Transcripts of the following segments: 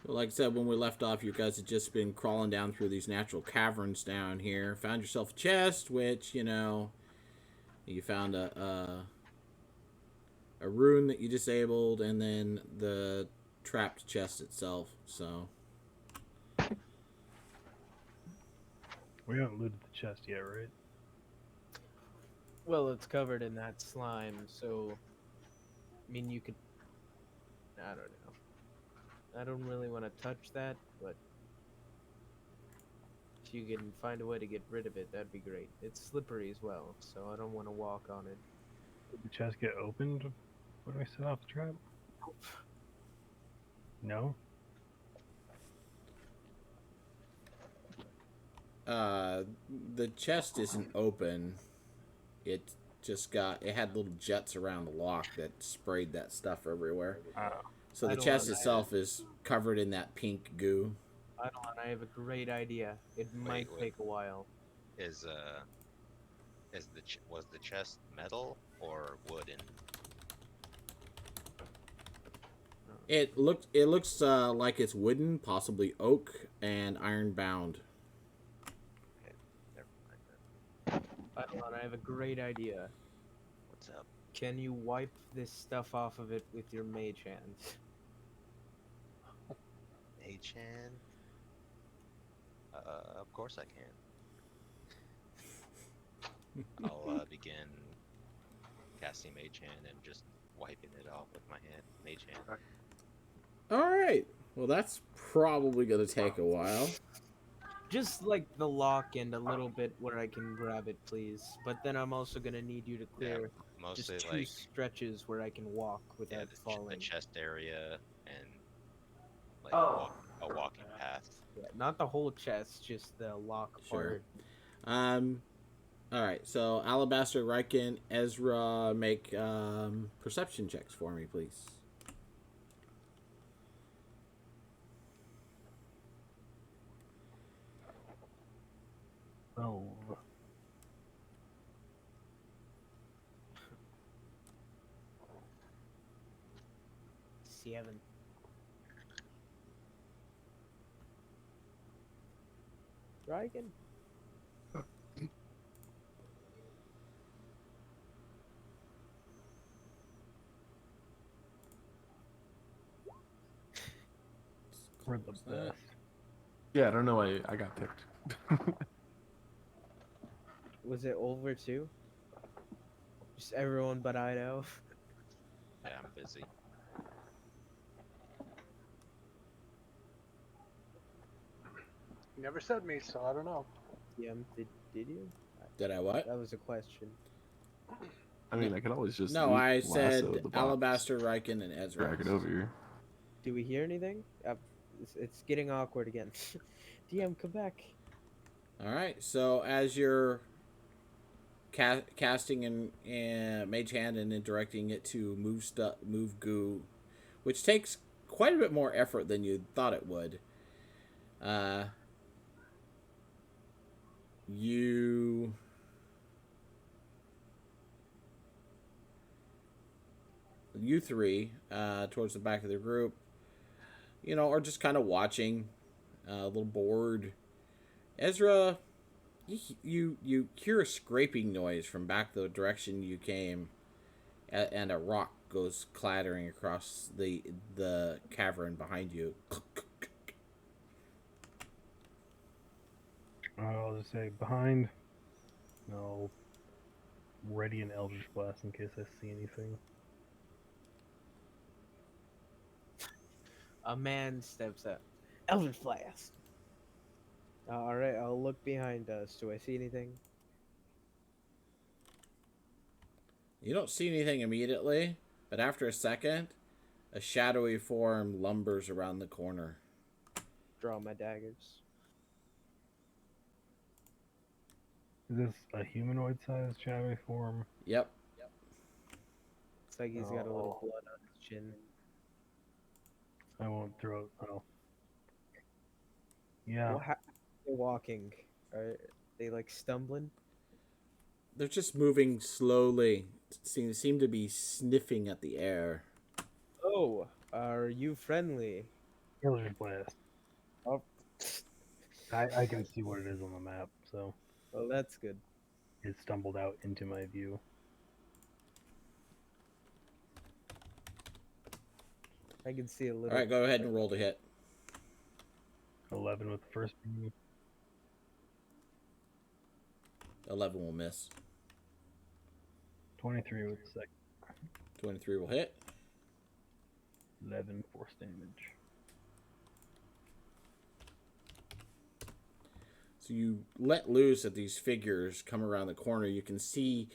Well, like I said, when we left off, you guys had just been crawling down through these natural caverns down here. Found yourself a chest, which, you found a rune that you disabled, and then the trapped chest itself. So, We haven't looted the chest yet, right? Well, it's covered in that slime, so I mean, you could. I don't know. I don't really want to touch that, but if you can find a way to get rid of it, that'd be great. It's slippery as well, so I don't want to walk on it. Did the chest get opened when we set off the trap? No? uh, the chest isn't open. It it had little jets around the lock that sprayed that stuff everywhere. So I the don't chest want itself is covered in that pink goo. I don't want. I have a great idea. It might wait. take a while. Was the chest metal or wooden? It looks like it's wooden, possibly oak and iron bound. Okay, never mind then. I don't want. I have a great idea. What's up? Can you wipe this stuff off of it with your mage hands? Mage-hand? Of course I can. I'll begin casting Mage Hand and just wiping it off with my hand. Mage Hand. All right. Well, that's probably going to take a while. Just like the lock and a little bit where I can grab it, please. But then I'm also gonna need you to clear Mostly just two like stretches where I can walk without the falling. chest area and like a walking path. Yeah, not the whole chest, just the lock Sure. part. All right. So Alabaster, Riken, Ezra, make perception checks for me, please. Oh. 7. Dragon? We're the best. Yeah, I don't know why I got picked. Was it over too? Just everyone but I know. Yeah, I'm busy. You never said me, so I don't know. Yeah, did you? Did I what? That was a question. I mean, I could always just No, I lasso said the box, Alabaster, Riken, and Ezra. drag it over here. Do we hear anything? It's getting awkward again. DM, come back. All right. So as you're casting and Mage Hand and then directing it to move goo, which takes quite a bit more effort than you thought it would. You three, towards the back of the group, are just kind of watching, a little bored. Ezra, you hear a scraping noise from back the direction you came, and a rock goes clattering across the cavern behind you. I'll just say behind. No. Ready an Eldritch Blast in case I see anything. A man steps up. Eldritch Blast. Alright, I'll look behind us. Do I see anything? You don't see anything immediately, but after a second, a shadowy form lumbers around the corner. Draw my daggers. Is this a humanoid-sized shadowy form? Yep. It's like he's got a little blood on his chin. I won't throw it. Oh. Yeah. Well, how they're walking? Are they like stumbling? They're just moving slowly. Seem to be sniffing at the air. Oh, are you friendly? Eldritch Blast. Oh, I can see what it is on the map, so well, that's good. it stumbled out into my view. I can see a All little. right, go ahead and roll to hit. 11 with the first beam. 11 will miss. 23 with the second. 23 will hit. 11 force damage. So you let loose at these figures come around the corner. You can see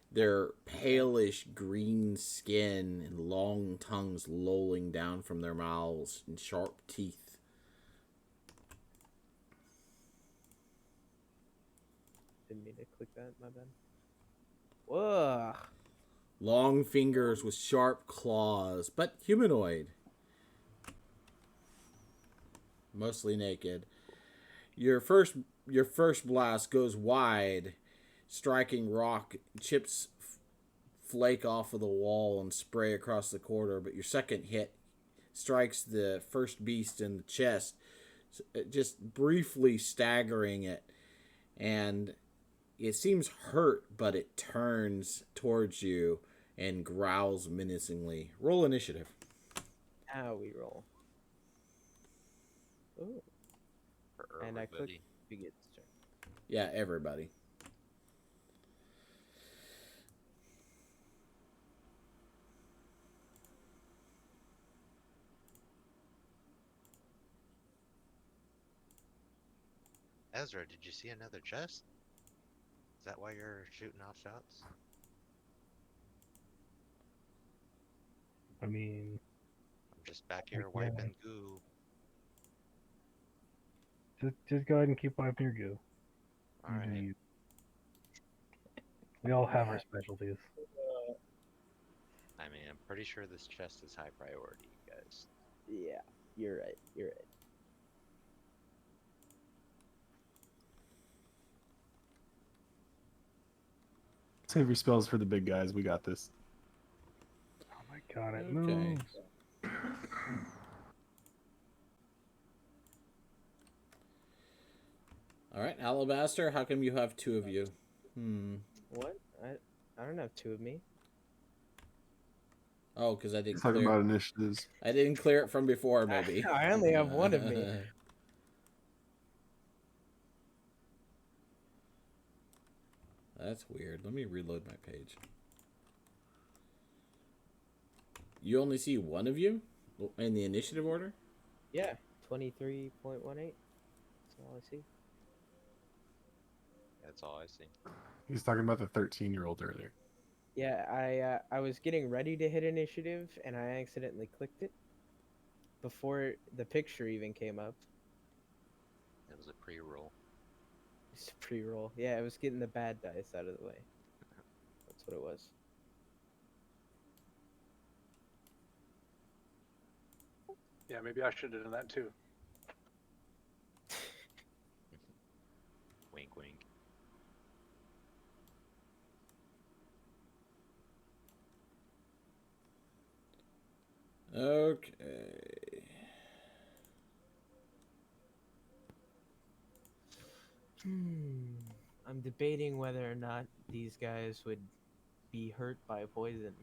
their palish green skin and long tongues lolling down from their mouths and sharp teeth. Didn't mean to click that. My bad. Whoa. Long fingers with sharp claws, but humanoid. Mostly naked. Your first blast goes wide, striking rock. Chips flake off of the wall and spray across the corridor, but your second hit strikes the first beast in the chest, just briefly staggering it, and it seems hurt, but it turns towards you and growls menacingly. Roll initiative. How we roll. Ooh. For And I click everybody. begins turn. Yeah, everybody. Ezra, did you see another chest? Is that why you're shooting off shots? I mean, I'm just back here Yeah. wiping goo. just go ahead and keep wiping your goo. Alright. Usually we all have our specialties. I mean, I'm pretty sure this chest is high priority, you guys. Yeah, you're right. You're right. Save your spells for the big guys. We got this. Oh my god, it Okay. moves. All right, Alabaster, how come you have two of you? What? I don't have two of me. Oh, because I didn't Talking clear. about initiatives. I didn't clear it from before, maybe. I only have one of me. That's weird. Let me reload my page. You only see one of you in the initiative order? Yeah, 23.18. That's all I see. That's all I see. He was talking about the 13-year-old earlier. Yeah, I was getting ready to hit initiative and I accidentally clicked it before the picture even came up. It was a pre-roll. It's a pre-roll. Yeah, I was getting the bad dice out of the way. That's what it was. Yeah, maybe I should have done that too. Wink, wink. Okay. I'm debating whether or not these guys would be hurt by poison.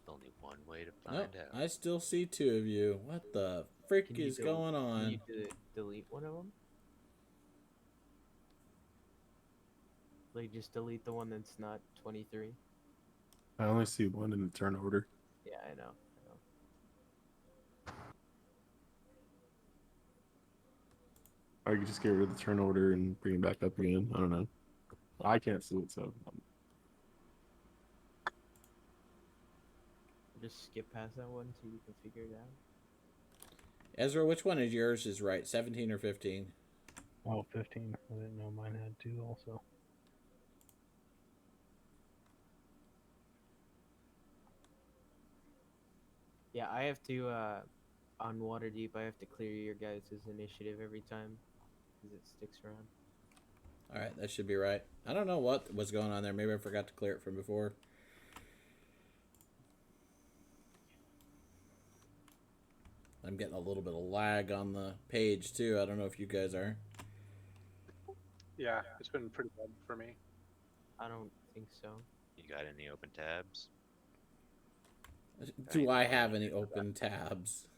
Only one way to Nope, find out. I still see two of you. What the frick Can you is del- going Can on? you delete one of them? Like, just delete the one that's not 23? I only see one in the turn order. Yeah, I know. Or you could just get rid of the turn order and bring it back up again. I don't know. I can't see it, so Just skip past that one so you can figure it out. Ezra, which one is yours is right? 17 or 15? Oh, 15. I didn't know mine had two also. Yeah, I have to, on Waterdeep, I have to clear your guys' initiative every time, because it sticks around. All right, that should be right. I don't know what was going on there. Maybe I forgot to clear it from before. I'm getting a little bit of lag on the page too. I don't know if you guys are. Yeah, it's been pretty bad for me. I don't think so. You got any open tabs? Do need I to have run any it. open tabs?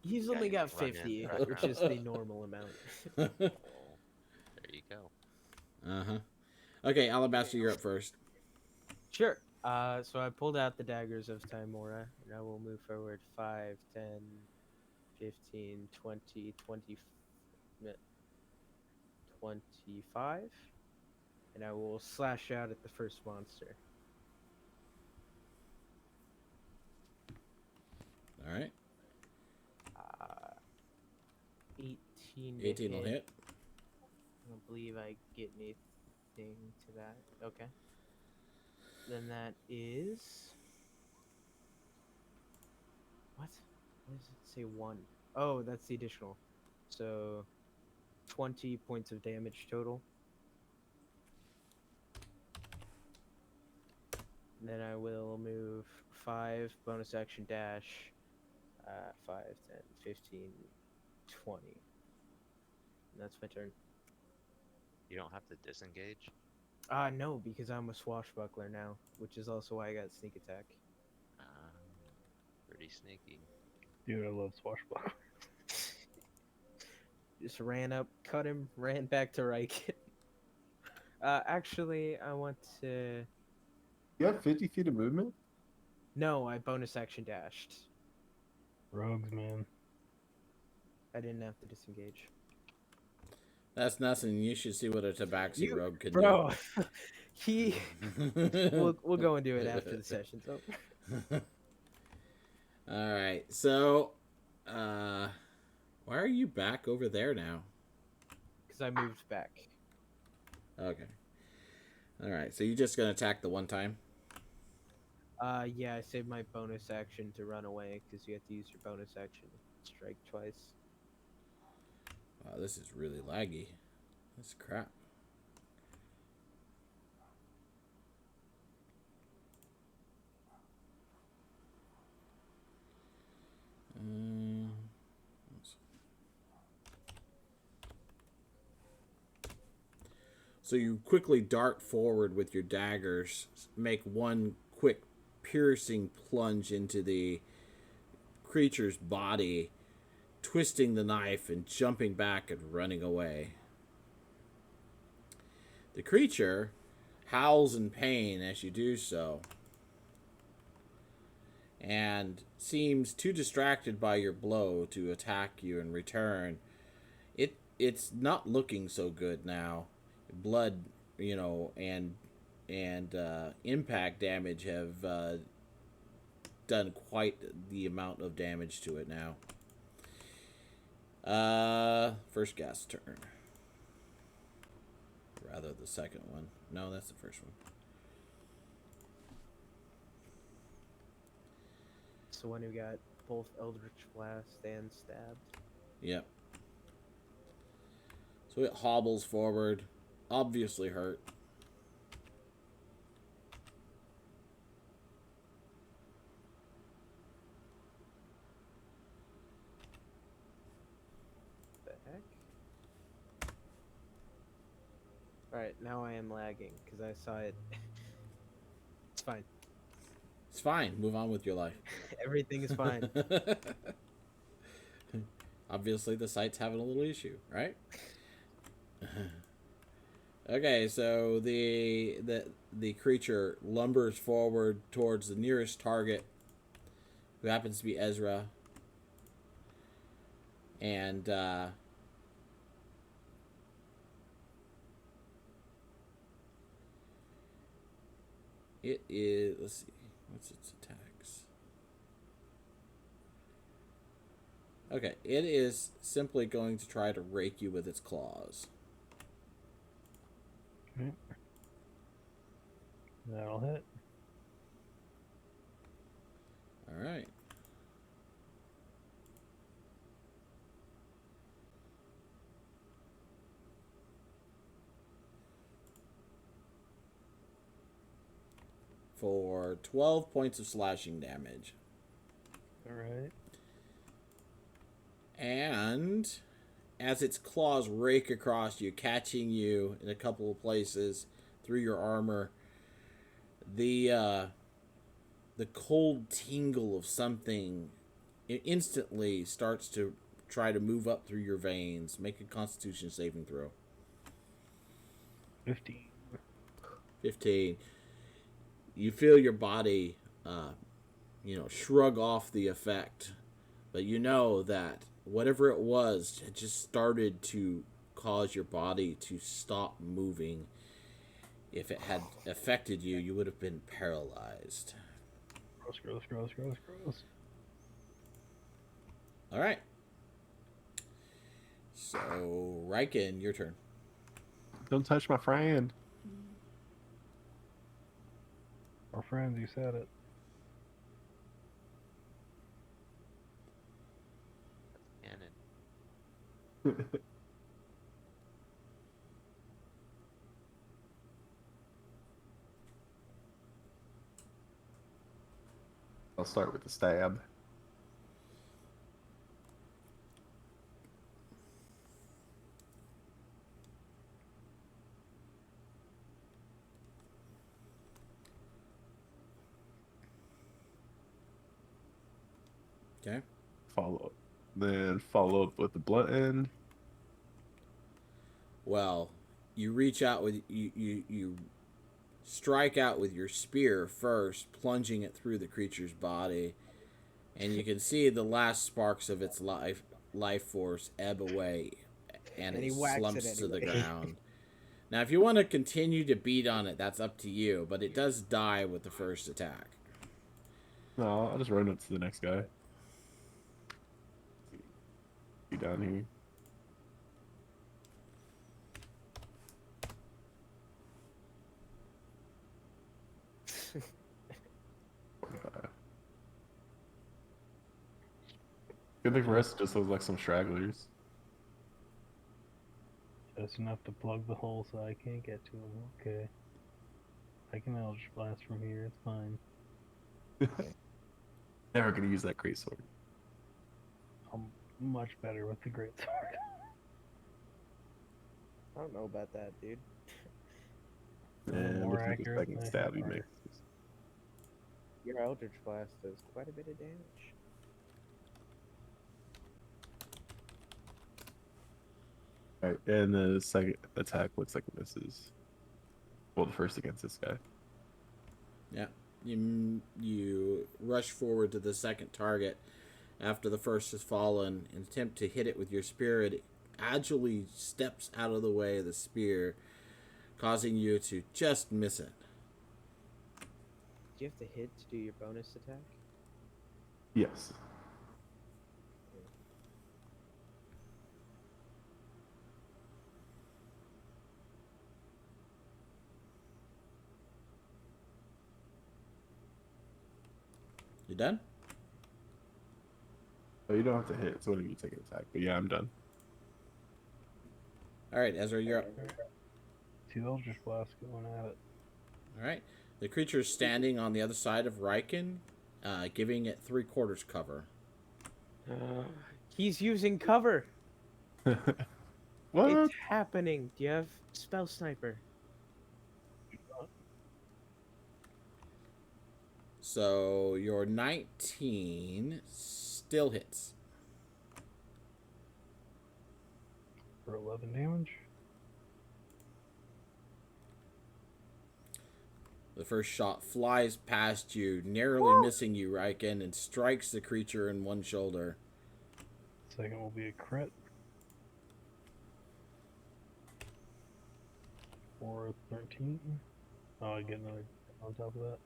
He's Yeah, only you got can run in 50, the which is the normal amount. Well, there you go. Uh-huh. Okay, Alabaster, you're up first. Sure. So I pulled out the daggers of Timora, and I will move forward 5, 10, 15, 20, 20, 25, and I will slash out at the first monster. All right. 18 to 18 will hit. I don't believe I get anything to that. Okay. Then that is... What? What does it say 1? Oh, that's the additional. So 20 points of damage total. And then I will move 5, bonus action dash, 5, 10, 15, 20. And that's my turn. You don't have to disengage. No, because I'm a swashbuckler now, which is also why I got sneak attack. Pretty sneaky. Dude, I love swashbuckling. Just ran up, cut him, ran back to Riken. Actually, I want to... You have 50 feet of movement? No, I bonus action dashed. Rogues, man. I didn't have to disengage. That's nothing. You should see what a Tabaxi rogue can Bro, he... do. we'll go and do it after the session's over. All right. So, why are you back over there now? Because I moved back. Okay. All right. So you're just gonna attack the one time? Yeah, I saved my bonus action to run away, because you have to use your bonus action to strike twice. Wow, this is really laggy. That's crap. So you quickly dart forward with your daggers, make one quick piercing plunge into the creature's body, twisting the knife and jumping back and running away. The creature howls in pain as you do so, and seems too distracted by your blow to attack you in return. It's not looking so good now. Blood, and impact damage have done quite the amount of damage to it now. First gas turn. Rather the second one. No, that's the first one. It's the one who got both Eldritch Blast and stabbed. Yep. So it hobbles forward, obviously hurt. The heck? Alright, now I am lagging, because I saw it. It's fine. It's fine. Move on with your life. Everything is fine. Obviously, the site's having a little issue, right? Okay, so the creature lumbers forward towards the nearest target, who happens to be Ezra, and it is. Let's see, what's its attacks? Okay, it is simply going to try to rake you with its claws. Okay. That'll hit. All right. For 12 points of slashing damage. Alright. And as its claws rake across you, catching you in a couple of places through your armor, the cold tingle of something instantly starts to try to move up through your veins. Make a Constitution saving throw. 15. 15. You feel your body, shrug off the effect, but you know that whatever it was had just started to cause your body to stop moving. If it had affected you, you would have been paralyzed. Gross. All right. So, Riken, your turn. Don't touch my friend. Our friends, you said it. Cannon. I'll start with the stab. Okay. Follow up with the blunt end. Well, you reach out with you strike out with your spear first, plunging it through the creature's body, and you can see the last sparks of its life force ebb away, and And it he whacks it slumps to the anyway. ground. Now, if you want to continue to beat on it, that's up to you, but it does die with the first attack. No, I'll just run up to the next guy. Be down here. Good thing for us, it just looks like some stragglers. Just enough to plug the hole so I can't get to him. Okay. I can Eldritch Blast from here, it's fine. Never gonna use that great sword. I'm much better with the Great Sword. I don't know about that, dude. And more this is the accurate second than I stab have he armor. makes. Your Eldritch Blast does quite a bit of damage. Alright, and the second attack looks like it misses. Well, the first against this guy. Yeah. You rush forward to the second target after the first has fallen and attempt to hit it with your spear. It agilely steps out of the way of the spear, causing you to just miss it. Do you have to hit to do your bonus attack? Yes. You done? Oh, you don't have to hit, it's whenever you take an attack. But yeah, I'm done. All right, Ezra, you're up. 2 Eldritch Blasts going at it. All right. The creature is standing on the other side of Riken, giving it 3/4 cover. He's using cover. What? It's happening. Do you have Spell Sniper? So your 19 still hits. For 11 damage. The first shot flies past you, narrowly missing you, Riken, and strikes the creature in one shoulder. Second will be a crit. For 13. Oh, I get another on top of that.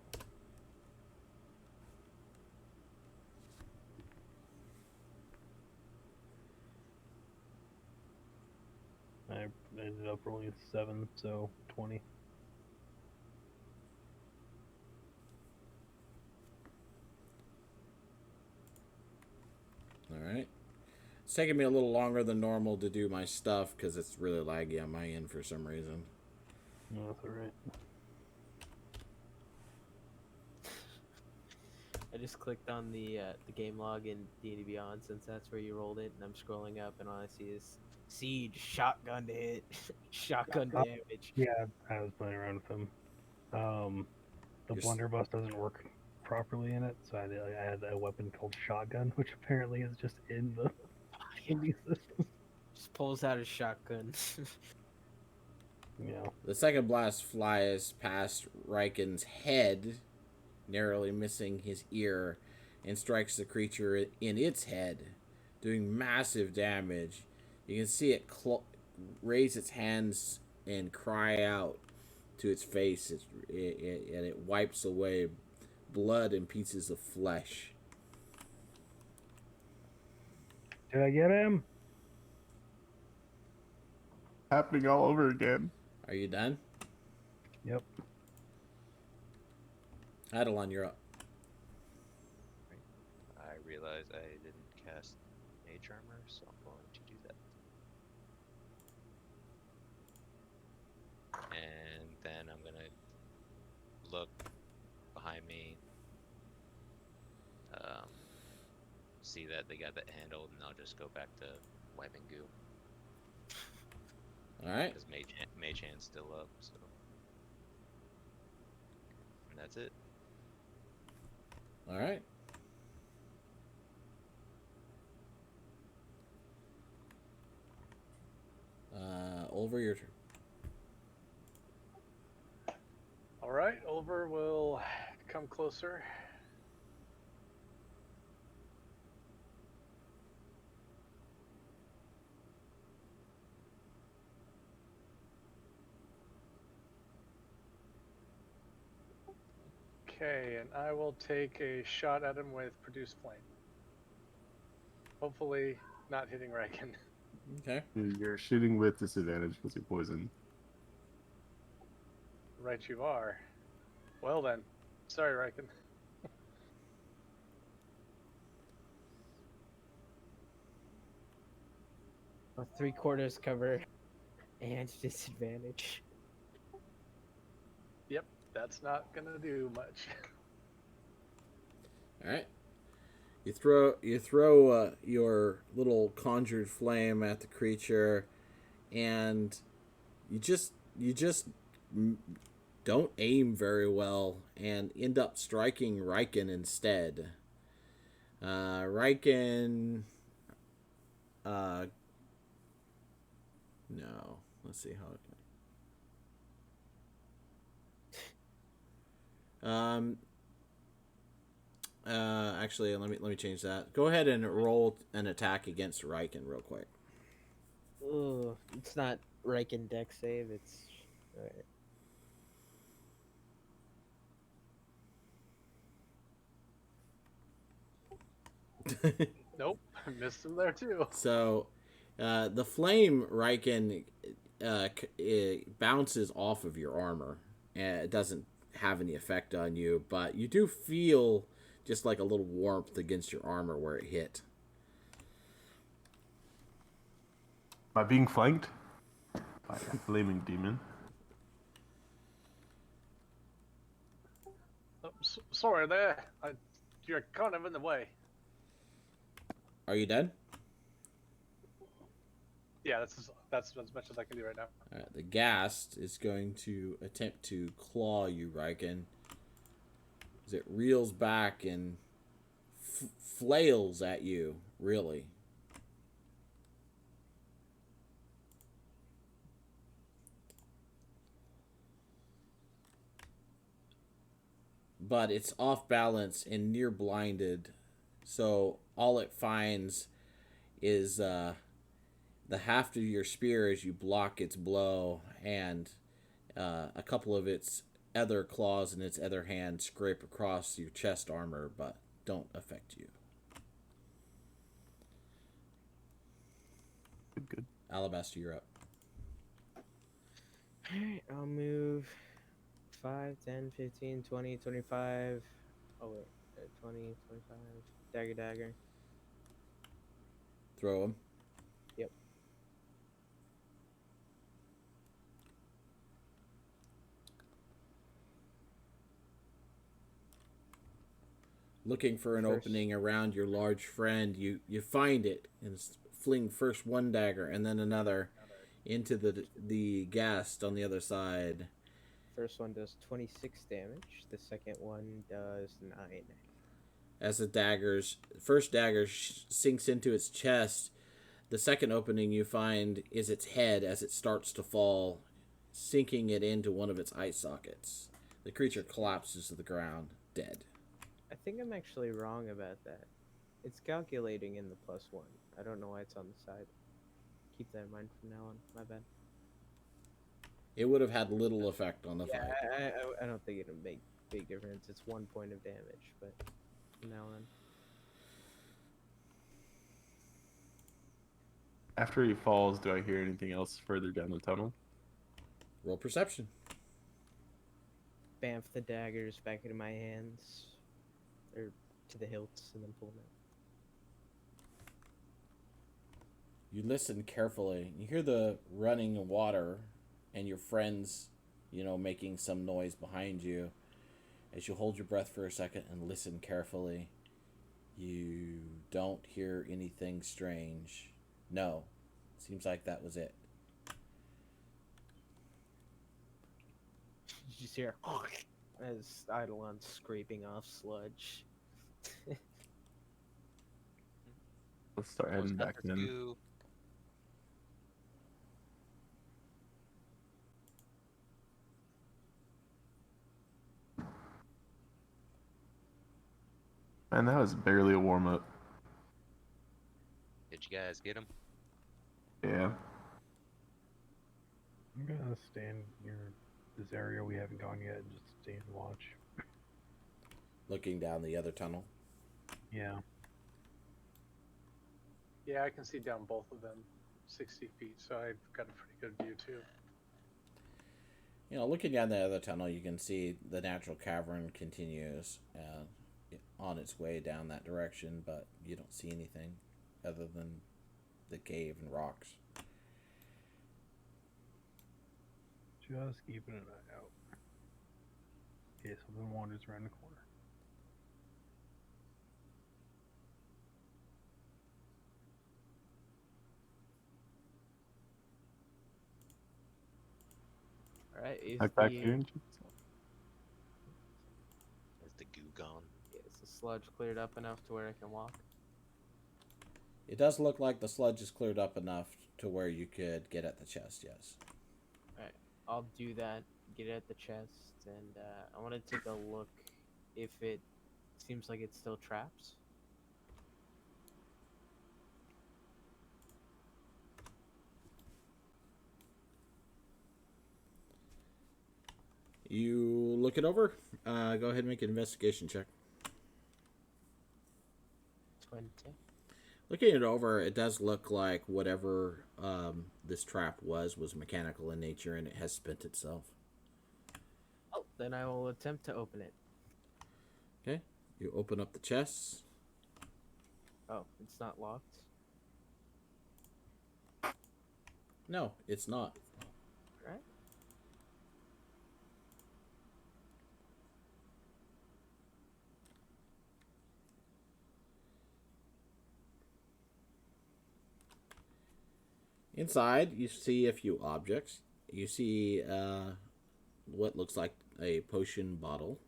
I ended up rolling a 7, so 20. Alright. It's taking me a little longer than normal to do my stuff because it's really laggy on my end for some reason. No, that's alright. I just clicked on the game log in D&D Beyond since that's where you rolled it, and I'm scrolling up, and all I see is siege, shotgun to hit, shotgun damage. Yeah, I was playing around with them. The You're s- blunderbuss doesn't work properly in it, so I had a weapon called shotgun, which apparently is just in the D&D system. Just pulls out his shotgun. Yeah. The second blast flies past Riken's head, narrowly missing his ear, and strikes the creature in its head, doing massive damage. You can see it raise its hands and cry out to its face, and it wipes away blood and pieces of flesh. Did I get him? Happening all over again. Are you done? Yep. Adeline, you're up. I realize I didn't cast Mage Armor, so I'm going to do that. And then I'm gonna look behind me, see that they got that handled, and I'll just go back to wiping goo. All right. Because Mage Hand's still up, so. And that's it. All right. Over your turn. All right, Oliver will come closer. Okay, and I will take a shot at him with Produce Flame. Hopefully not hitting Riken. Okay. You're shooting with disadvantage because you're poisoned. Right you are. Well then. Sorry, Riken. A 3/4 cover and disadvantage. Yep, that's not gonna do much. All right. You throw your little conjured flame at the creature, and you just don't aim very well and end up striking Riken instead. Riken. No. Let's see how it. Actually, let me change that. Go ahead and roll an attack against Riken real quick. Ugh, it's not Riken deck save. It's alright. Nope, missed him there too. So, the flame Riken it bounces off of your armor, and it doesn't have any effect on you, but you do feel just like a little warmth against your armor where it hit. By being flanked by a flaming demon. Oh, sorry there. You're kind of in the way. Are you dead? Yeah, that's as much as I can do right now. All right, the ghast is going to attempt to claw you, Riken. As it reels back and flails at you, really. But it's off balance and near blinded, so all it finds is the haft of your spear as you block its blow, and a couple of its other claws in its other hand scrape across your chest armor, but don't affect you. Good. Alabaster, you're up. Alright, I'll move 5, 10, 15, 20, 25. Oh, wait. 20, 25. Dagger. Throw him. Yep. Looking for an First- opening around your large friend, you find it and fling first one dagger and then another into the ghast on the other side. First one does 26 damage. The second one does 9. As the first dagger sinks into its chest, the second opening you find is its head as it starts to fall, sinking it into one of its eye sockets. The creature collapses to the ground, dead. I think I'm actually wrong about that. It's calculating in the +1. I don't know why it's on the side. Keep that in mind from now on. My bad. It would have had little effect on the Yeah, fight. I don't think it'll make big difference. It's 1 point of damage, but from now on. After he falls, do I hear anything else further down the tunnel? Roll perception. Bamf the daggers back into my hands, or to the hilts, and then pull them out. You listen carefully. You hear the running water and your friends, making some noise behind you. As you hold your breath for a second and listen carefully, you don't hear anything strange. No. Seems like that was it. You just hear as Eidolon's scraping off sludge. Let's start What was heading back number in. 2? Man, that was barely a warm up. Did you guys get him? Yeah. I'm gonna stand near this area we haven't gone yet and just stay and watch. Looking down the other tunnel. Yeah. Yeah, I can see down both of them 60 feet, so I've got a pretty good view too. Looking down the other tunnel, you can see the natural cavern continues on its way down that direction, but you don't see anything other than the cave and rocks. Just keeping an eye out. Okay, something wanders around the corner. Alright, is Back the, here. Is the goo gone? is the sludge cleared up enough to where I can walk? It does look like the sludge is cleared up enough to where you could get at the chest, yes. Alright, I'll do that, get it at the chest, and I want to take a look if it seems like it still traps. You look it over. Go ahead and make an investigation check. 20. Looking it over, it does look like whatever this trap was mechanical in nature, and it has spent itself. Oh, then I will attempt to open it. Okay, you open up the chests. Oh, it's not locked. No, it's not. Right? Inside, you see a few objects. You see what looks like a potion bottle.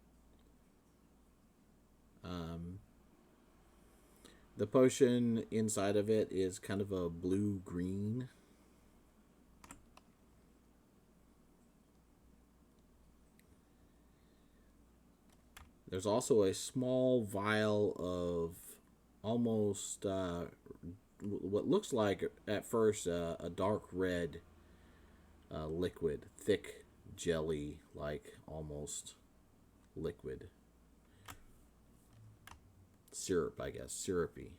The potion inside of it is kind of a blue-green. There's also a small vial of almost what looks like at first a dark red liquid, thick jelly like almost liquid. Syrup, I guess, syrupy.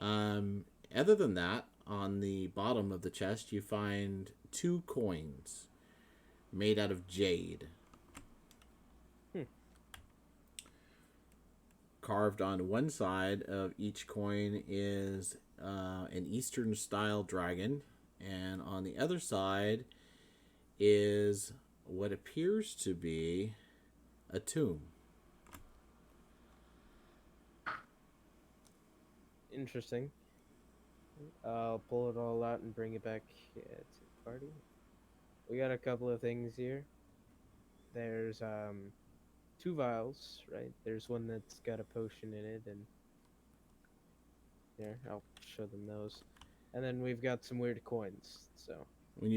Other than that, on the bottom of the chest, you find 2 coins made out of jade. Carved on one side of each coin is an Eastern style dragon, and on the other side is what appears to be a tomb. interesting. I'll pull it all out and bring it back to the party. We got a couple of things here. There's two vials, right? There's one that's got a potion in it, and here I'll show them those. And then we've got some weird coins. So When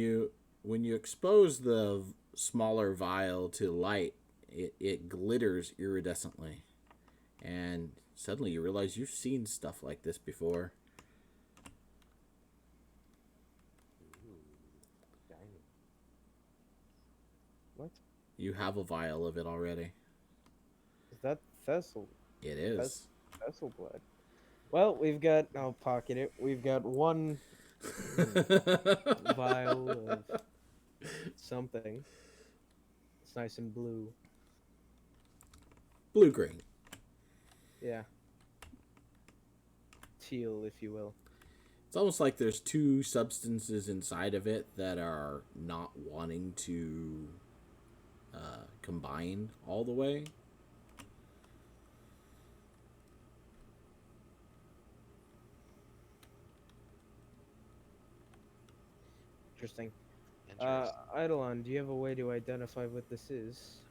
you expose the smaller vial to light, it glitters iridescently, and suddenly you realize you've seen stuff like this before. what You have a vial of it already. is that? Thessal It is. Thessal blood. Well, we've got. I'll pocket it. We've got one vial of something. It's nice and blue. Blue green. Yeah. Teal, if you will. It's almost like there's two substances inside of it that are not wanting to combine all the way. Interesting. Interesting. Eidolon, do you have a way to identify what this is?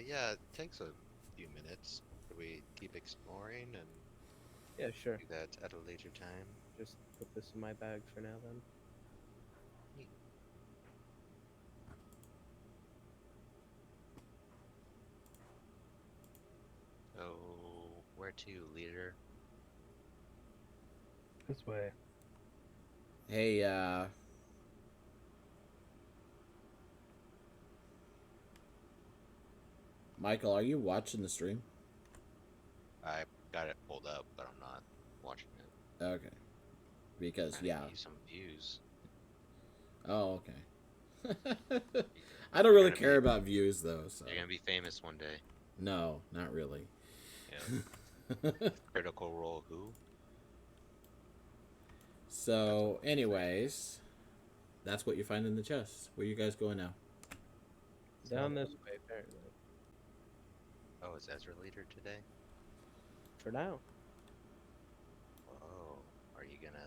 Yeah, it takes a few minutes. Should we keep exploring and Yeah, sure. do that at a later time? Just put this in my bag for now, then. So, where to, leader? This way. Hey, Michael, are you watching the stream? I got it pulled up, but I'm not watching it. Okay. Because, Trying to yeah. get you some views. Oh, okay. I don't really Gonna care be- about views, though, so. You're gonna be famous one day. No, not really. Yeah. Critical Role who? So, anyways, that's what you find in the chest. Where you guys going now? Down this way, apparently. Oh, is Ezra leader today? For now. Oh, are you gonna?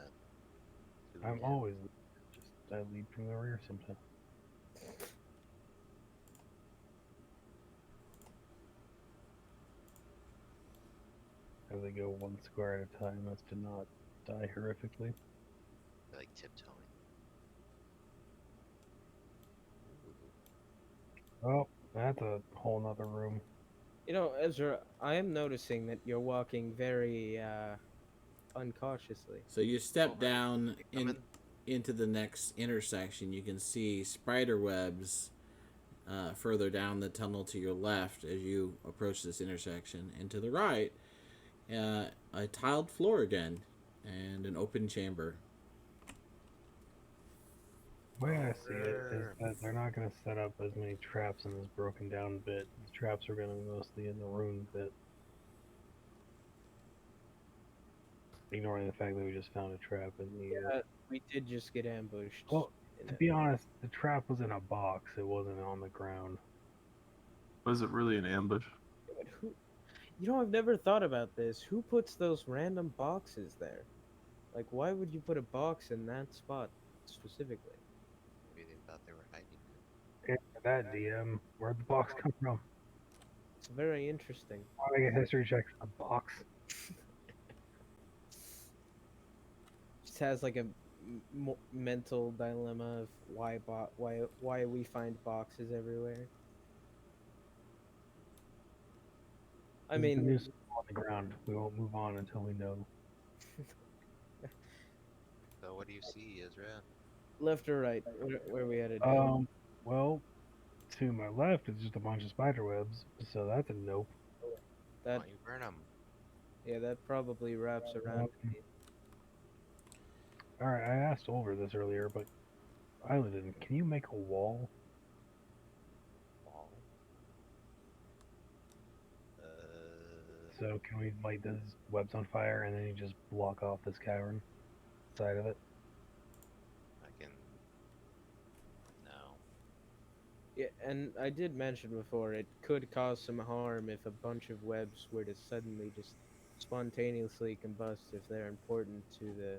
do I'm it? always just I lead from the rear sometimes. As I go one square at a time as to not die horrifically. Like tiptoeing. Oh, that's a whole nother room. You know, Ezra, I am noticing that you're walking very uncautiously. So you step Oh, down coming? into the next intersection. You can see spider webs further down the tunnel to your left as you approach this intersection. And to the right, a tiled floor again and an open chamber. The way I see it is that they're not going to set up as many traps in this broken down bit. The traps are going to be mostly in the ruined bit. Ignoring the fact that we just found a trap in the. Yeah, we did just get ambushed. Well, in to it. be honest, the trap was in a box. It wasn't on the ground. Was it really an ambush? But who, you know, I've never thought about this. Who puts those random boxes there? Like, why would you put a box in that spot specifically? Maybe they thought they were hiding it. Yeah, that DM, where'd the box come from? It's very interesting. Why did I get history check for the box? Just has like a mental dilemma of why we find boxes everywhere. I The mean, news is on the ground. We won't move on until we know. So what do you see, Ezra? left or right? Where are we headed? Well, to my left is just a bunch of spider webs, so that's a nope. Why That don't you burn them? yeah, that probably wraps around. Alright, I asked Olver this earlier, but Islandin, can you make a wall? So can we light those webs on fire and then you just block off this cavern side of it? I can. No. Yeah, and I did mention before it could cause some harm if a bunch of webs were to suddenly just spontaneously combust if they're important to the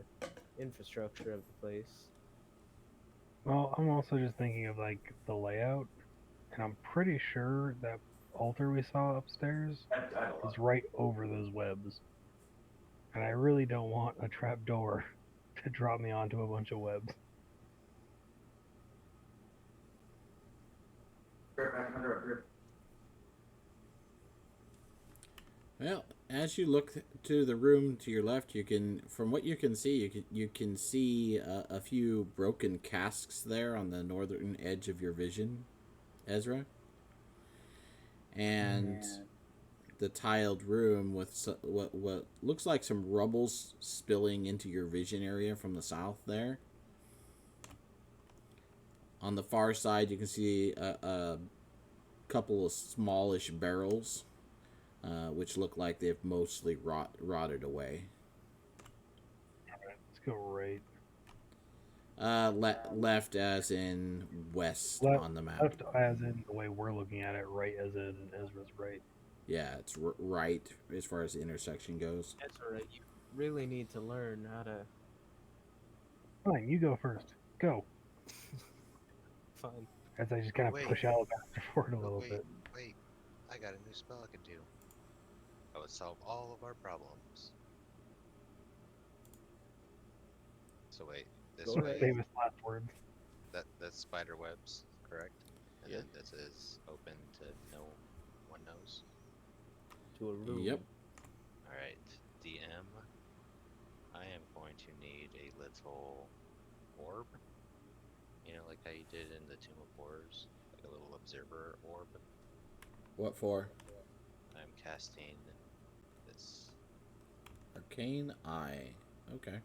infrastructure of the place. Well, I'm also just thinking of like the layout, and I'm pretty sure that altar we saw upstairs is right over those webs. And I really don't want a trap door to drop me onto a bunch of webs. Well, as you look to the room to your left, you can, from what you can see, you can see a few broken casks there on the northern edge of your vision, Ezra, and the tiled room with what looks like some rubbles spilling into your vision area from the south there. On the far side, you can see a couple of smallish barrels, which look like they've mostly rotted away. Alright, let's go right. Left as in west Left, on the map. left as in the way we're looking at it, right as in Ezra's right. Yeah, it's right as far as the intersection goes. That's alright. You really need to learn how to. Fine, you go first. Go. Fine. As I just kind of Wait. push Alabaster forward a Oh, little wait, bit. wait. I got a new spell I can do. I would solve all of our problems. So wait, this Go way, ahead. Famous last words. that's spider webs, correct? And Yep. then this is open to no one knows. To a room. Yep. Alright, DM, I am going to need a little orb. You know, like how you did in the Tomb of Horrors? Like a little observer orb. What for? I'm casting this. Arcane Eye. Okay.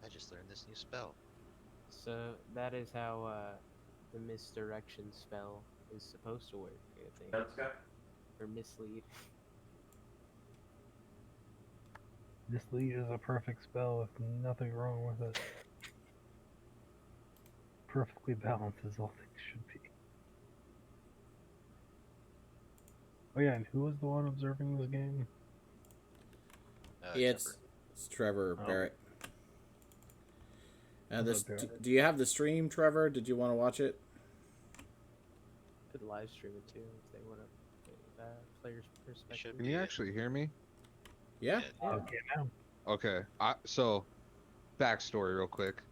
I just learned this new spell. So that is how the misdirection spell is supposed to work, I think. Or mislead. Mislead is a perfect spell with nothing wrong with it. Perfectly balanced is all things should be. Oh yeah, and who was the one observing this game? Yeah, Trevor. it's Trevor Oh. Barrett. What's This, up, Barrett? do you have the stream, Trevor? Did you want to watch it? Could live stream it too if they want to get player's perspective. Can you actually hear me? Yeah. Okay, now. Okay. So, backstory real quick.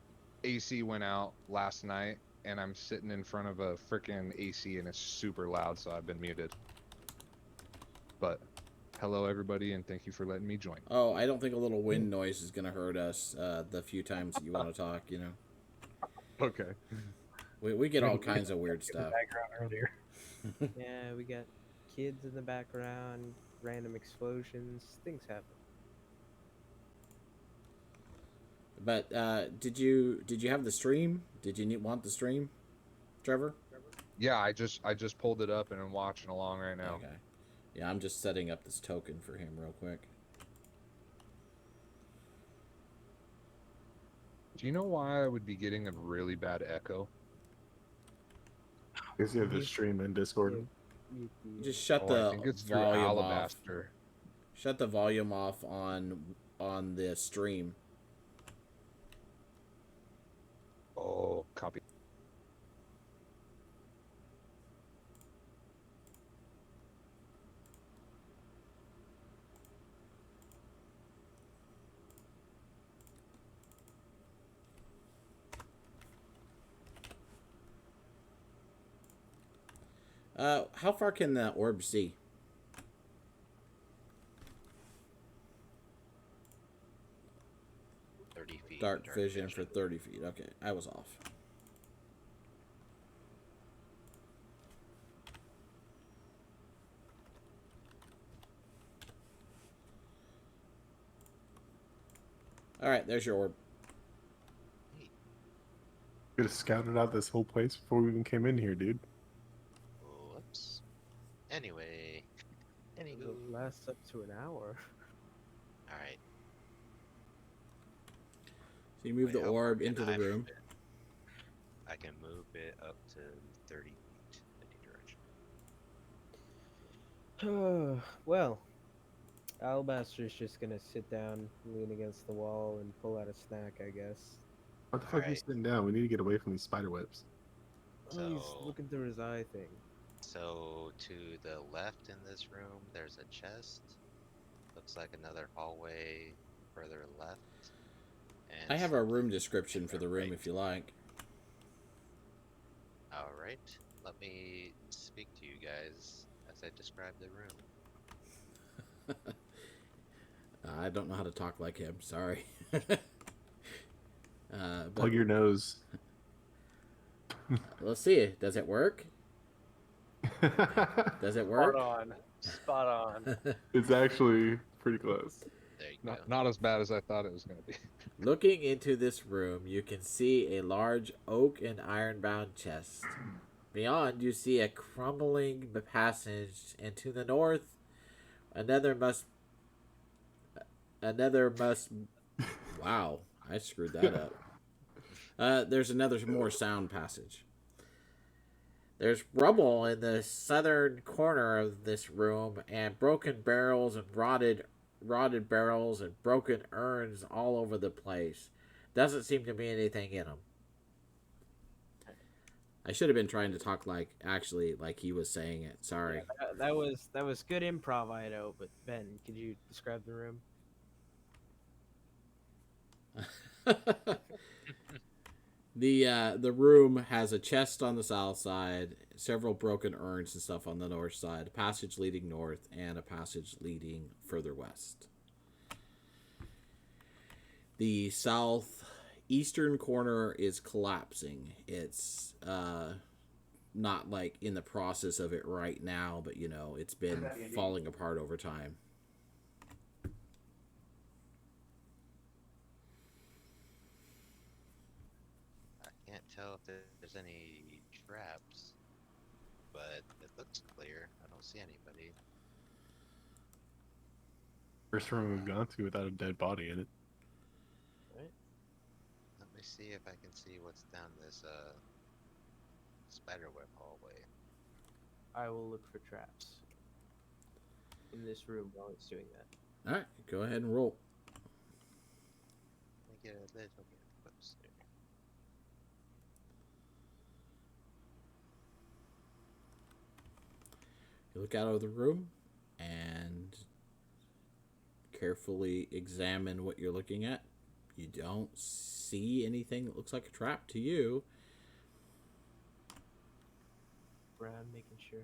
AC went out last night, and I'm sitting in front of a freaking AC, and it's super loud, so I've been muted. But, hello everybody, and thank you for letting me join. Oh, I don't think a little wind noise is gonna hurt us. The few times that you want to talk, you know, Okay. we get all kinds of weird In the stuff. background earlier. Yeah, we got kids in the background, random explosions, things happen. But did you have the stream? Did you want the stream, Trevor? Yeah, I just pulled it up and I'm watching along right now. Okay. Yeah, I'm just setting up this token for him real quick. Do you know why I would be getting a really bad echo? Because you have the stream in Discord. Just shut I the think it's through volume off. Alabaster. Shut the volume off on the stream. Oh, copy. How far can the orb see? Dark vision for 30 feet. Okay, I was off. All right, there's your orb. Could have scouted out this whole place before we even came in here, dude. Whoops. Anyway. Anywho. It lasts up to an hour. Alright. So you move the Wait, how orb far into can the I room. move it? I can move it up to 30 feet in any direction. Well, Alabaster's just gonna sit down, lean against the wall, and pull out a snack, I guess. What the fuck are you Alright, sitting down? We need to get away from these spider webs. Oh, he's so looking through his eye thing. so to the left in this room, there's a chest. Looks like another hallway further left. And I have a room something description for the room right. if you like. All right, let me speak to you guys as I describe the room. I don't know how to talk like him. Sorry. But Plug your nose. let's see. Does it work? Does it Spot work? on. Spot on. It's actually pretty close. There you go. Not as bad as I thought it was gonna be. Looking into this room, you can see a large oak and iron-bound chest. Beyond, you see a crumbling passage, and to the north, another must. Wow, I screwed that up. There's another more sound passage. There's rubble in the southern corner of this room, and broken barrels and rotted barrels and broken urns all over the place. Doesn't seem to be anything in them. I should have been trying to talk like he was saying it. Sorry. That was good improv, I know. But Ben, could you describe the room? The room has a chest on the south side, several broken urns and stuff on the north side, a passage leading north, and a passage leading further west. The southeastern corner is collapsing. It's not like in the process of it right now, but it's been falling apart over time. I can't tell if there's any traps, but it looks clear. I don't see anybody. First room we've gone to without a dead body in it. Let me see if I can see what's down this spiderweb hallway. I will look for traps in this room while it's doing that. All right, go ahead and roll. Let me get a little bit closer. You look out of the room and carefully examine what you're looking at. You don't see anything that looks like a trap to you. Brad, making sure.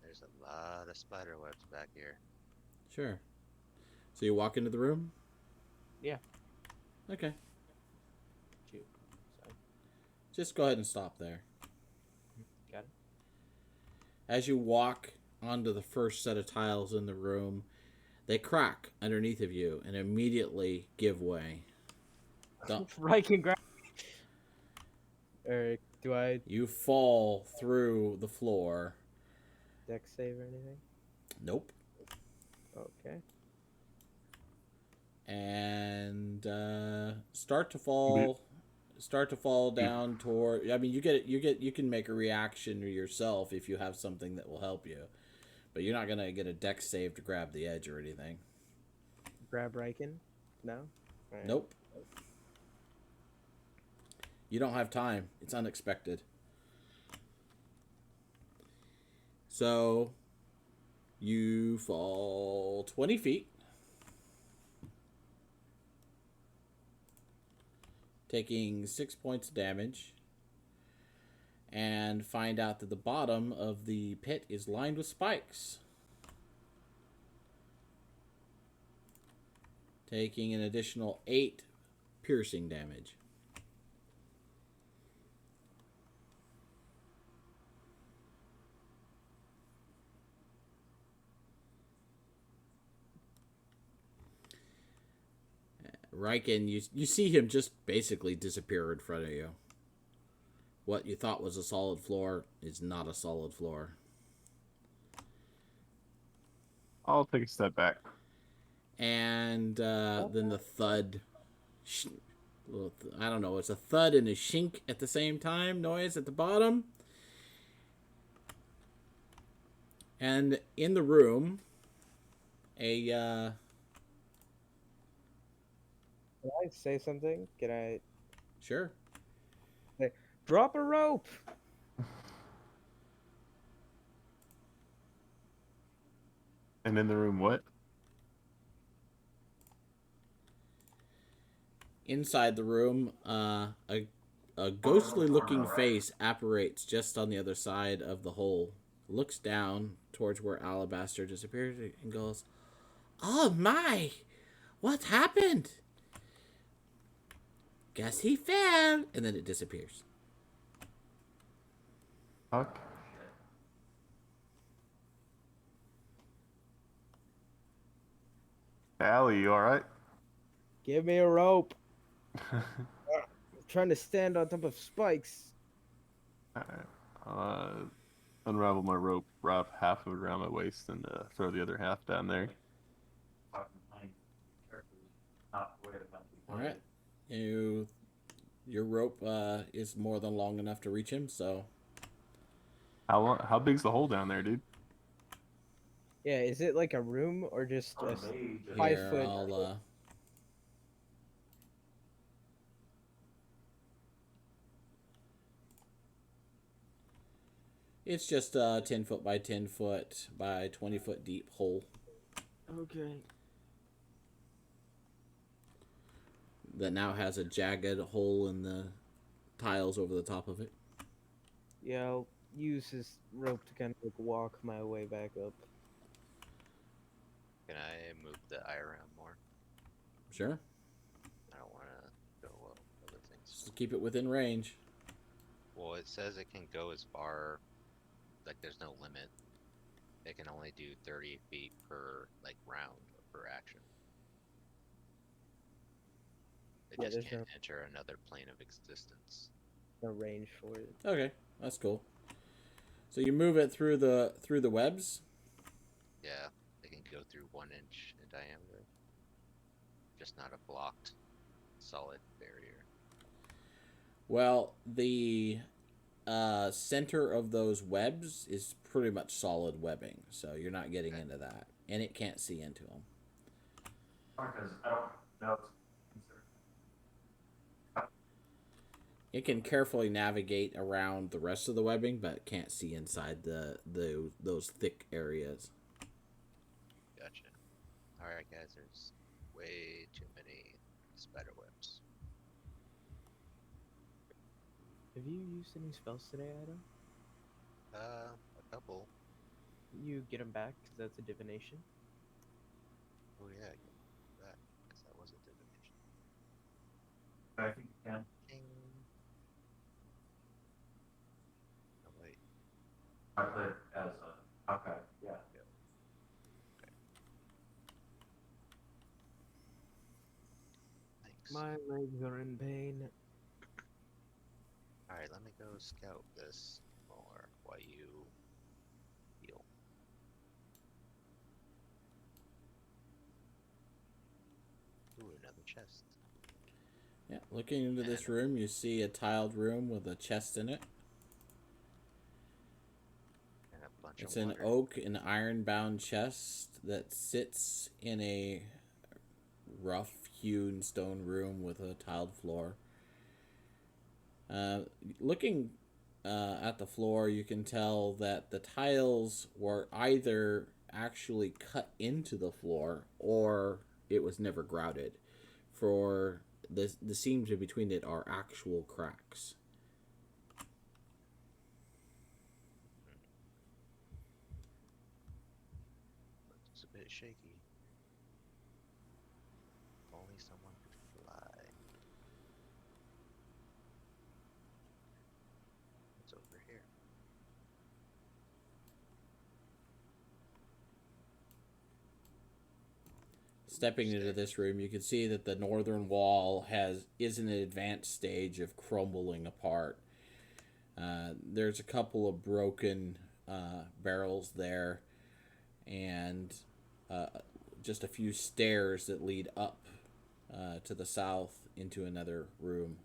There's a lot of spider webs back here. Sure. So you walk into the room? Yeah. Okay. Shoot. Sorry. Just go ahead and stop there. Got it. As you walk onto the first set of tiles in the room, they crack underneath of you and immediately give way. Don't. Right, congrats. Or do I You fall through the floor. deck save or anything? Nope. Okay. And start to fall down toward. I mean, you can make a reaction yourself if you have something that will help you, but you're not gonna get a dex save to grab the edge or anything. Grab Riken? No? Alright. Nope. You don't have time. It's unexpected. So you fall 20 feet. Taking 6 points of damage. And find out that the bottom of the pit is lined with spikes. Taking an additional 8 piercing damage. Riken, you see him just basically disappear in front of you. What you thought was a solid floor is not a solid floor. I'll take a step back. And then the thud I don't know, it's a thud and a shink at the same time noise at the bottom. And in the room, a Can I say something? Can I sure. say, drop a rope? And in the room, what? Inside the room, a ghostly looking face apparates just on the other side of the hole, looks down towards where Alabaster disappeared, and goes, "Oh my! What happened? Guess he fell." And then it disappears. Fuck. Allie, you alright? Give me a rope. I'm trying to stand on top of spikes. Unravel my rope, wrap half of it around my waist, and throw the other half down there. All right, your rope is more than long enough to reach him. So How big's the hole down there, dude? Yeah, is it like a room or just a here 5 foot? I'll. It's just a 10 foot by 10 foot by 20 foot deep hole Okay. that now has a jagged hole in the tiles over the top of it. Yeah, I'll use this rope to kind of like walk my way back up. Can I move the eye around more? Sure. I don't want to go other things. Just keep it within range. Well, it says it can go as far, like there's no limit. It can only do 30 feet per like round or per action. It Yeah, just there's can't no- enter another plane of existence. No range for it. Okay, that's cool. So you move it through the webs. Yeah, it can go through 1 inch in diameter. Just not a blocked solid barrier. Well, the center of those webs is pretty much solid webbing, so you're not getting into that, and it can't see into them. It can carefully navigate around the rest of the webbing, but can't see inside those thick areas. Gotcha. Alright guys, there's way too many spider webs. Have you used any spells today, Adam? A couple. You get them back because that's a divination. Oh yeah, I can do that. Because that was a divination. I think you can. Ding. Oh wait. I played as a. Okay, yeah. Thanks. My legs are in pain. Alright, let me go scout this more while you heal. Ooh, another chest. Yeah, looking into this room, you see a tiled room with a chest in it. And a bunch It's of an water. oak and iron-bound chest that sits in a rough-hewn stone room with a tiled floor. Looking at the floor, you can tell that the tiles were either actually cut into the floor or it was never grouted. For the seams in between it are actual cracks. It's a bit shaky. If only someone could fly. What's over here? Stepping into this room, you can see that the northern wall is in an advanced stage of crumbling apart. There's a couple of broken barrels there, and just a few stairs that lead up to the south into another room.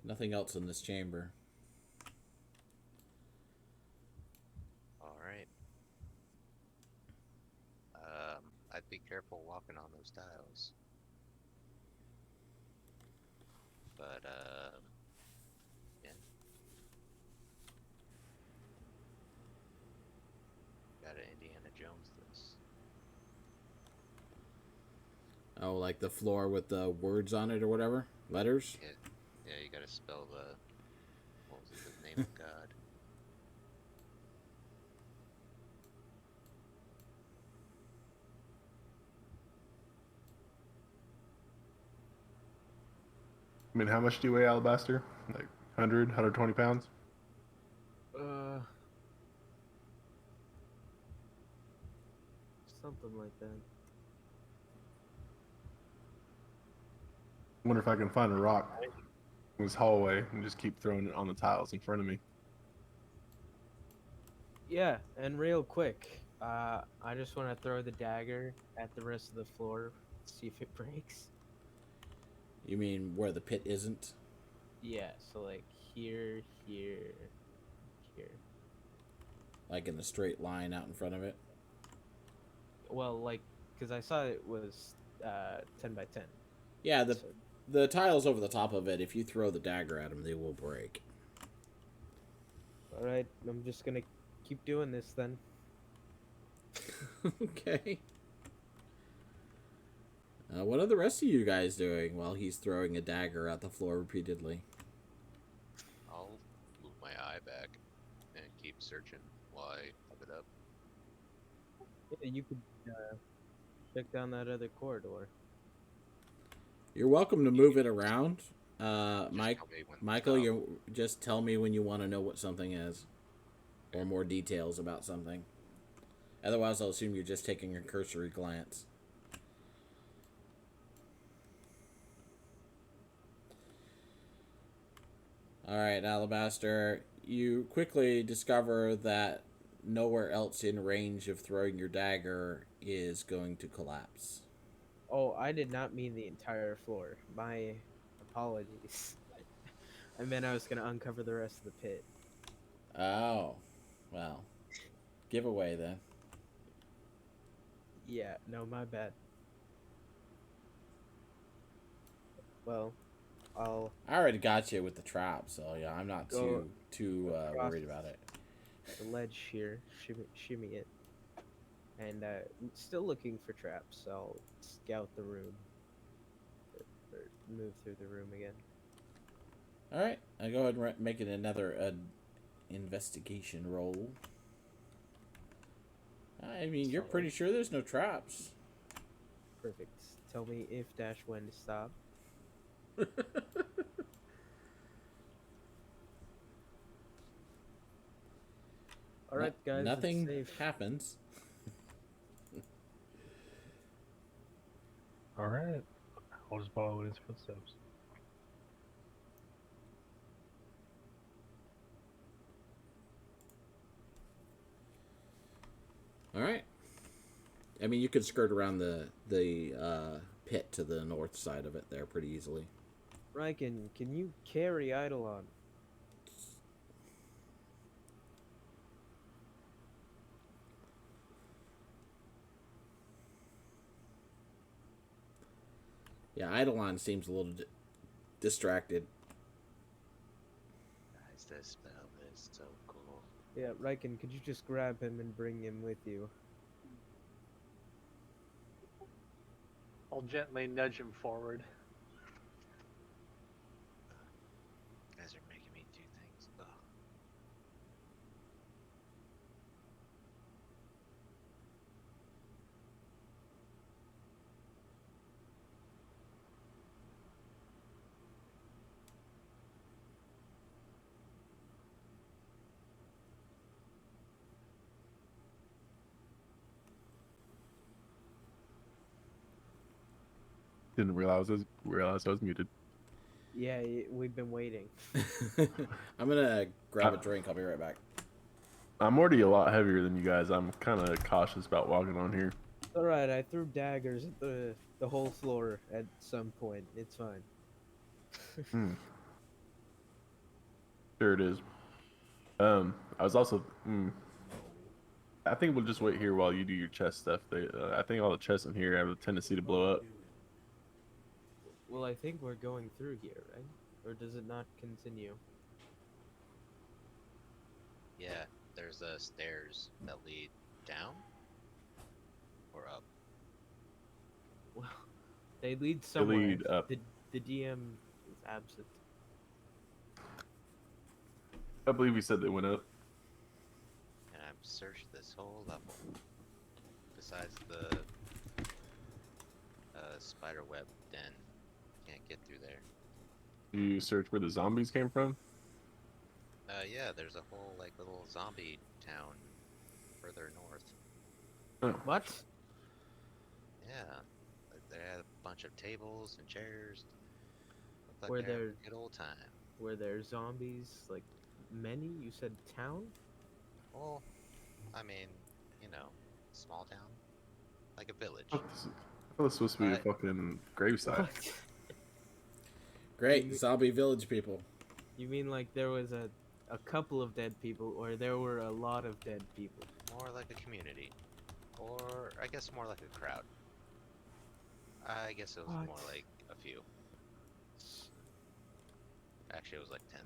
Nothing else in this chamber. All right. I'd be careful walking on those tiles. But yeah. Gotta Indiana Jones this. Oh, like the floor with the words on it or whatever? Letters? Yeah, yeah. You gotta spell the what was it, the name of God. I mean, how much do you weigh, Alabaster? Like 100, 120 pounds? Something like that. I wonder if I can find a rock in this hallway and just keep throwing it on the tiles in front of me. Yeah, and real quick, I just want to throw the dagger at the rest of the floor, see if it breaks. You mean where the pit isn't? Yeah, so like here. Like in the straight line out in front of it? Well, like, because I saw it was 10 by 10. Yeah, So, the tiles over the top of it, if you throw the dagger at them, they will break. all right, I'm just gonna keep doing this then. Okay. What are the rest of you guys doing while he's throwing a dagger at the floor repeatedly? I'll move my eye back and keep searching while I pop it up. Yeah, you could check down that other corridor. You're welcome to move it around. Just Mike, tell me when to Michael, stop. you just tell me when you want to know what something is, or more details about something. Otherwise, I'll assume you're just taking a cursory glance. All right, Alabaster. You quickly discover that nowhere else in range of throwing your dagger is going to collapse. Oh, I did not mean the entire floor. My apologies. I meant I was gonna uncover the rest of the pit. Oh, well, giveaway then. Yeah, no, my bad. Well, I'll I already got you with the trap, so yeah, I'm not Go too across worried about it. the ledge here, shimmy it, and still looking for traps. I'll scout the room, or move through the room again. All right, I go ahead and make it another investigation roll. I mean, you're pretty sure there's no traps. Perfect. Tell me if dash when to stop. All right, guys. Nothing it's safe. happens. All right. I'll just follow in his footsteps. All right. I mean, you could skirt around the pit to the north side of it there pretty easily. Riken, can you carry Eidolon? Yeah, Eidolon seems a little distracted. Guys, this spell is so cool. Yeah, Riken, could you just grab him and bring him with you? I'll gently nudge him forward. You guys are making me do things. Ugh. Didn't realize I was muted. Yeah, we've been waiting. I'm gonna grab a drink. I'll be right back. I'm already a lot heavier than you guys. I'm kind of cautious about walking on here. All right, I threw daggers at the whole floor at some point. It's fine. Hmm. Sure it is. I was also. I think we'll just wait here while you do your chest stuff. I think all the chests in here have a tendency to blow up. Well, I think we're going through here, right? Or does it not continue? Yeah, there's stairs that lead down or up. Well, they lead They somewhere. lead up. The DM is absent. I believe we said they went up. And I've searched this whole level. Besides the spider web den. Can't get through there. You search where the zombies came from. Yeah, there's a whole like little zombie town further north. Oh, What? Yeah, like, they had a bunch of tables and chairs. Looked like Were they had there- a good old time. Were there zombies? Like, many? You said town? Well, I mean, you know, small town, like a village. I thought this was supposed to be a fucking gravesite. What? Great You- zombie village people. You mean like there was a couple of dead people, or there were a lot of dead people? More like a community, or I guess more like a crowd. I guess it was more What? like a few. Actually, it was like 10.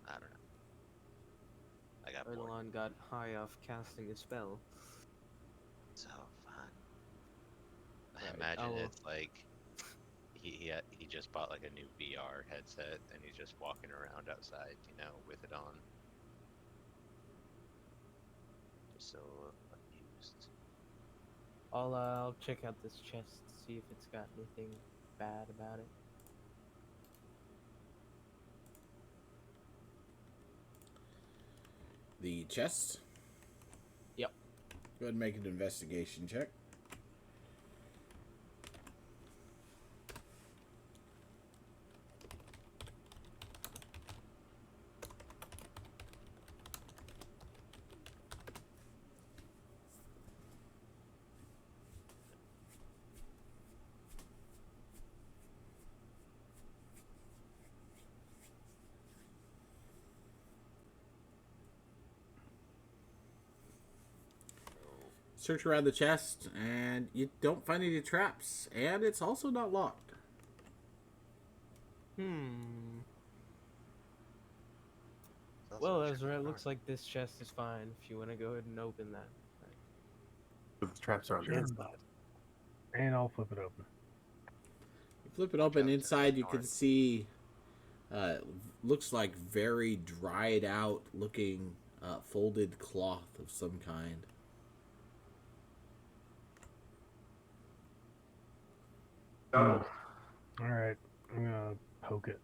I don't know. I got bored. Erdogan got high off casting a spell. So fun. I Right, imagine I'll- it's like he just bought like a new VR headset and he's just walking around outside, you know, with it on. Just so amused. I'll check out this chest, see if it's got anything bad about it. The chest. Yep. Go ahead and make an investigation check. Search around the chest, and you don't find any traps, and it's also not locked. Hmm. It's also Well, a trip Ezra, to it the looks north. like this chest is fine. If you want to go ahead and open that. But the traps are on the Sure. inside. And I'll flip it open. You flip it open. out to the Inside, you can north. see. Looks like very dried out looking folded cloth of some kind. All right, I'm gonna poke it.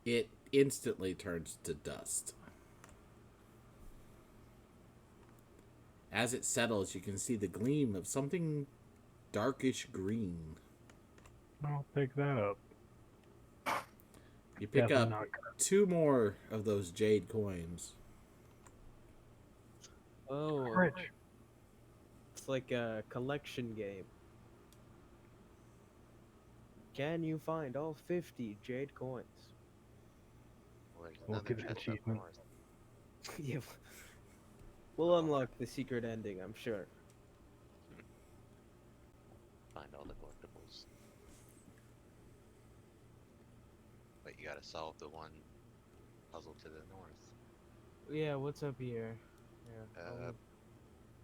It instantly turns to dust. As it settles, you can see the gleam of something darkish green. I'll pick that up. You pick Definitely up not 2 more of those jade coins. Oh, rich. it's like a collection game. Can you find all 50 jade coins? Well, there's We'll another get an chest up achievement. north. Yeah. We'll unlock the secret ending, I'm sure. Find all the collectibles. But you gotta solve the one puzzle to the north. Yeah, what's up here? Yeah.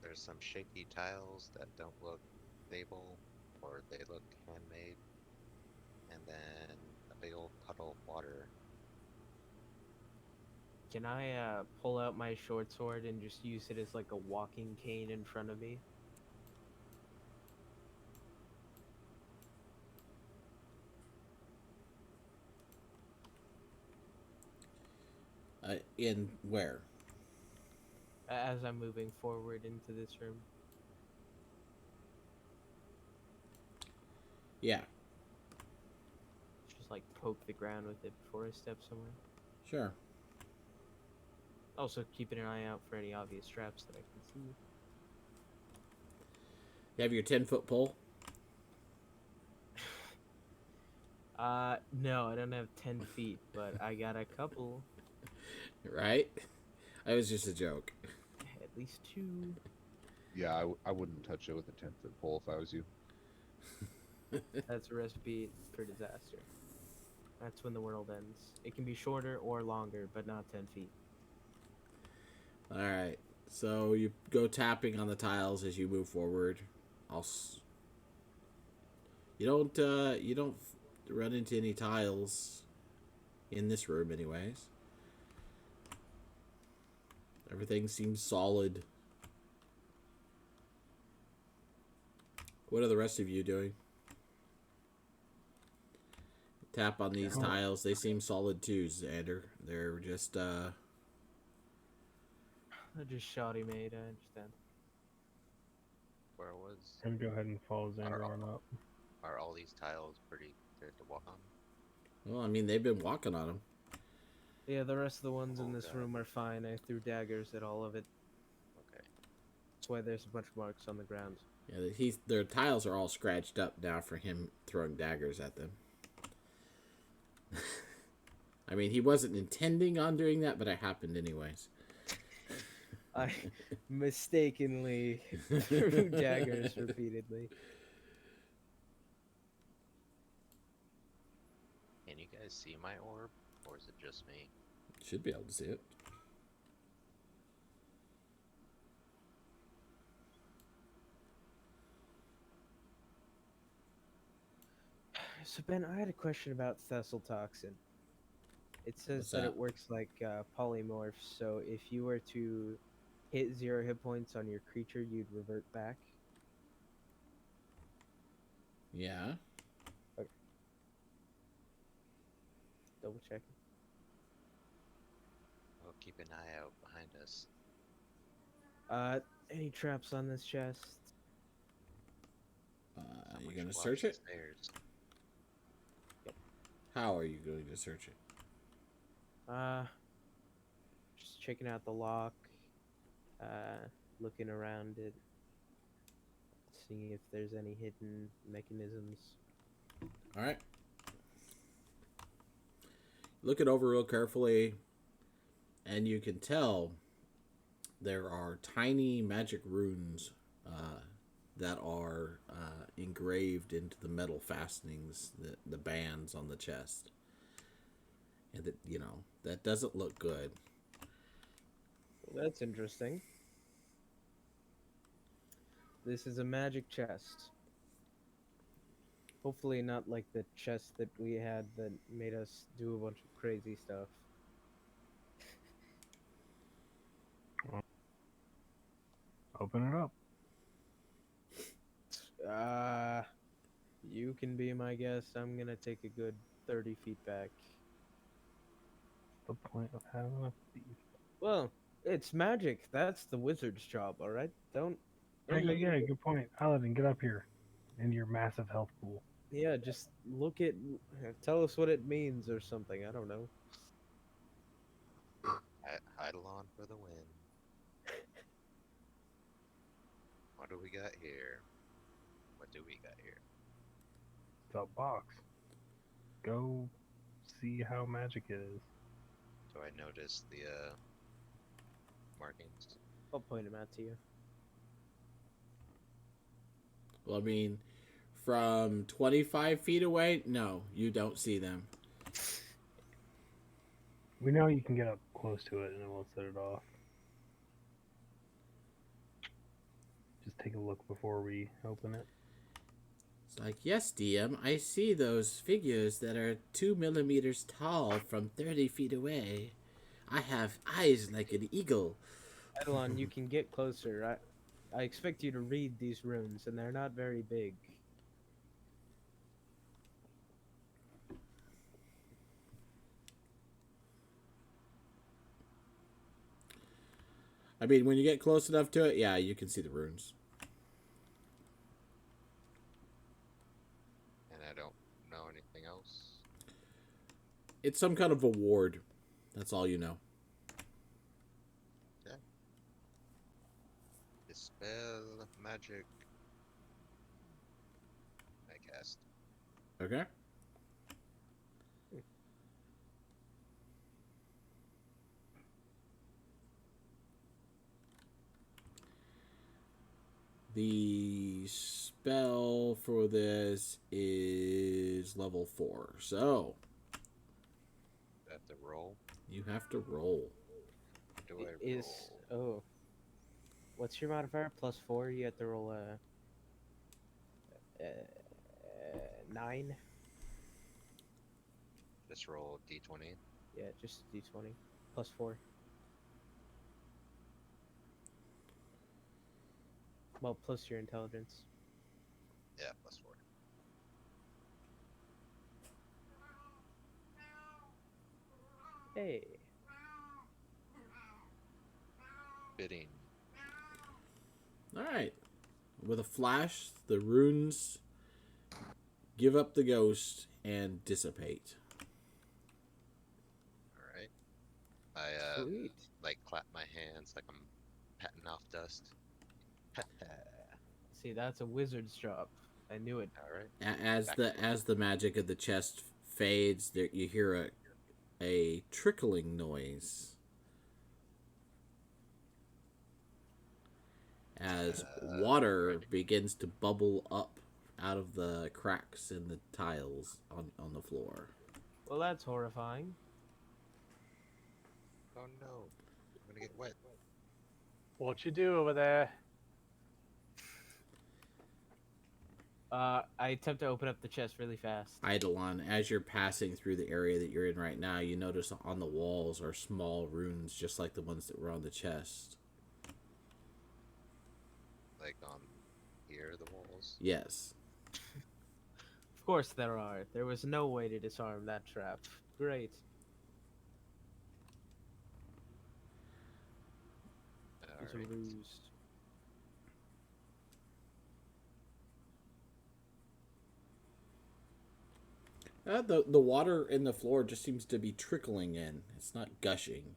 There's some shaky tiles that don't look stable, or they look handmade. And then a big old puddle of water. Can I pull out my short sword and just use it as like a walking cane in front of me? In where? As I'm moving forward into this room. Yeah, Just like poke the ground with it before I step somewhere. sure. Also keeping an eye out for any obvious traps that I can see. You have your 10-foot pole? No, I don't have 10 feet, but I got a couple, Right? That was just a joke. at least two. Yeah, I wouldn't touch it with a 10-foot pole if I was you. That's a recipe for disaster. That's when the world ends. It can be shorter or longer, but not 10 feet. All right. So you go tapping on the tiles as you move forward. You don't run into any tiles in this room, anyways. Everything seems solid. What are the rest of you doing? Tap on these tiles. They seem solid too, Xander. They're just They're just shoddy made, I understand. Where was? I'm gonna go ahead and follow Xander on up. Are all these tiles pretty good to walk on? well, I mean, they've been walking on them. Yeah, the rest of the ones in Oh, this God. room are fine. I threw daggers at all of it. Okay. That's why there's a bunch of marks on the ground. Yeah, their tiles are all scratched up now for him throwing daggers at them. I mean, he wasn't intending on doing that, but it happened anyways. I mistakenly threw daggers repeatedly. Can you guys see my orb, or is it just me? Should be able to see it. So Ben, I had a question about Thessal toxin. It says What's that that? it works like polymorphs, so if you were to hit 0 hit points on your creature, you'd revert back. Yeah. Double checking. Well, keep an eye out behind us. Any traps on this chest? You Someone gonna should watch search the it? stairs. How are you going to search it? Just checking out the lock, looking around it, seeing if there's any hidden mechanisms. All right. Look it over real carefully, and you can tell there are tiny magic runes that are engraved into the metal fastenings, the bands on the chest. And that, that doesn't look good. Well, that's interesting. This is a magic chest. Hopefully not like the chest that we had that made us do a bunch of crazy stuff. Open it up. You can be my guest. I'm gonna take a good 30 feet back. What's the point of having a thief? Well, it's magic. That's the wizard's job, alright? Don't Yeah, good point. Paladin, get up here. Into your massive health pool. Yeah, just look at. Tell us what it means or something. I don't know. Eidolon for the win. What do we got here? What do we got here? It's a box. Go see how magic it is. Do I notice the markings? I'll point them out to you. Well, I mean, from 25 feet away, no, you don't see them. We know you can get up close to it and it won't set it off. Just take a look before we open it. It's like, yes, DM, I see those figures that are 2 millimeters tall from 30 feet away. I have eyes like an eagle. Eidolon, you can get closer. I expect you to read these runes, and they're not very big. I mean, when you get close enough to it, yeah, you can see the runes. And I don't know anything else. It's some kind of a ward. That's all you know. Dispel magic. Okay. The spell for this is level 4. So, Have to roll. you have to roll. Do I Is roll? oh, what's your modifier? +4. You have to roll a 9. Just roll d20. Yeah, just d20 +4. Well, plus your intelligence. Yeah, +4. Hey. Bidding. All right. With a flash, the runes give up the ghost and dissipate. All right. I Sweet. like clap my hands like I'm patting off dust. All See, that's a wizard's job. I knew it. right. As Back the to as the magic of the chest fades, there you hear a trickling noise as water begins to bubble up out of the cracks in the tiles on the floor. Well, that's horrifying. Oh no, I'm gonna get wet. What you do over there? I attempt to open up the chest really fast. Eidolon, as you're passing through the area that you're in right now, you notice on the walls are small runes just like the ones that were on the chest. Like on here, the walls. Yes. Of course there are. There was no way to disarm that trap. Great. All It's a right. ruse. The water in the floor just seems to be trickling in. It's not gushing.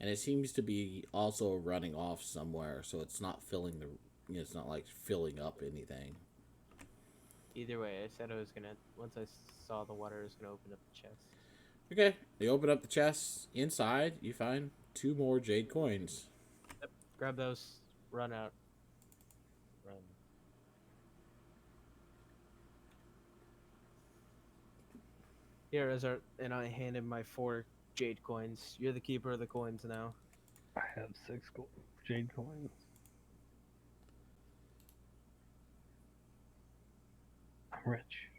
And it seems to be also running off somewhere, so it's not filling the. It's not like filling up anything. Either way, I said I was gonna. Once I saw the water, I was gonna open up the chest. Okay, you open up the chest. Inside, you find 2 more jade coins. Grab those. Run out. Run. Here, Ezra, and I hand him my 4 jade coins. You're the keeper of the coins now. I have 6 jade coins. I'm rich.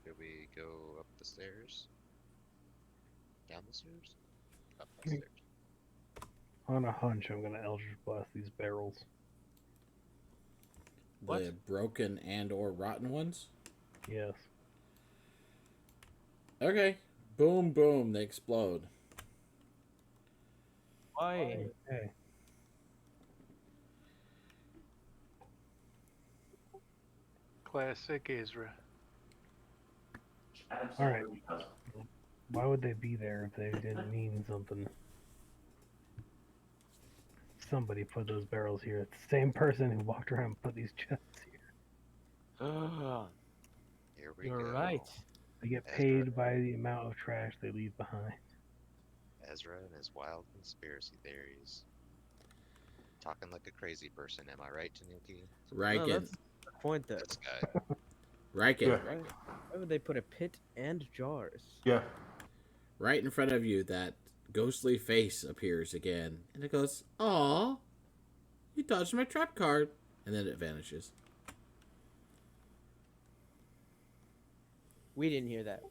Should we go up the stairs? Down the stairs? Up the stairs. On a hunch, I'm gonna Eldritch Blast these barrels. The What? broken and or rotten ones. Yes. Okay. Boom, boom. They explode. Why? Hey. Classic Ezra. All right. Why would they be there if they didn't mean something? Somebody put those barrels here. It's the same person who walked around and put these chests here. Here we You're go. right. They get Ezra. paid by the amount of trash they leave behind. Ezra and his wild conspiracy theories. Talking like a crazy person, am I right, Tanuki? No, Riken. that's the point, though. This guy. Riken. Yeah. Why would they put a pit and jars? Yeah. Right in front of you, that ghostly face appears again. And it goes, "Aw, you dodged my trap card." And then it vanishes. We didn't hear that.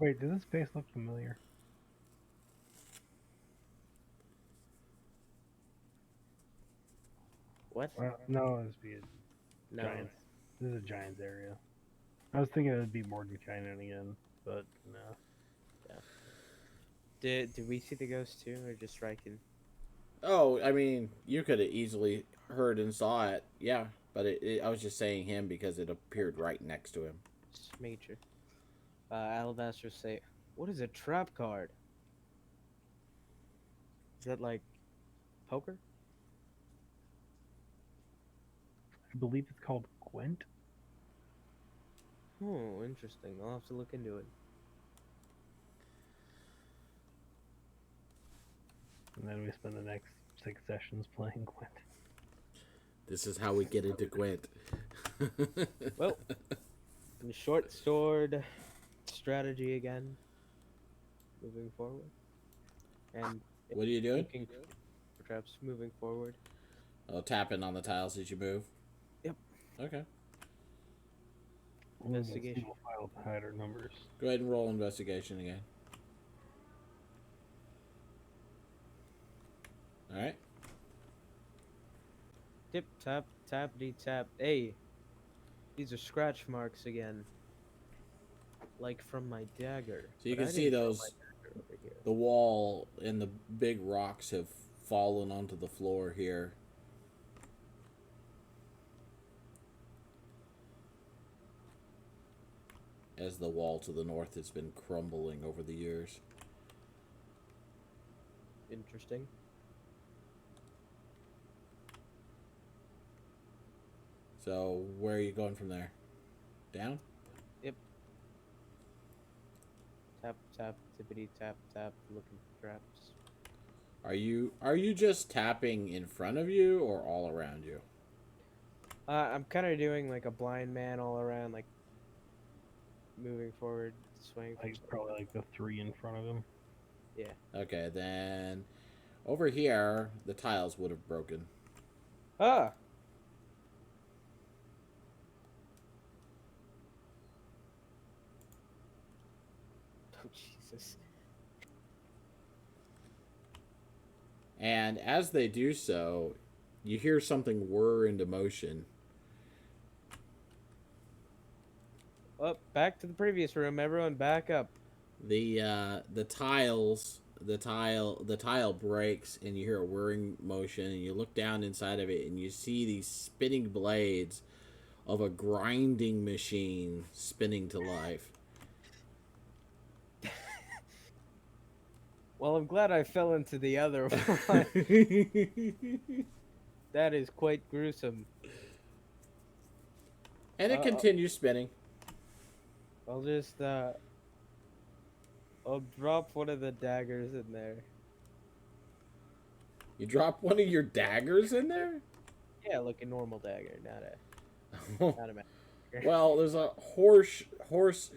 Wait, does this face look familiar? What? Well, no, this would be a No. Giants. This is a Giants area. I was thinking it would be Mordenkainen again, but no. Did we see the ghost too, or just Riken? Oh, I mean, you could have easily heard and saw it. Yeah, but I was just saying him because it appeared right next to him. Just making sure. Alabaster say, "What is a trap card?" Is that like poker? I believe it's called Gwent. Oh, interesting. I'll have to look into it. And then we spend the next 6 sessions playing Gwent. This is how we get into Gwent. Well, the short sword strategy again, moving forward, and What are you doing? looking for traps moving forward. Oh, tapping on the tiles as you move. Yep. Okay. Only a Investigation. single file to hide our numbers. Go ahead and roll investigation again. All right. Tip tap tappity tap. Hey, these are scratch marks again, like from my dagger. So you But can I see didn't throw those. my dagger over here. The wall and the big rocks have fallen onto the floor here. As the wall to the north has been crumbling over the years. Interesting. So where are you going from there? Down? Tap tap tippity tap tap. Looking for traps. Are you just tapping in front of you or all around you? I'm kind of doing like a blind man all around, like moving forward, swaying. Like probably like the 3 in front of him. Okay, then over here the tiles would have broken. Ah. Oh Jesus. And as they do so, you hear something whir into motion. Up, back to the previous room. Everyone, back up. The tile breaks and you hear a whirring motion and you look down inside of it and you see these spinning blades of a grinding machine spinning to life. Well, I'm glad I fell into the other one. That is quite gruesome. And it continues spinning. I'll just I'll drop one of the daggers in there. You drop one of your daggers in there? Yeah, like a normal dagger, not a magic dagger. Well, there's a hoarse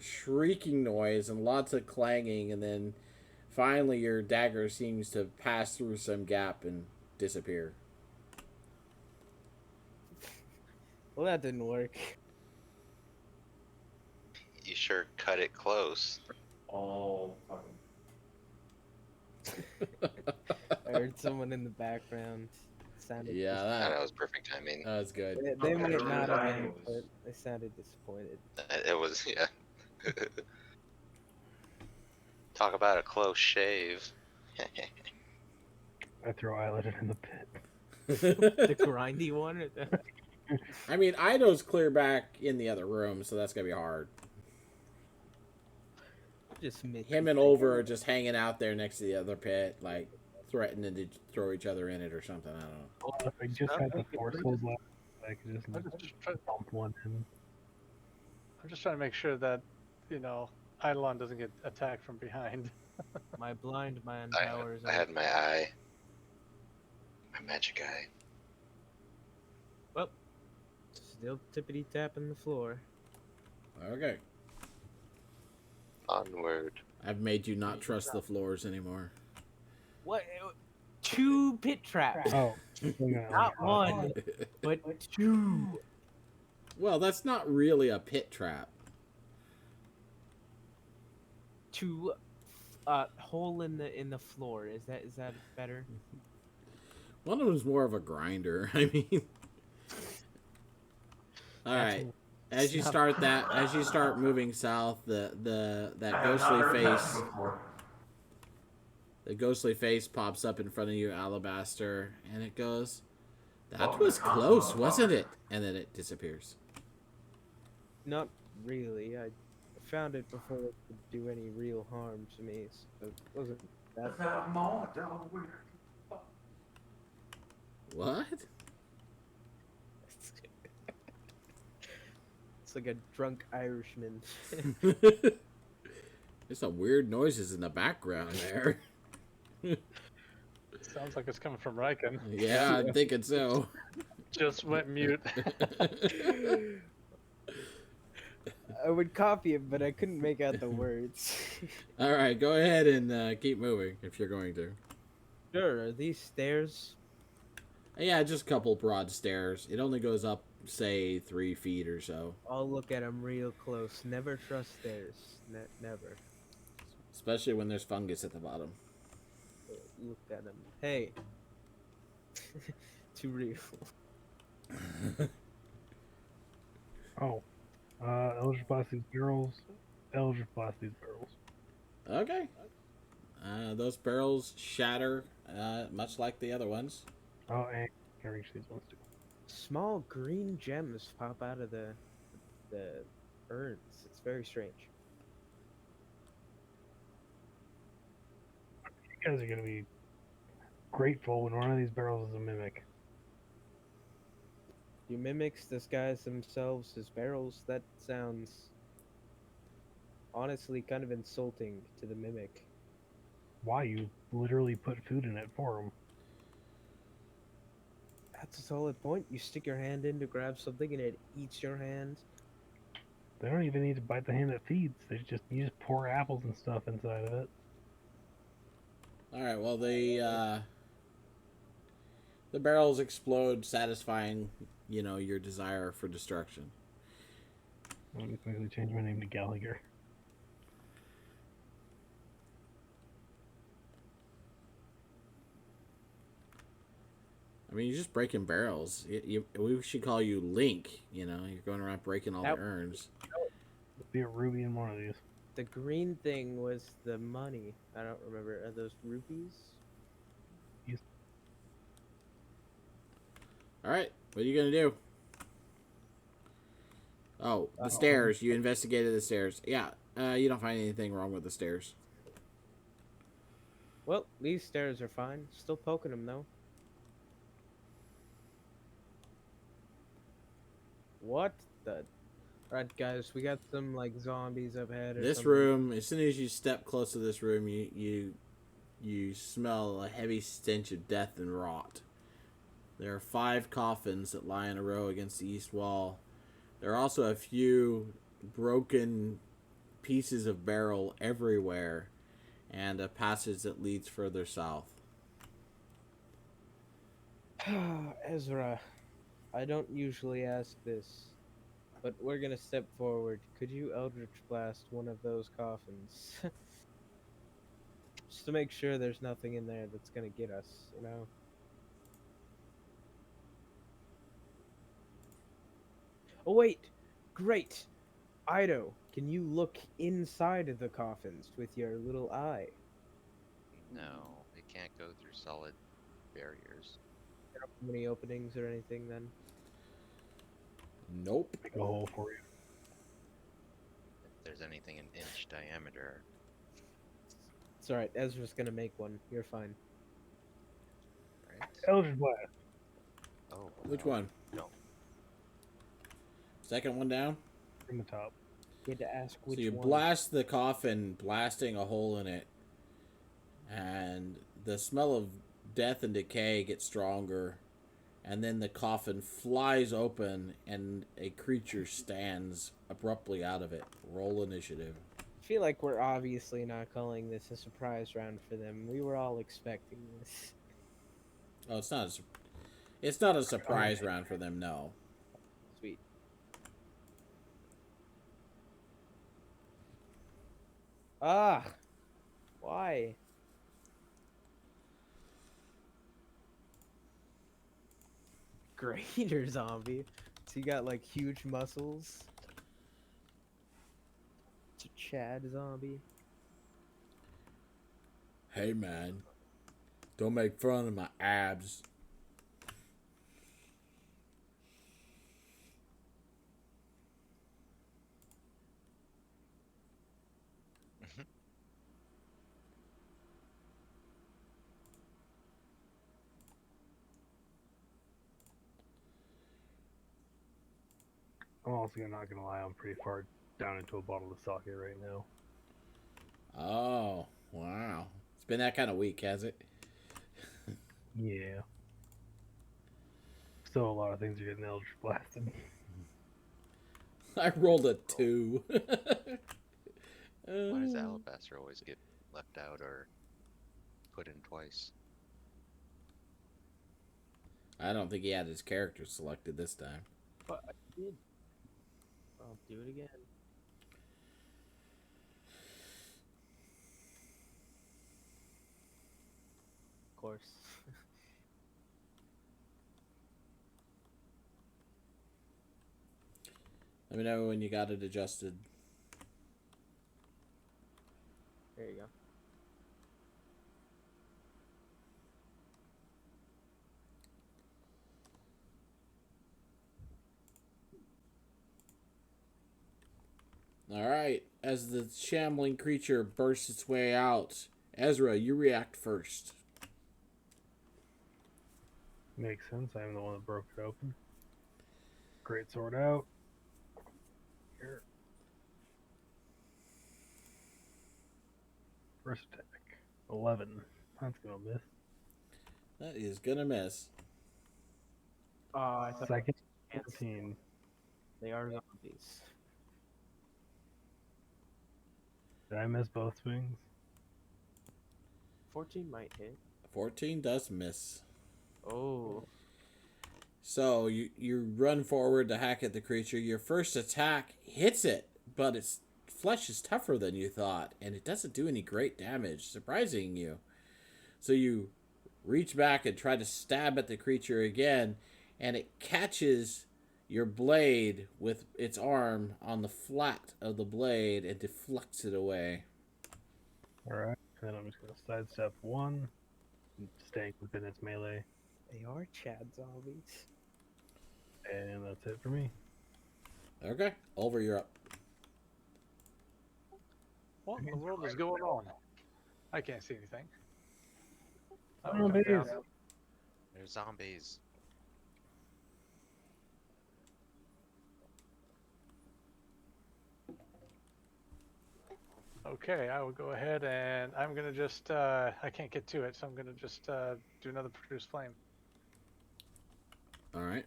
shrieking noise and lots of clanging, and then finally your dagger seems to pass through some gap and disappear. Well, that didn't work. You sure cut it close. All I heard someone in the background. Sounded Yeah, I know, that it was perfect timing. was good. They might not have been, but they sounded disappointed. It was, yeah. Talk about a close shave. I throw Eyelid in the pit. The grindy one? Or the... I mean, Ido's clear back in the other room, so that's gonna be hard. Just Him and Over are just hanging out there next to the other pit, like threatening to throw each other in it or something. I don't know. Well, if I just had the force hold left, I could just I'm just, try, dump one in. I'm just trying to make sure that, Eidolon doesn't get attacked from behind. My blind man I powers. had my eye. My magic eye. Well, still tippity tapping the floor. Okay, Onward. I've made you not trust the floors anymore. What? 2 pit traps. Oh, Not one, but 2. Well, that's not really a pit trap. 2 hole in the floor. Is that better? One of them's more of a grinder. I mean, all right. As you start moving south, that ghostly face pops up in front of you, Alabaster, and it goes, "That was close, wasn't it?" And then it disappears. Not really. I found it before it could do any real harm to me, so it wasn't that. What? It's like a drunk Irishman. There's some weird noises in the background there. Sounds like it's coming from Riken. Yeah, I'm thinking so. Just went mute. I would copy it, but I couldn't make out the words. All right, go ahead and keep moving if you're going to. Sure, are these stairs? Yeah, just a couple broad stairs. It only goes up, say, 3 feet or so. I'll look at them real close. Never trust stairs. Never. Especially when there's fungus at the bottom. Look at them. Hey. Too real. Oh. Eldritch Blast these barrels. Eldritch Blast these barrels. Okay. Those barrels shatter, much like the other ones. Oh, and can reach these ones too. Small green gems pop out of the urns. It's very strange. You guys are gonna be grateful when one of these barrels is a mimic. Do mimics disguise themselves as barrels? That sounds honestly kind of insulting to the mimic. Why? You literally put food in it for them. That's a solid point. You stick your hand in to grab something and it eats your hand. They don't even need to bite the hand that feeds. You just pour apples and stuff inside of it. All right. Well, the barrels explode, satisfying, your desire for destruction. Let me quickly change my name to Gallagher. I mean, you're just breaking barrels. We should call you Link. You're going around breaking all the urns. Let's be a ruby in one of these. The green thing was the money. I don't remember. Are those rupees? All right. What are you gonna do? Oh, the stairs. You investigated the stairs. Yeah. You don't find anything wrong with the stairs. Well, these stairs are fine. Still poking them though. What the? Alright, guys, we got some like zombies up ahead. Or This something. room. As soon as you step close to this room, you smell a heavy stench of death and rot. There are 5 coffins that lie in a row against the east wall. There are also a few broken pieces of barrel everywhere, and a passage that leads further south. Ezra, I don't usually ask this, but we're gonna step forward. Could you Eldritch Blast one of those coffins? Just to make sure there's nothing in there that's gonna get us, you know? Oh wait! Great! Ido, can you look inside of the coffins with your little eye? No, it can't go through solid barriers. Any openings or anything then? Nope. Make a hole for you. If there's anything an inch diameter, It's alright, Ezra's gonna make one. You're fine. right? Eldritch Blast. Oh. Which one? No. Second one down. From the top. You had to ask which So you one. blast the coffin, blasting a hole in it, and the smell of death and decay gets stronger, and then the coffin flies open, and a creature stands abruptly out of it. Roll initiative. I feel like we're obviously not calling this a surprise round for them. We were all expecting this. Oh, it's not a surprise round for them. No. Sweet. Ah! Why? Greater zombie. So you got like huge muscles. It's a Chad zombie. Hey man, don't make fun of my abs. I'm also not gonna lie, I'm pretty far down into a bottle of sake right now. Oh, wow. It's been that kind of week, has it? Yeah. Still, a lot of things are getting Eldritch blasted. I rolled a 2. Why does Alabaster always get left out or put in twice? I don't think he had his character selected this time. But I did. I'll do it again. Of course. Let me know when you got it adjusted. There you go. All right. As the shambling creature bursts its way out, Ezra, you react first. Makes sense. I'm the one that broke it open. Great sword out. Here. First attack. 11. That's gonna miss. That is gonna miss. I thought Second, can't 14. they are zombies. Did I miss both swings? 14 might hit. 14 does miss. Oh. So you run forward to hack at the creature. Your first attack hits it, but its flesh is tougher than you thought, and it doesn't do any great damage, surprising you. So you reach back and try to stab at the creature again, and it catches your blade with its arm on the flat of the blade and deflects it away. Alright. And then I'm just gonna sidestep 1. Staying within its melee. They are Chad zombies. And that's it for me. Okay, over, you're up. What in the world is going on? I can't see anything. Oh, jump it down. is. They're zombies. Okay, I will go ahead and I'm gonna just I can't get to it, so I'm gonna just do another produce flame. All right.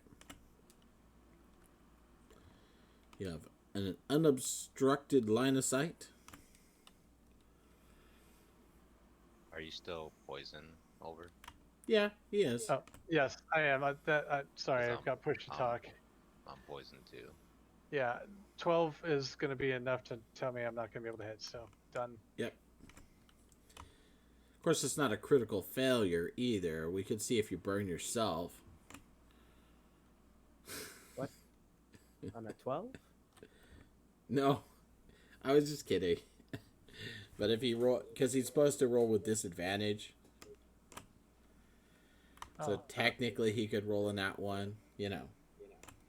You have an unobstructed line of sight. Are you still poison, Oliver? Yeah, he is. Oh, yes, I am. Sorry, Yes, I've got push to talk. I'm poisoned too. Yeah, 12 is going to be enough to tell me I'm not going to be able to hit, so done. Yep. Of course, it's not a critical failure either. We could see if you burn yourself. What? On a 12? No, I was just kidding. But if he roll, because he's supposed to roll with disadvantage, so technically he could roll in that one. You know.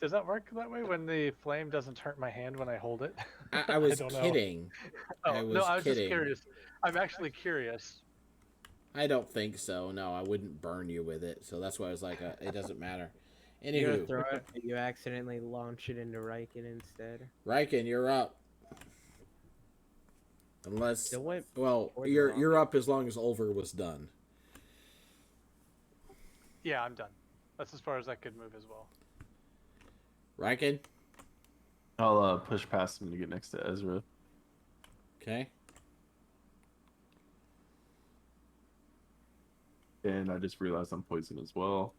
Does that work that way when the flame doesn't hurt my hand when I hold it? I was don't know. kidding. Oh, I was no, I was kidding. just curious. I'm actually curious. I don't think so. No, I wouldn't burn you with it. So that's why I was like, it doesn't matter. You're gonna Anywho, throw it, but you accidentally launch it into Riken instead. Riken, you're up. Unless, Still went well, before the you're up as long as Ulver was done. Yeah, I'm done. That's as far as I could move as well. Riken, I'll push past him to get next to Ezra. okay. And I just realized I'm poisoned as well.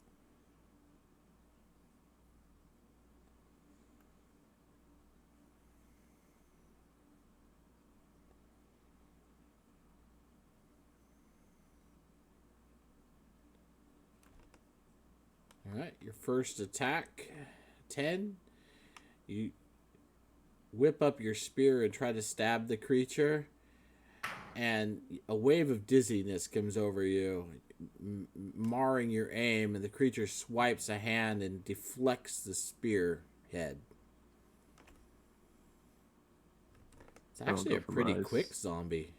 All right, your first attack, 10. You whip up your spear and try to stab the creature, and a wave of dizziness comes over you, marring your aim, and the creature swipes a hand and deflects the spear head. It's actually a pretty quick zombie.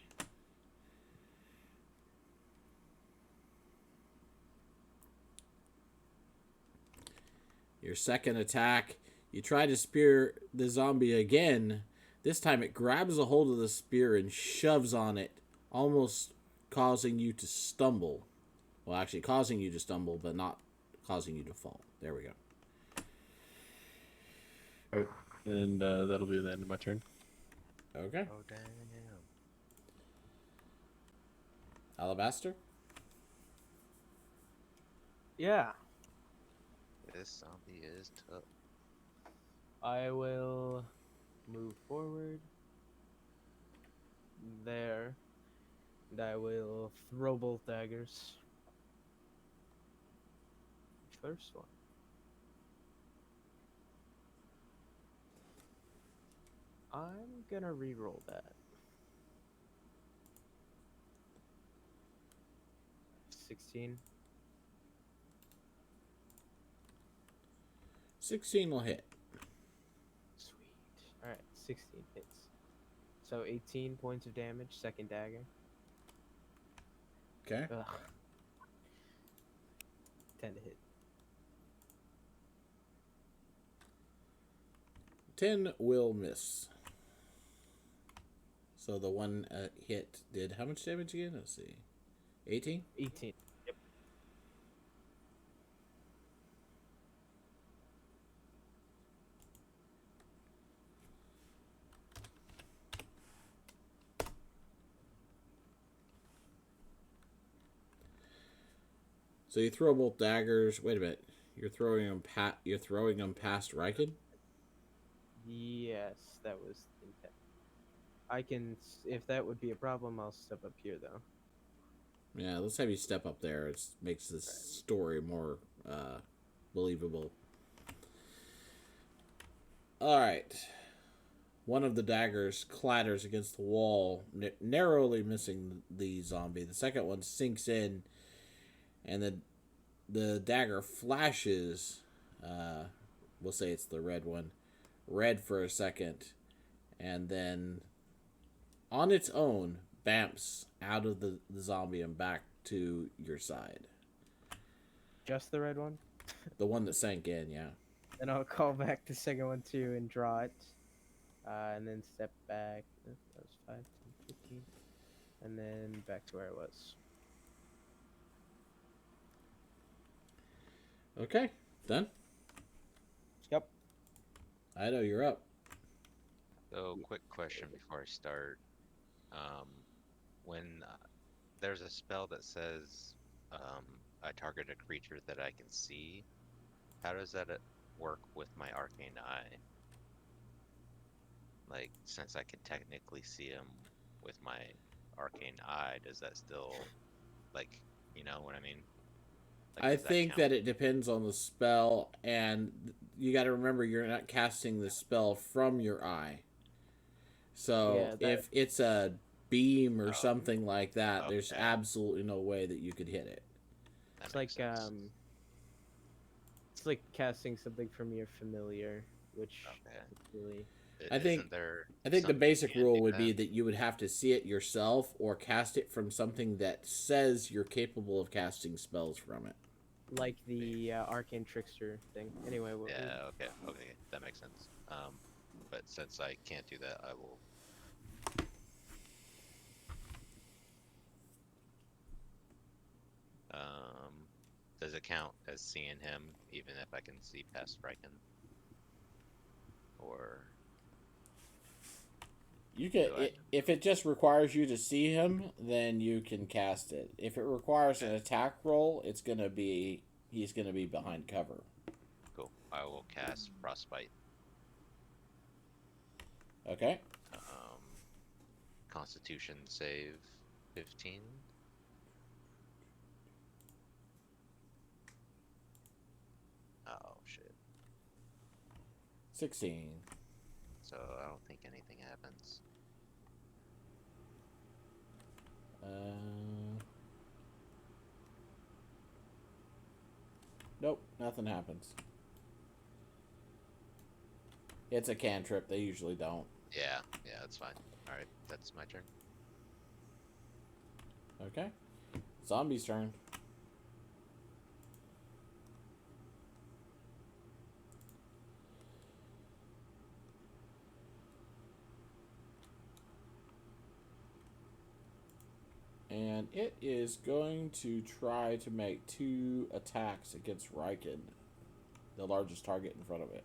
Your second attack, You try to spear the zombie again. This time it grabs a hold of the spear and shoves on it, almost causing you to stumble. Well, actually causing you to stumble, but not causing you to fall. There we go. All right. And that'll be the end of my turn. Okay. Oh damn! Alabaster? Yeah, This zombie is tough. I will move forward there, and I will throw both daggers. First one. I'm gonna re-roll that. 16. 16 will hit. Sweet. Alright, 16 hits. So 18 points of damage, second dagger. Okay. Ugh. 10 to hit. 10 will miss. So the one hit did how much damage again? Let's see. 18? 18. Yep. So you throw both daggers. Wait a minute. You're throwing them past Riken? Yes, that was the intent. I can, if that would be a problem, I'll step up here though. Yeah, let's have you step up there. It makes this story more believable. All right. One of the daggers clatters against the wall, narrowly missing the zombie. The second one sinks in, and the dagger flashes. We'll say it's the red one. Red for a second, and then on its own bamps out of the zombie and back to your side. Just the red one? The one that sank in, yeah. Then I'll call back the second one too and draw it. And then step back. That was 5, 10, 15. And then back to where I was. Okay, done. Yep. Ido, you're up. So, quick question before I start. When there's a spell that says I target a creature that I can see, how does that work with my arcane eye? Like, since I can technically see him with my arcane eye, does that still, like, you know what I mean? Like, I does think count? that it depends on the spell, and you got to remember you're not casting the spell from your eye. So Yeah, if it's a beam or Oh, something like that, there's okay. absolutely no way that you could hit it. That It's makes like sense. it's like casting something from your familiar, which Okay. is really I think- Isn't there I think the something basic you can rule do would be that? that you would have to see it yourself or cast it from something that says you're capable of casting spells from it. like the arcane trickster thing. Anyway, Yeah, okay, that makes sense. But since I can't do that, I will. Does it count as seeing him even if I can see past Riken? Or You can, Do I- if it just requires you to see him, then you can cast it. If it requires an attack roll, he's gonna be behind cover. cool, I will cast Frostbite. Okay. Constitution save 15. Oh shit. 16. So I don't think anything happens. Nope, nothing happens. It's a cantrip. They usually don't. Yeah, that's fine. Alright, that's my turn. Okay. Zombie's turn. And it is going to try to make 2 attacks against Riken, the largest target in front of it.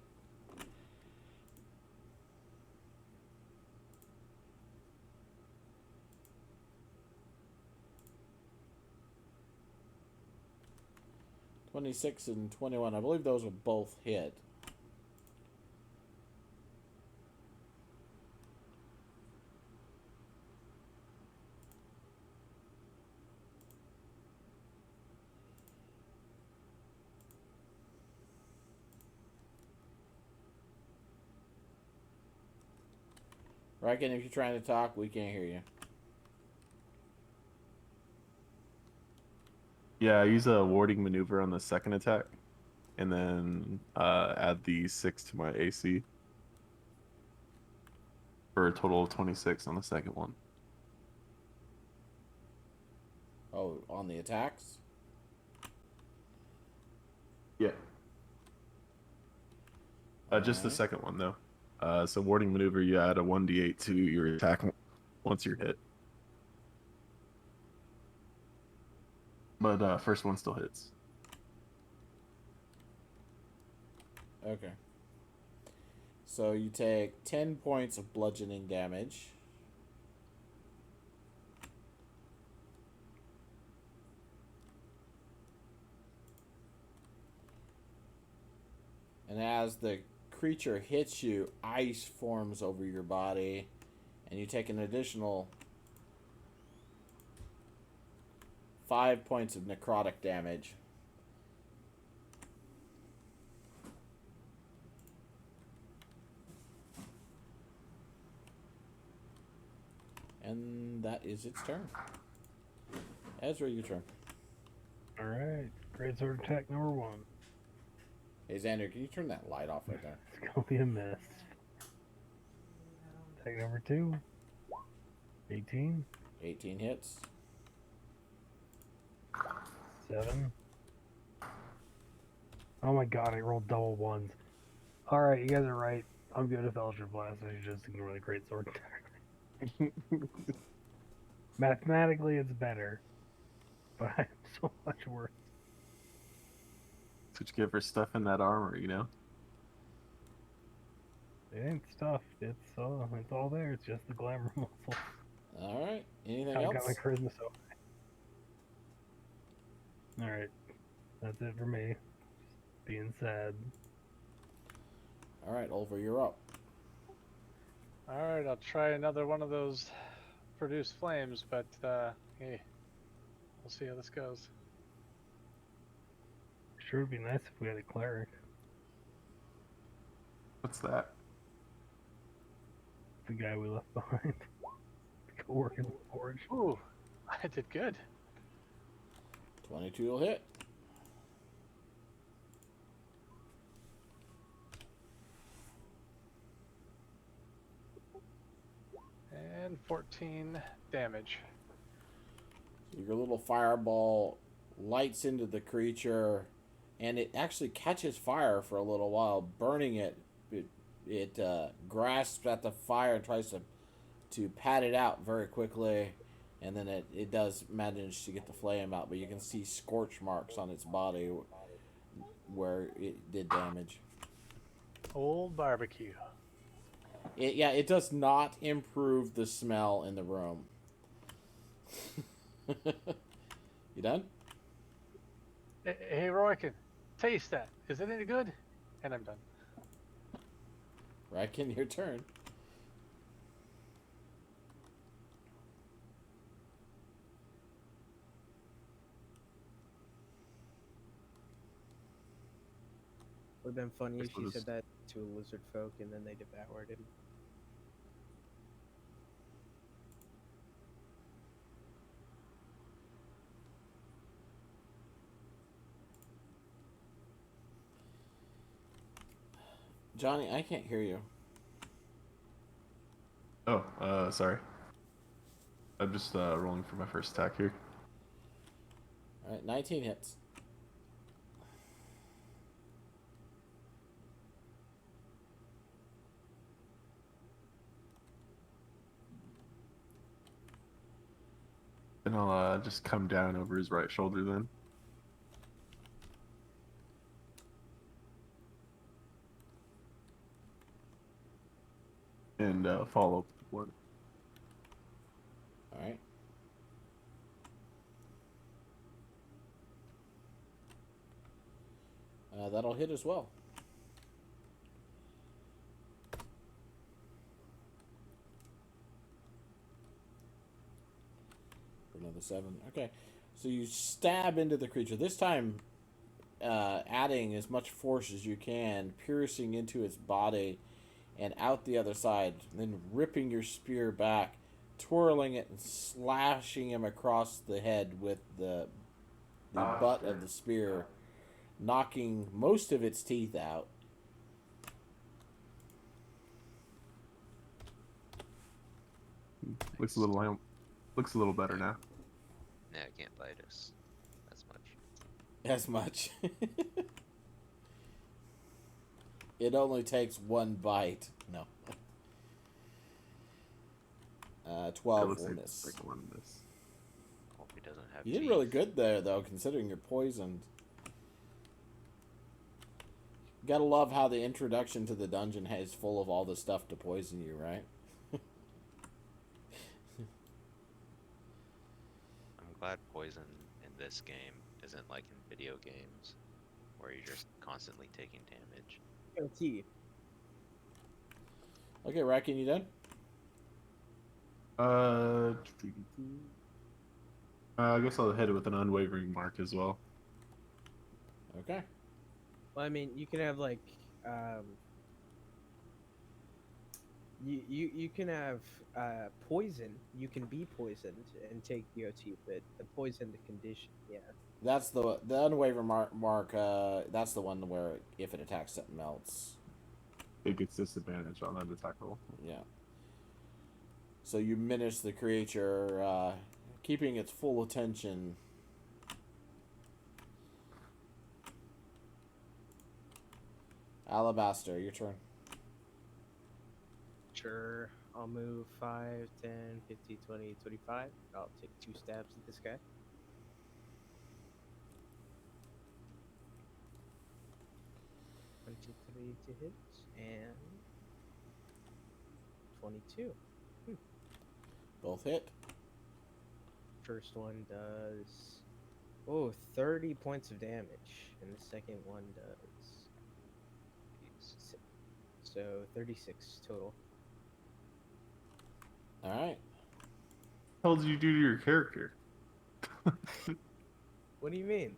(26) and 21. I believe those will both hit. Riken, if you're trying to talk, we can't hear you. Yeah, I use a warding maneuver on the second attack, and then add the 6 to my AC for a total of 26 on the second one. Oh, on the attacks? Yeah. Just the Alright. second one though. So warding maneuver, you add a 1d8 to your attack once you're hit. But first one still hits. Okay. So you take 10 points of bludgeoning damage. And as the creature hits you, ice forms over your body, and you take an additional 5 points of necrotic damage. And that is its turn. Ezra, your turn. Alright. Great sword attack number 1. Hey, Xander, can you turn that light off right there? It's gonna be a miss. Attack number 2. 18. 18 hits. 7. Oh my god, I rolled double ones. Alright, you guys are right. I'm good at Fellowship Blast. I should just ignore the great sword attack. Mathematically, it's better. But I'm so much worse. That's what you get for stuff in that armor, you know? It ain't stuff. It's all there. It's just the glamour muscle. Alright, anything I else? got my charisma so high. Alright. That's it for me. Just being sad. Alright, Oliver, you're up. Alright, I'll try another one of those produce flames, but hey, we'll see how this goes. Sure would be nice if we had a cleric. What's that? The guy we left behind. Go work in the forge. Ooh, I did good. 22 will hit. And 14 damage. Your little fireball lights into the creature, and it actually catches fire for a little while, burning it. It grasps at the fire and tries to pat it out very quickly, and then it does manage to get the flame out, but you can see scorch marks on its body where it did damage. Old barbecue. It does not improve the smell in the room. You done? Hey, Roykin, taste that. Is it any good? And I'm done. Racken, your turn. Would have been funny if What you is- said that to a lizard folk and then they devoured him. Johnny, I can't hear you. Oh, sorry. I'm just rolling for my first attack here. Alright, 19 hits. And I'll just come down over his right shoulder then. And follow up the blood. All right. That'll hit as well. For another 7. Okay. So you stab into the creature. This time, adding as much force as you can, piercing into its body and out the other side, then ripping your spear back, twirling it and slashing him across the head with the butt of the spear, knocking most of its teeth out. Looks a little better now. Yeah, it can't bite us as much. As much. It only takes one bite. No. 12 will miss. Like one miss. Hope he doesn't have You did teeth. really good there, though, considering you're poisoned. Gotta love how the introduction to the dungeon is full of all the stuff to poison you, right? I'm glad poison in this game isn't like in video games where you're just constantly taking damage. Guarantee. Okay, Racken, you done? I guess I'll hit it with an unwavering mark as well. Okay. Well, I mean, you can have like, you can have poison. You can be poisoned and take DOT, but the poisoned condition, yeah. That's the unwavering mark. That's the one where if it attacks, it melts. It gets disadvantage on that attack roll. Yeah. So you menace the creature, keeping its full attention. Alabaster, your turn. Sure. I'll move 5, 10, 15, 20, 25. I'll take 2 stabs at this guy. Three to hit and 22. Both hit. First one does 30 points of damage, and the second one does Jeez. so 36 total. All right. What did you do to your character? What do you mean?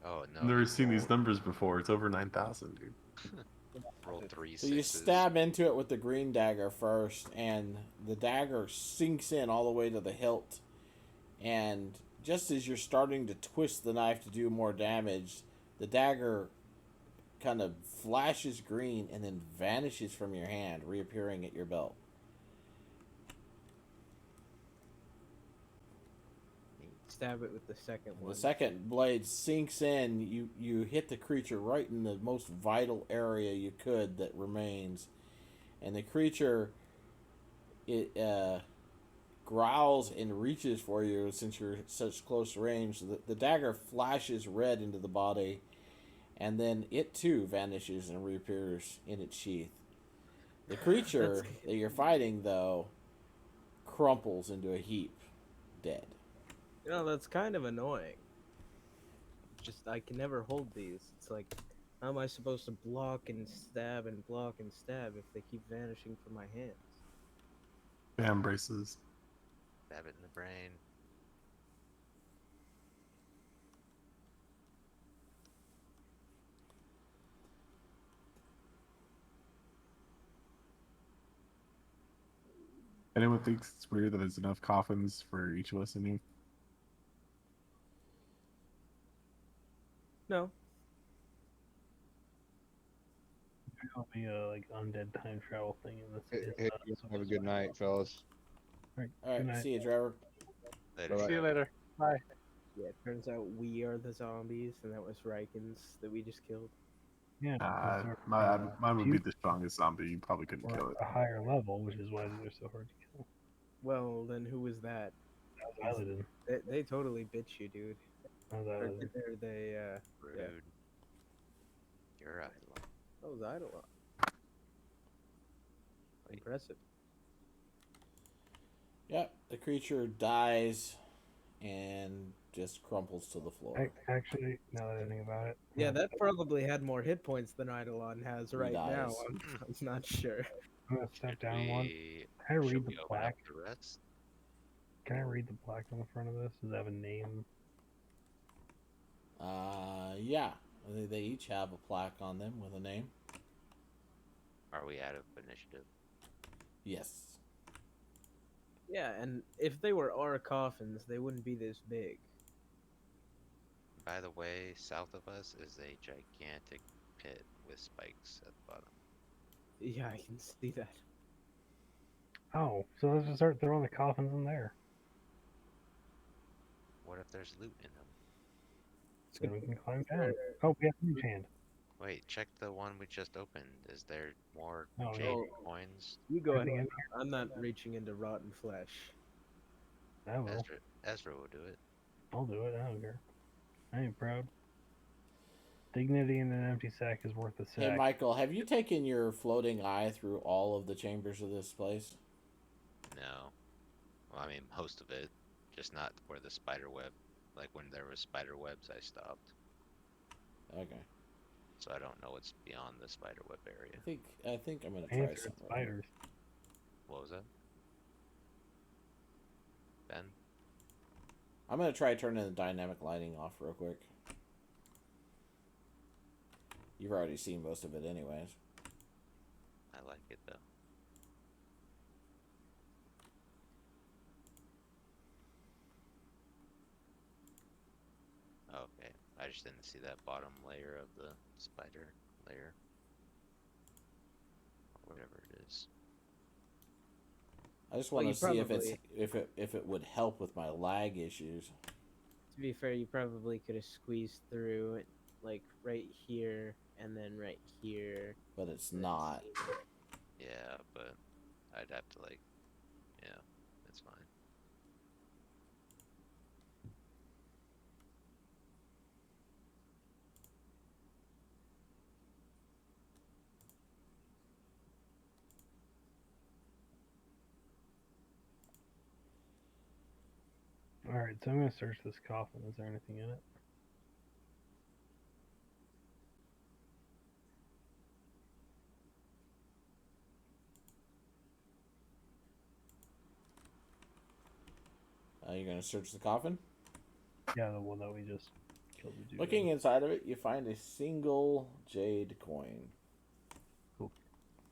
Oh no. I've never he seen these rolled- numbers before. It's over 9,000, dude. Rolled 3 So you sixes. stab into it with the green dagger first, and the dagger sinks in all the way to the hilt. And just as you're starting to twist the knife to do more damage, the dagger kind of flashes green and then vanishes from your hand, reappearing at your belt. Stab it with the second one. The second blade sinks in. You hit the creature right in the most vital area you could that remains, and the creature growls and reaches for you since you're at such close range. The dagger flashes red into the body, and then it too vanishes and reappears in its sheath. The creature that you're fighting, though, crumples into a heap, dead. You know, that's kind of annoying. Just, I can never hold these. It's like, how am I supposed to block and stab if they keep vanishing from my hands? Bam braces. Stab it in the brain. Anyone thinks it's weird that there's enough coffins for each of us in here? No. There'll be a like undead time travel thing in this. Hey, you have a good night, fellas. All Good right, night. see you, Trevor. Later. Bye-bye. See you later. Bye. Yeah, it turns out we are the zombies, and that was Rikens that we just killed. Yeah, because Mine would be the strongest zombie. You probably couldn't kill or it. a higher level, which is why they're so hard to kill. Well, then who was that? How's Islandon? They totally bitch you, dude. How's Or Islandon? they Rude. yeah. You're idle. That was Idle. Wait. Impressive. Yep, the creature dies and just crumples to the floor. Actually, now that I think about it, Yeah, that probably had more hit points than Eidolon has He right now. dies. I'm not sure. I'm gonna step Should down one. we, Can I should read the we open up plaque? the rest? Can I read the plaque on the front of this? Does it have a name? Yeah. They each have a plaque on them with a name. Are we out of initiative? Yes. Yeah, and if they were our coffins, they wouldn't be this big. By the way, south of us is a gigantic pit with spikes at the bottom. Yeah, I can see that. Oh, so let's just start throwing the coffins in there. What if there's loot in them? Then we can climb down. Oh, we have Mage Hand. Wait, check the one we just opened. Is there more Oh, jade no. coins? You go ahead. Everything I'm not reaching into rotten flesh. I will. Ezra will do it. I'll do it. I don't care. I ain't proud. Dignity in an empty sack is worth a sack. Hey, Michael, have you taken your floating eye through all of the chambers of this place? No. Well, I mean, most of it. Just not where the spider web. Like when there was spider webs, I stopped. Okay. So I don't know what's beyond the spider web area. I think I'm gonna try Answer something. spiders. What was that? Ben? I'm gonna try turning the dynamic lighting off real quick. You've already seen most of it anyways. I like it though. Okay, I just didn't see that bottom layer of the spider layer. Or whatever it is. I just Well, want you to see probably- if it would help with my lag issues. To be fair, you probably could have squeezed through it, like right here and then right here. But it's and then not. seen it. Yeah, but I'd have to like, yeah, it's fine. Alright, so I'm gonna search this coffin. Is there anything in it? You're gonna search the coffin. Yeah, the one that we just killed the dude. Looking in. inside of it, you find a single jade coin.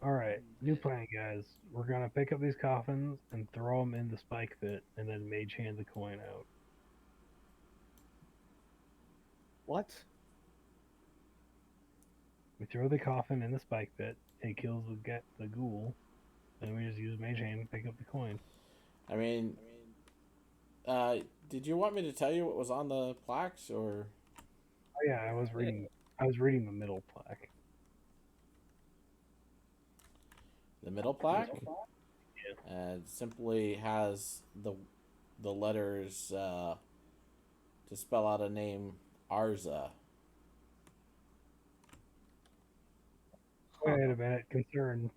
Alright, new plan, guys. We're gonna pick up these coffins and throw them in the spike pit, and then mage hand the coin out. What? We throw the coffin in the spike pit. It kills the ghoul, and we just use mage hand to pick up the coin. I mean, did you want me to tell you what was on the plaques, or? Oh yeah, I was reading the middle plaque. The middle plaque? It simply has the letters to spell out a name, Arza. Wait a minute, concern.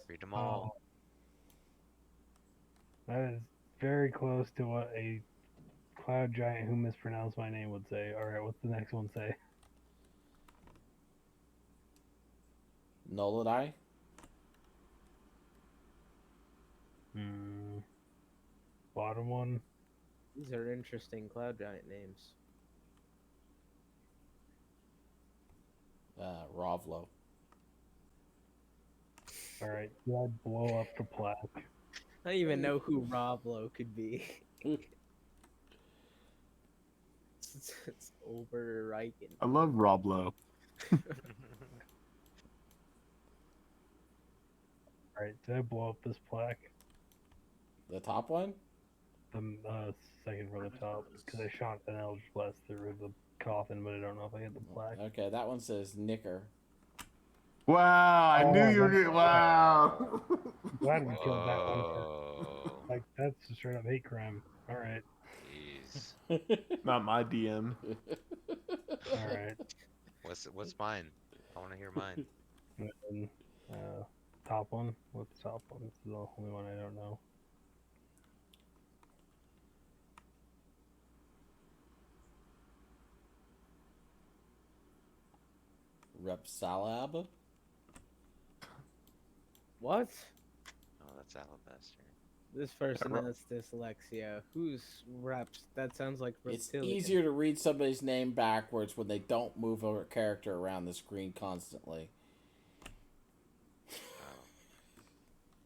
Read them Oh, all. that is very close to what a cloud giant who mispronounced my name would say. Alright, what's the next one say? Nulladai? Bottom one. These are interesting cloud giant names. Rovlo. Alright, do I blow up the plaque? I don't even know who Roblo could be. It's Oberreichen. I love Roblo. Alright, did I blow up this plaque? The top one? The second from the top, because I shot an Eldritch Blast through the coffin, but I don't know if I hit the plaque. Okay, that one says Knicker. Wow, I knew Oh, you were that's- gonna. Wow. Glad we killed that one first. Whoa. Like that's a straight up hate crime. All right, Jeez. Not my DM. all right. What's mine? I want to hear mine. And then, top one. What's top one? This is the only one I don't know. Repsalab. What? Oh, that's Alabaster. This person Ro- has dyslexia. Who's raps? That sounds like It's reptilian. easier to read somebody's name backwards when they don't move a character around the screen constantly. Oh,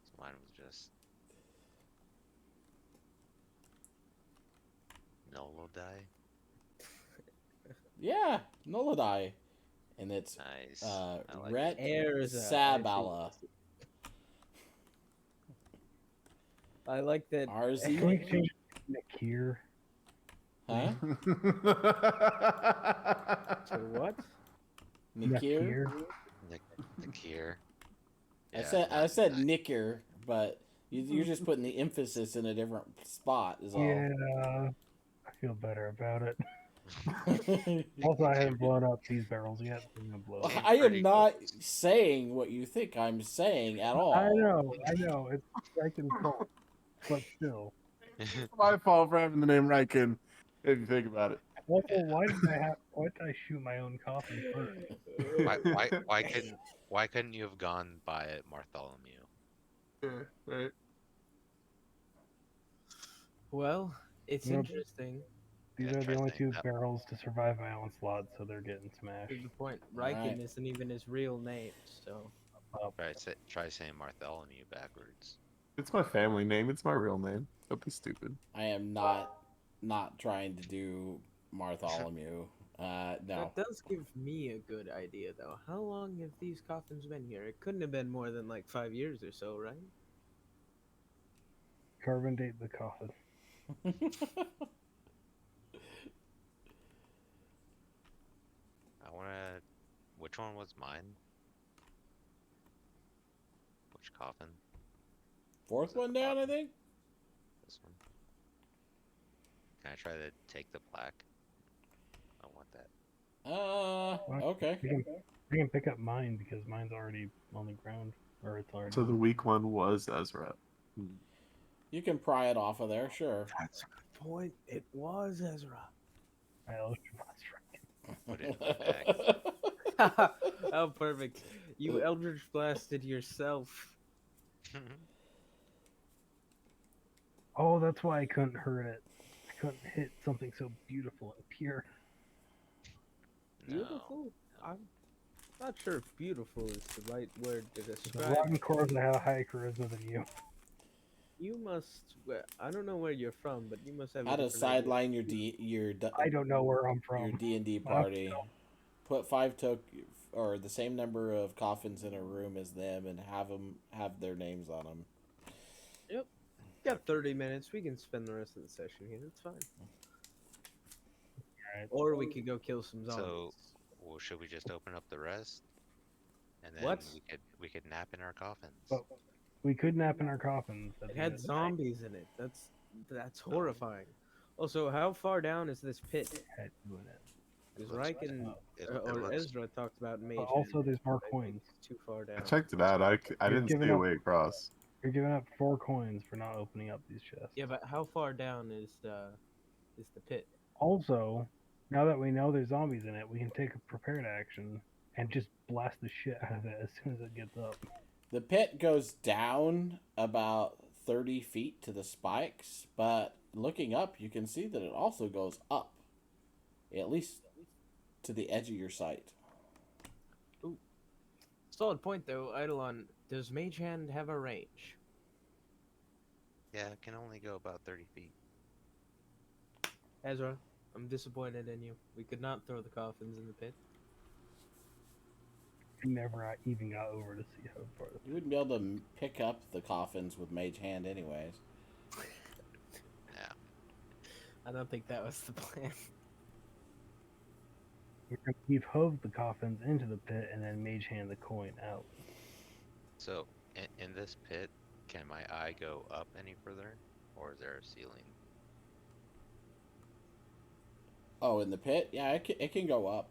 so mine was just Nolodai. Yeah, Nolodai. And it's Nice. I like Ret Airs. Sabala. I like that. Can we RZ? change it to Nakir? Huh? To what? Nikir? Nikir. I said Nicker, but you're just putting the emphasis in a different spot, is all. Yeah, I feel better about it. Also, I haven't blown up these barrels yet. I'm gonna blow them. I am Pretty not close. saying what you think I'm saying at all. I know. It's Riken's fault, but still. My fault for having the name Riken, if you think about it. Also, why did I shoot my own coffin first? Why couldn't you have gone by it, Bartholomew? Yeah, right. Well, it's Nope. interesting. These Yeah, are the try only saying two that. barrels to survive my onslaught, so they're getting smashed. To the point, Alright. Riken isn't even his real name, so. Try saying Bartholomew backwards. It's my family name. It's my real name. Don't be stupid. I am not trying to do Bartholomew. No. That does give me a good idea, though. How long have these coffins been here? It couldn't have been more than like 5 years or so, right? Carbon date the coffin. I wanna. Which one was mine? Which coffin? Fourth one down, I think. This one. Can I try to take the plaque? I want that. Okay. We can pick up mine because mine's already on the ground, or it's already. So the weak one was Ezra. You can pry it off of there, sure. That's a good point. It was Ezra. I Eldritch Put it in my bag. Oh, perfect. You Eldritch blasted yourself. Oh, that's why I couldn't hurt it. I couldn't hit something so beautiful and pure. No. Beautiful? I'm not sure if beautiful is the right word to The describe. rotten cores that have higher charisma than you. You must. I don't know where you're from, but you must have. a How to different idea. sideline I don't know where I'm your from. D&D party. Put 5 or the same number of coffins in a room as them, and have their names on them. Yep. Got 30 minutes. We can spend the rest of the session here. It's fine. Alright. Or we could go kill some zombies. So, well, should we just open up the rest? And then What? we could nap in our coffins. But we could nap in our coffins. at It the end had of the night. zombies in it. That's horrifying. Also, how far down is this pit? Had doing it. Because Looks- Riken it or looks- Ezra talked about Mage. But also, there's more Hand. coins. It's too far down. I checked it out. I You're didn't giving stay up- way across. You're giving up 4 coins for not opening up these chests. Yeah, but how far down is the pit? Also, now that we know there's zombies in it, we can take a prepared action and just blast the shit out of it as soon as it gets up. The pit goes down about 30 feet to the spikes, but looking up, you can see that it also goes up, at least to the edge of your sight. Solid point though, Eidolon. Does Mage Hand have a range? Yeah, it can only go about 30 feet. Ezra, I'm disappointed in you. We could not throw the coffins in the pit. We never even got over to see how far. You wouldn't be able to pick up the coffins with Mage Hand anyways. Yeah. I don't think that was the plan. We've hoved the coffins into the pit and then Mage Hand the coin out. So, in this pit, can my eye go up any further? or is there a ceiling? Oh, in the pit? Yeah, it can go up.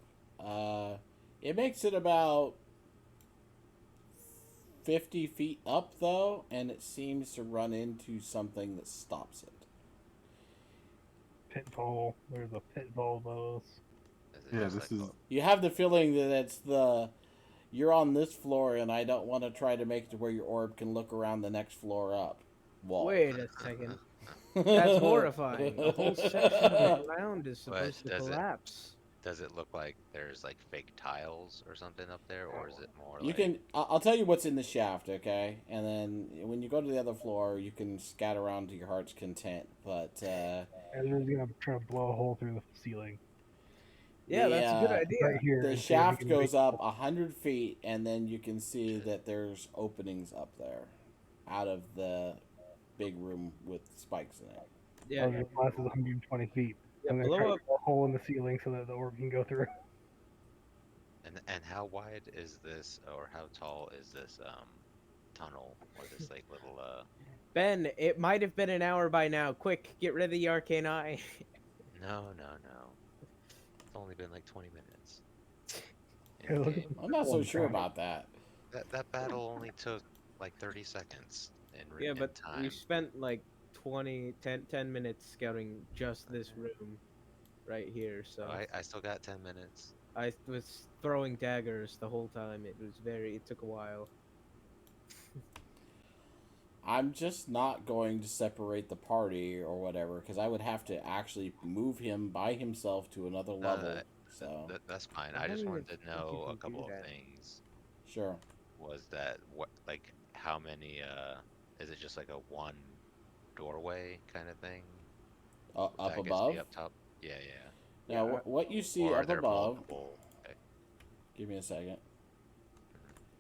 It makes it about 50 feet up, though, and it seems to run into something that stops it. Pitfall. There's a pitfall both. Is it Yeah, just this like is. You have the feeling that it's the. You're on this floor, and I don't want to try to make it to where your orb can look around the next floor up. Wall. Wait a second. That's horrifying. A whole section of the ground is But supposed to collapse. does it look like there's like fake tiles or something up there, or is it more You like can. I'll tell you what's in the shaft, okay? And then when you go to the other floor, you can scatter around to your heart's content. But Ezra's gonna try to blow a hole through the ceiling. Yeah, that's a good uh, idea. Right here. the and see if we shaft can goes make- up 100 feet, and then you can see that there's openings up there, out of the big room with spikes in it. Yeah, Oh, the glass is 120 feet. yeah, I'm gonna blow try up. to blow a hole in the ceiling so that the orb can go through. and how wide is this, or how tall is this tunnel, or this like little Ben, it might have been an hour by now. Quick, get rid of the arcane eye. No. It's only been like 20 minutes. Hey, look at In-game. the I'm not so pitfall sure ground. about that. That battle only took like 30 seconds Yeah, in but time. we spent like 10 minutes scouting just this room right here. So So I still got 10 minutes. I was throwing daggers the whole time. It took a while. I'm just not going to separate the party or whatever, because I would have to actually move him by himself to another level. So That's fine. I I just don't wanted even to think you know a can couple do of that. things. sure. Was that what, like, how many is it just like a one doorway kind of thing? Up That gets above. me up top. Yeah. Now, Yeah, what you see Or are up there above? multiple? Okay. Give me a second.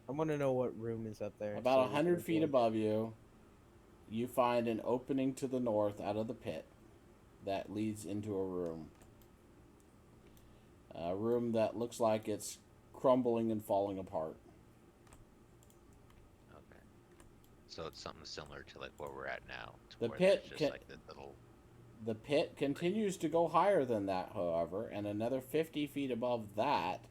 I want to know what room is up there. About so we can 100 feet avoid- above you, you find an opening to the north out of the pit that leads into a room. A room that looks like it's crumbling and falling apart. Okay. So it's something similar to like where we're at now. To The where pit there's just can- like the little. The pit continues to go higher than that, however, and another 50 feet above that,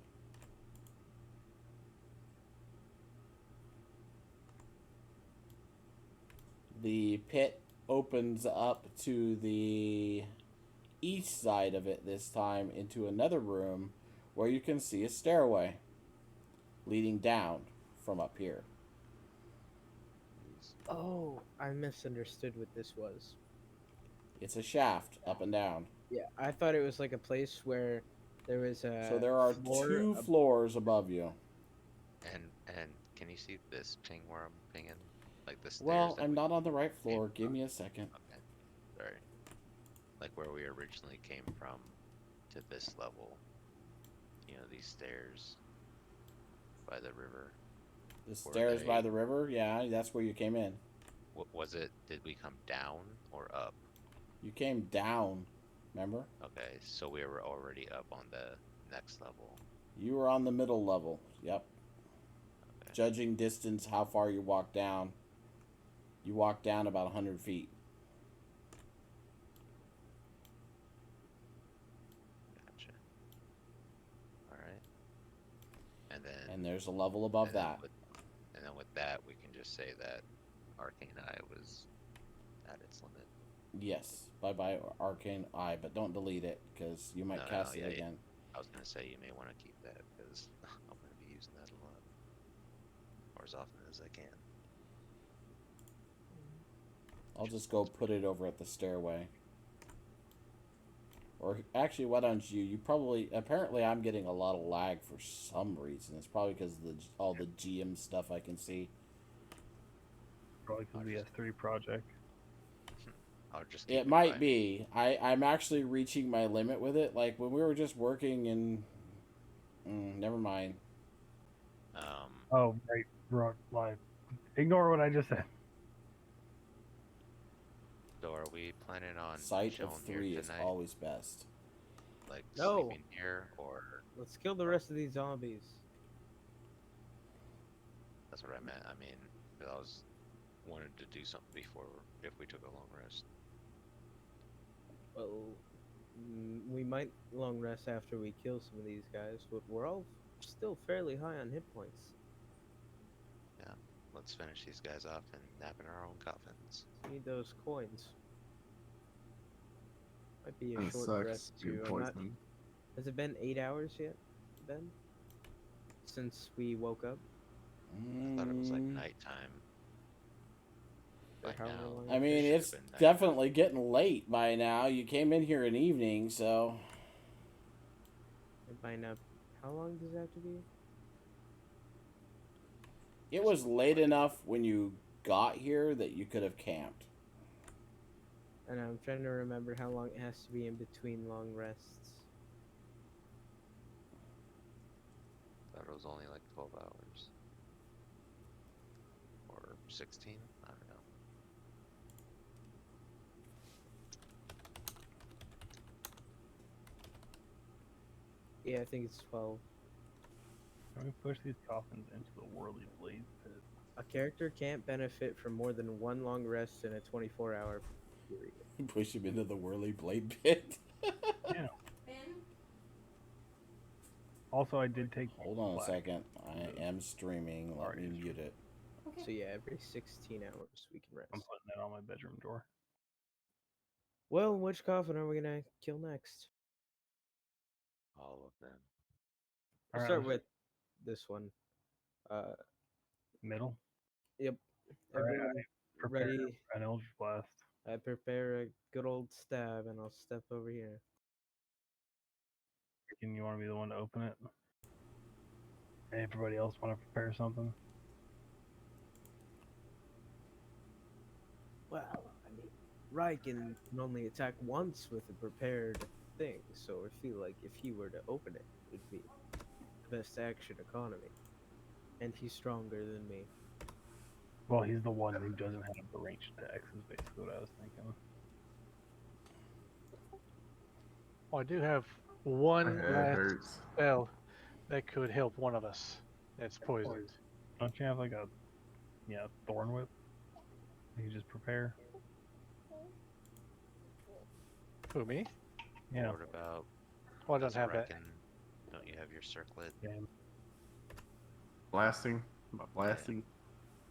the pit opens up to the east side of it this time into another room where you can see a stairway leading down from up here. Oh, I misunderstood what this was. It's a shaft up and down. Yeah, I thought it was like a place where there was a. So there are floor two ab- floors above you. And can you see this thing where I'm pinging? Like the stairs. Well, that I'm we- not on the right floor. Give me a second. Okay. Sorry. Like where we originally came from to this level. You know, these stairs by the river. The Were stairs by they- the river? Yeah, that's where you came in. What was it? Did we come down or up? You came down, remember? Okay, so we were already up on the next level. You were on the middle level. Yep. Okay. Judging distance, how far you walked down. You walked down about 100 feet. Gotcha. Alright. And then And there's a level above and then that. and then with that we can just say that Arcane Eye was at its limit. Yes. Bye-bye Arcane Eye, but don't delete it, because you might No, cast yeah, it again. I was gonna say you may want to keep that because I'm gonna be using that a lot. Or as often as I can. I'll just go put it over at the stairway. Or actually, why don't you? You probably... Apparently, I'm getting a lot of lag for some reason. It's probably because of all the GM stuff I can see. Probably because the S3 project. I'll just keep It might fine. be. I'm actually reaching my limit with it. Like, when we were just working in... never mind. Oh, right, wrong line. Ignore what I just said. So are we planning on Sight chilling of here 3 is tonight? always best. Like No. sleeping here, or Let's kill the rest of these zombies. that's what I meant. I mean, 'cause I was wanted to do something before if we took a long rest. Well, we might long rest after we kill some of these guys, but we're all still fairly high on hit points. Yeah. Let's finish these guys off and nap in our own coffins. Need those coins. Might be a That short sucks. rest Being too. I'm not. poisoned. Has it been 8 hours yet, Ben? Since we woke up? I thought it was like Mm, nighttime. Or By however now. long I it mean, It should've it's been nighttime. definitely getting late by now. You came in here in evening, so It might not. How long does it have to be? it was late enough when you got here that you could have camped. And I'm trying to remember how long it has to be in between long rests. Thought it was only like 12 hours. Or 16? I don't know. Yeah, I think it's 12. Can we push these coffins into the whirly blade pit? A character can't benefit from more than one long rest in a 24-hour period. Push him into the whirly blade pit. Yeah. Also, I did take. Hold on a black. second. I am streaming. Let Already me is mute it. So yeah, every 16 hours we can rest. I'm putting that on my bedroom door. Well, which coffin are we gonna kill next? All of them. We'll Alright, start let's- with this one. Middle. Yep. Alright, Everyone Prepare ready? an Eldritch Blast. I prepare a good old stab, and I'll step over here. Can you want to be the one to open it? Everybody else want to prepare something? Well, I mean, Riken can only attack once with a prepared thing, so I feel like if he were to open it, it'd be the best action economy. And he's stronger than me. Well, he's the one who doesn't have the ranged attacks, is basically what I was thinking. Well, I do have My one head last hurts. spell that could help one of us. That's poisoned. Don't you have like a, thorn whip? You just prepare. Who, me? Yeah. What about Well, I don't have that. Don't you have your circlet? Yeah. Blasting. Am I blasting?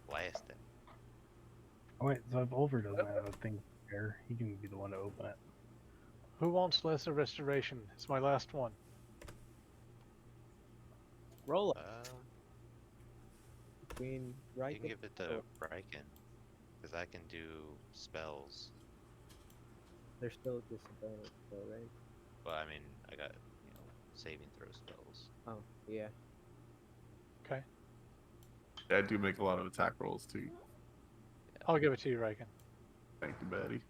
Blast it. Oh wait, so if Ulver doesn't have a thing to prepare, he can be the one to open it. Who wants Lesser Restoration? It's my last one. Roll up Um, between you Riken. can give it to Riken. Because I can do spells. They're still at disadvantage, though, right? Well, I mean, I got, saving throw spells. Oh, yeah. Okay. Yeah, I do make a lot of attack rolls too. I'll give it to you, Riken. Thank you, Betty.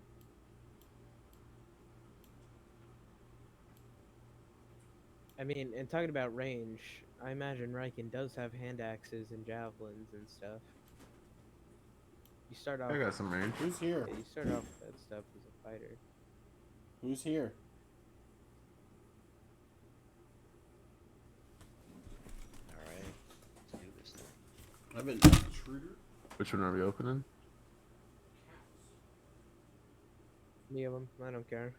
I mean, and talking about range, I imagine Riken does have hand axes and javelins and stuff. You start off. I got some range. Who's here? Yeah, you start off with that stuff as a fighter. Who's here? Alright. Let's do this thing. I've been intruder. Which one are we opening? Any of them, I don't care.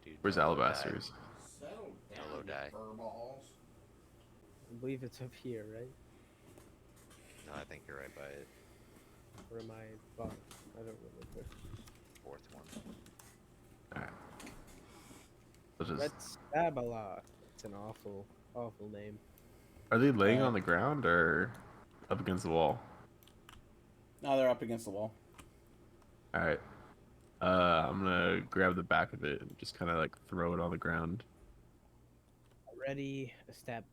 Dude, Where's no low Alabasters? Settle No low die. furballs. I believe it's up here, right? No, I think you're right by it. Or am I bottom? I don't remember. Fourth one. Alright. I'll just... Red Stabala. It's an awful, awful name. Are they laying on the ground or up against the wall? No, they're up against the wall. Alright. I'm gonna grab the back of it and just kind of like throw it on the ground. Ready, a stab.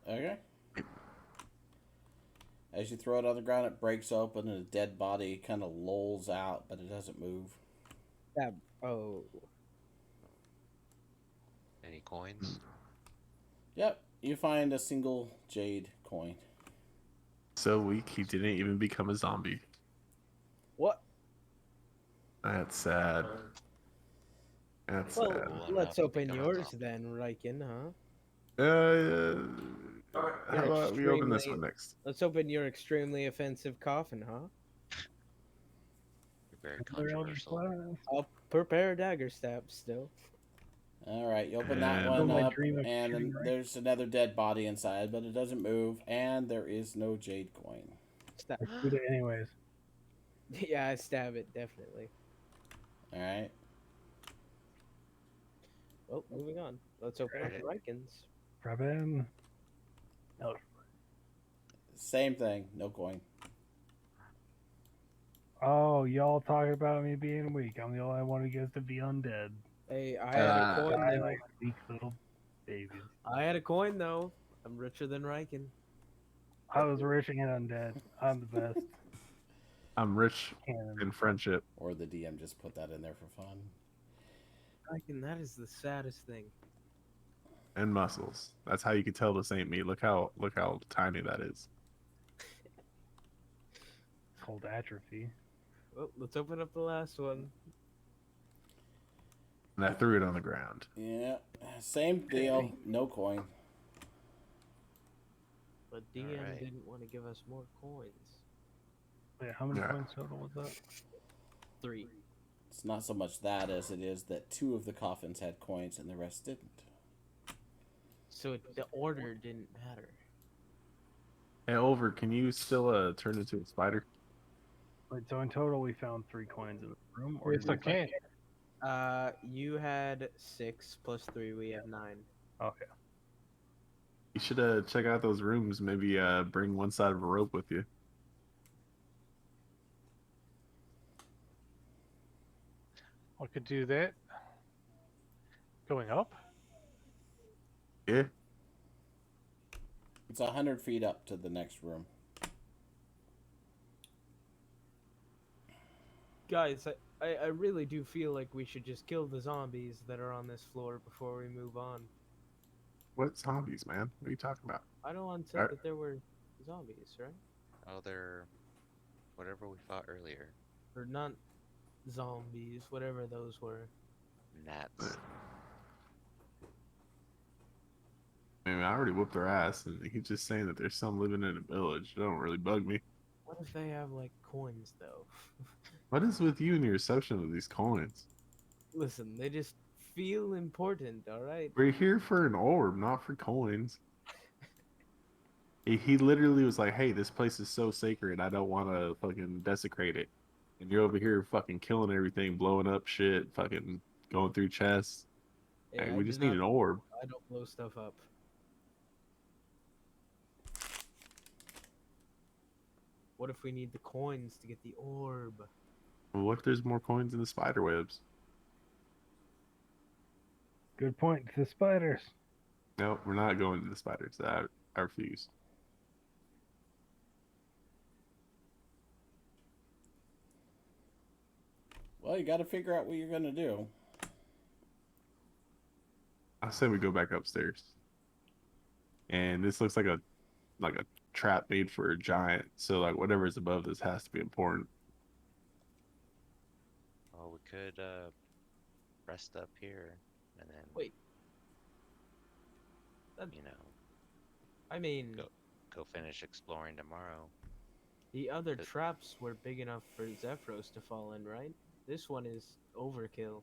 Okay. As you throw it on the ground, it breaks open and a dead body kind of lolls out, but it doesn't move. Stab. Oh. Any coins? Yep, you find a single jade coin. So weak, he didn't even become a zombie. What? That's sad. That's Well, sad. Well, let's enough to open become a yours zombie. then, Riken, huh? How You're about we open this extremely- one next? Let's open your extremely offensive coffin, huh? You're very Another Eldritch controversial. Blast. I'll prepare dagger stabs still. All right, you open that And- one Oh, my up, dream of and shooting, right? there's another dead body inside, but it doesn't move, and there is no jade coin. Stab. I shoot it anyways. Yeah, I stab it definitely. All right. Well, moving on. Let's open up the Rikens. Grab in. No. Same thing. No coin. Oh, y'all talking about me being weak. I'm the only one who gets to be undead. Hey, I had a coin I though. like weak little babies. I had a coin though. I'm richer than Riken. I was rich and undead. I'm the best. I'm rich Canon. in friendship. Or the DM just put that in there for fun. Riken, that is the saddest thing. And muscles. That's how you can tell this ain't me. Look how tiny that is. It's called atrophy. Well, let's open up the last one. And I threw it on the ground. Yeah. Same deal. No coin. But DM Alright. didn't want to give us more coins. Wait, how many Yeah. points total was that? 3. It's not so much that as it is that 2 of the coffins had coins and the rest didn't. So the order didn't matter. Hey, Over, can you still turn into a spider? Wait, so in total we found 3 coins in the room? Or It's is it like- okay. You had 6 plus 3. We have 9. Okay. You should check out those rooms. Maybe bring one side of a rope with you. I could do that. Going up? Yeah. It's 100 feet up to the next room. Guys, I really do feel like we should just kill the zombies that are on this floor before we move on. What zombies, man? What are you talking about? I don't want to say Alright. that there were zombies, right? Oh, they're whatever we fought earlier. Or not zombies, whatever those were. Gnats. I mean, I already whooped their ass, and he's just saying that there's some living in a village. It don't really bug me. What if they have like coins though? What is with you and your reception of these coins? Listen, they just feel important, alright? We're here for an orb, not for coins. He literally was like, "Hey, this place is so sacred, I don't want to fucking desecrate it." And you're over here fucking killing everything, blowing up shit, fucking going through chests. Yeah, Hey, I we do just need not- an orb. I don't blow stuff up. What if we need the coins to get the orb? Well, what if there's more coins in the spider webs? Good point. The spiders. No, we're not going to the spiders. I refuse. Well, you got to figure out what you're going to do. I say we go back upstairs. And this looks like a trap made for a giant. So like whatever's above this has to be important. Well, we could rest up here and then Wait. That- you know, I mean, go finish exploring tomorrow. the other But- traps were big enough for Zephyros to fall in, right? This one is overkill.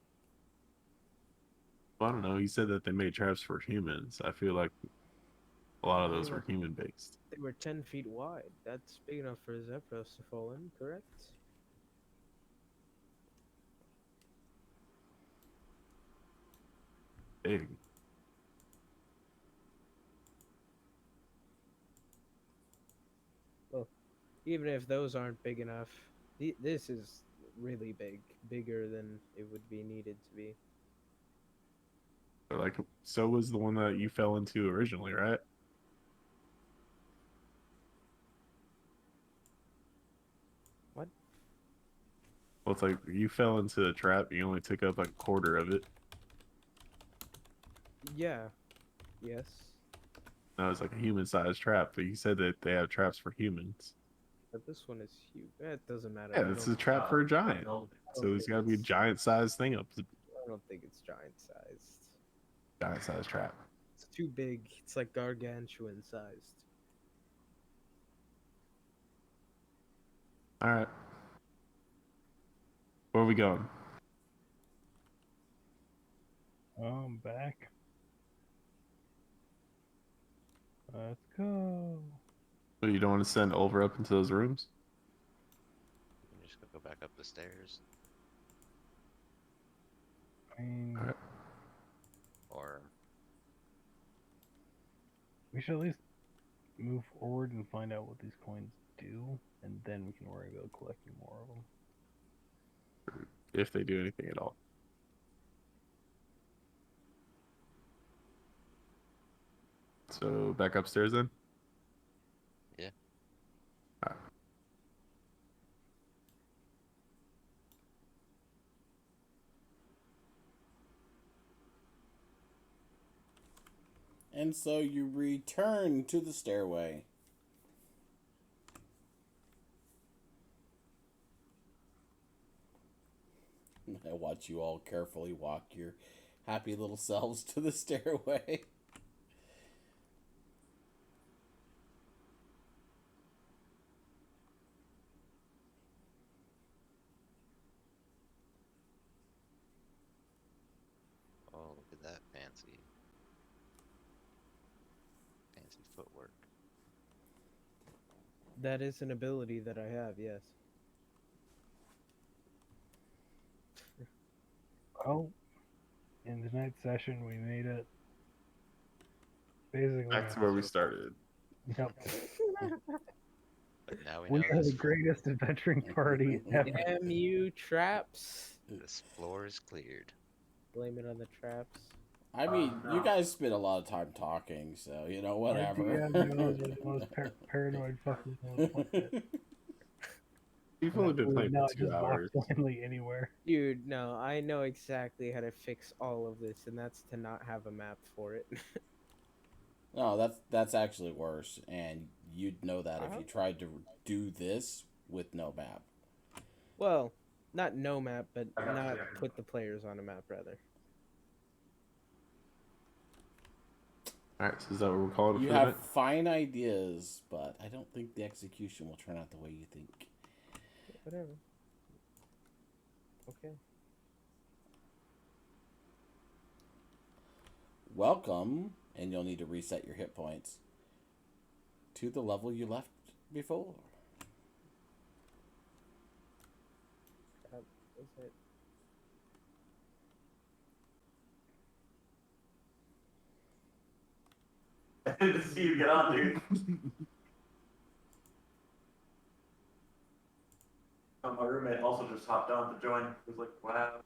Well, I don't know. He said that they made traps for humans. I feel like a lot of those Yeah. were human based. They were 10 feet wide. That's big enough for Zephyros to fall in, correct? Big. Even if those aren't big enough, this is really big. Bigger than it would be needed to be. But, like, so was the one that you fell into originally, right? What? Well, it's like you fell into the trap. You only took up like a quarter of it. Yeah. Yes. No, it's like a human-sized trap. But you said that they have traps for humans. But this one is huge. It doesn't matter. Yeah, it's a trap for a giant. So there's got to be a giant-sized thing up. I don't think it's giant sized. Giant-sized trap. It's too big. It's like gargantuan sized. All right. Where are we going? I'm back. Let's go. So you don't want to send Ulver up into those rooms? You can just go back up the stairs, I mean, Alright. or we should at least move forward and find out what these coins do, and then we can worry about collecting more of them. If they do anything at all. So back upstairs then? Yeah. Alright. And so you return to the stairway. I watch you all carefully walk your happy little selves to the stairway. oh, look at that fancy footwork. That is an ability that I have, yes. Well, in tonight's session, we made it. Basically, Back to where we started. Yep. But now we We know are this, the greatest adventuring party ever. Damn you, traps. this floor is cleared. Blame it on the traps. I mean, you guys spent a lot of time talking, so, you know, whatever. Our DM knows we're the most paranoid fuckers on the planet. We've only been We playing would for not 2 just hours. walk blindly anywhere. Dude, no, I know exactly how to fix all of this, and that's to not have a map for it. No, that's actually worse, and you'd know that if you tried to do this with no map. Well, not no map, but not put the players on a map, rather. Alright, so is that what we're calling it You for the have night? fine ideas, but I don't think the execution will turn out the way you think. Whatever. Okay. Welcome, and you'll need to reset your hit points to the level you left before. Is it? Good to see you get on, dude. My roommate also just hopped on to join. He was like, wow.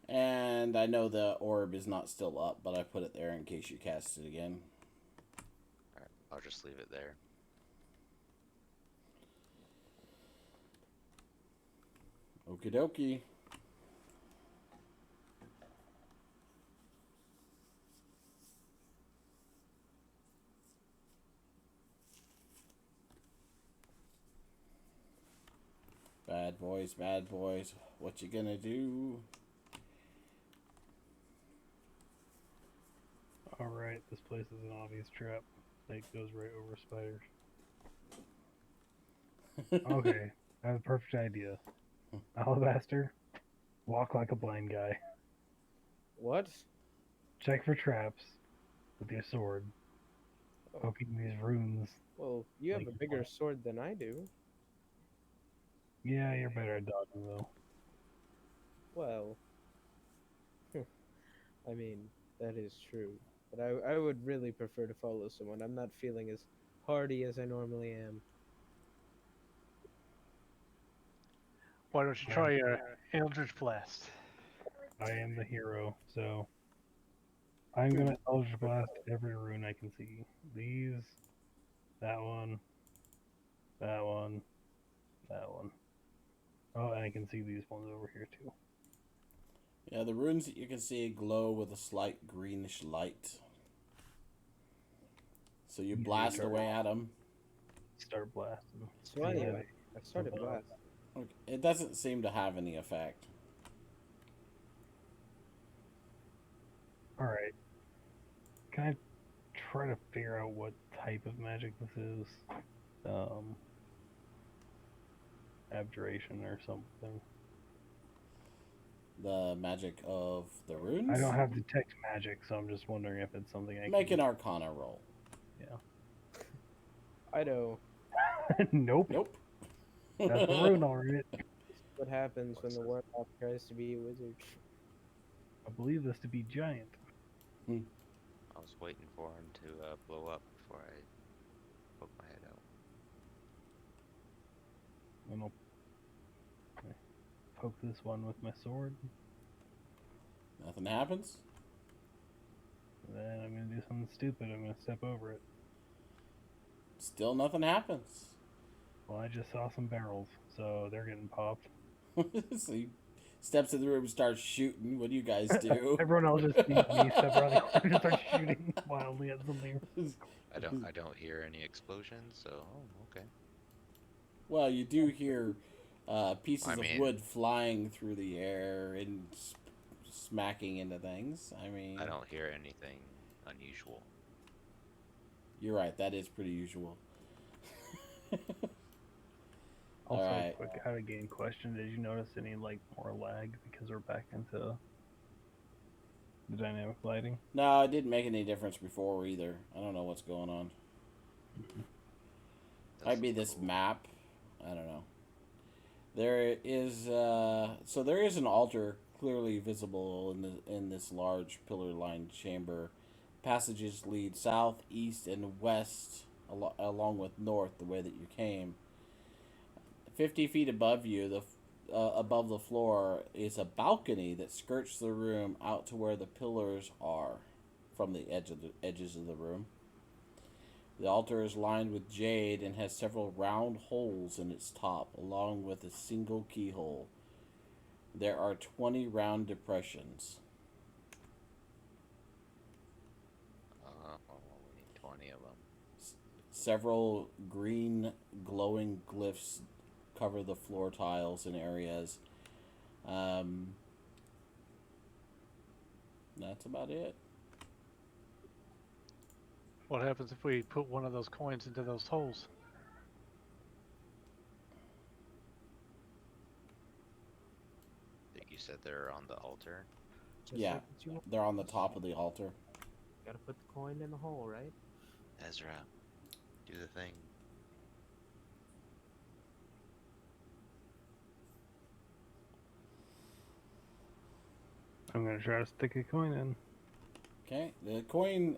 And I know the orb is not still up, but I put it there in case you cast it again. Alright, I'll just leave it there. Okie dokie. Bad boys, what you gonna do? Alright, this place is an obvious trap. Snake goes right over spiders. Okay, I have a perfect idea. Alabaster, walk like a blind guy. What? Check for traps with your sword. Poking these runes. Well, you have Like a bigger sword than I do. Yeah, you're better at dodging though. Well, I mean, that is true. But I would really prefer to follow someone. I'm not feeling as hardy as I normally am. Why don't you try your Eldritch Blast? I am the hero, so I'm gonna Eldritch Blast every rune I can see. These, that one, that one, that one. Oh, and I can see these ones over here too. Yeah, the runes that you can see glow with a slight greenish light. So you Easy blast target. away at them. Start blasting. So See anyway, how I started above. blast. It doesn't seem to have any effect. Alright. Can I try to figure out what type of magic this is? Abjuration or something. The magic of the runes? I don't have detect magic, so I'm just wondering if it's something I Make can... an Arcana roll. I know. Nope. Nope. That's a rune already. This is what happens when the warlock tries to be a wizard. I believe this to be giant. I was waiting for him to blow up before I poke my head out. And I'll poke this one with my sword. Nothing happens? Then I'm gonna do something stupid. I'm gonna step over it. Still nothing happens. Well, I just saw some barrels, so they're getting popped. So he steps in the room and starts shooting. What do you guys do? Everyone else just sees me step around the corner and start shooting wildly at something. I don't hear any explosions, so okay. Well, you do hear pieces I of mean- wood flying through the air and smacking into things. I mean, I don't hear anything unusual. you're right. That is pretty usual. Also, Alright. quick out of game question: did you notice any more lag because we're back into the dynamic lighting? No, it didn't make any difference before either. I don't know what's going on. Might be this cool. map. I don't know. There is so there is an altar clearly visible in this large pillar-lined chamber. Passages lead south, east, and west, along with north, the way that you came. 50 feet above you, above the floor, is a balcony that skirts the room out to where the pillars are from the edges of the room. The altar is lined with jade and has several round holes in its top, along with a single keyhole. There are 20 round depressions. We need 20 of them. Several green glowing glyphs cover the floor tiles in areas. That's about it. What happens if we put one of those coins into those holes? You said they're on the altar. Just Yeah. like the two- They're on the top of the altar. Gotta put the coin in the hole, right? Ezra, do the thing. I'm gonna try to stick a coin in. Okay, the coin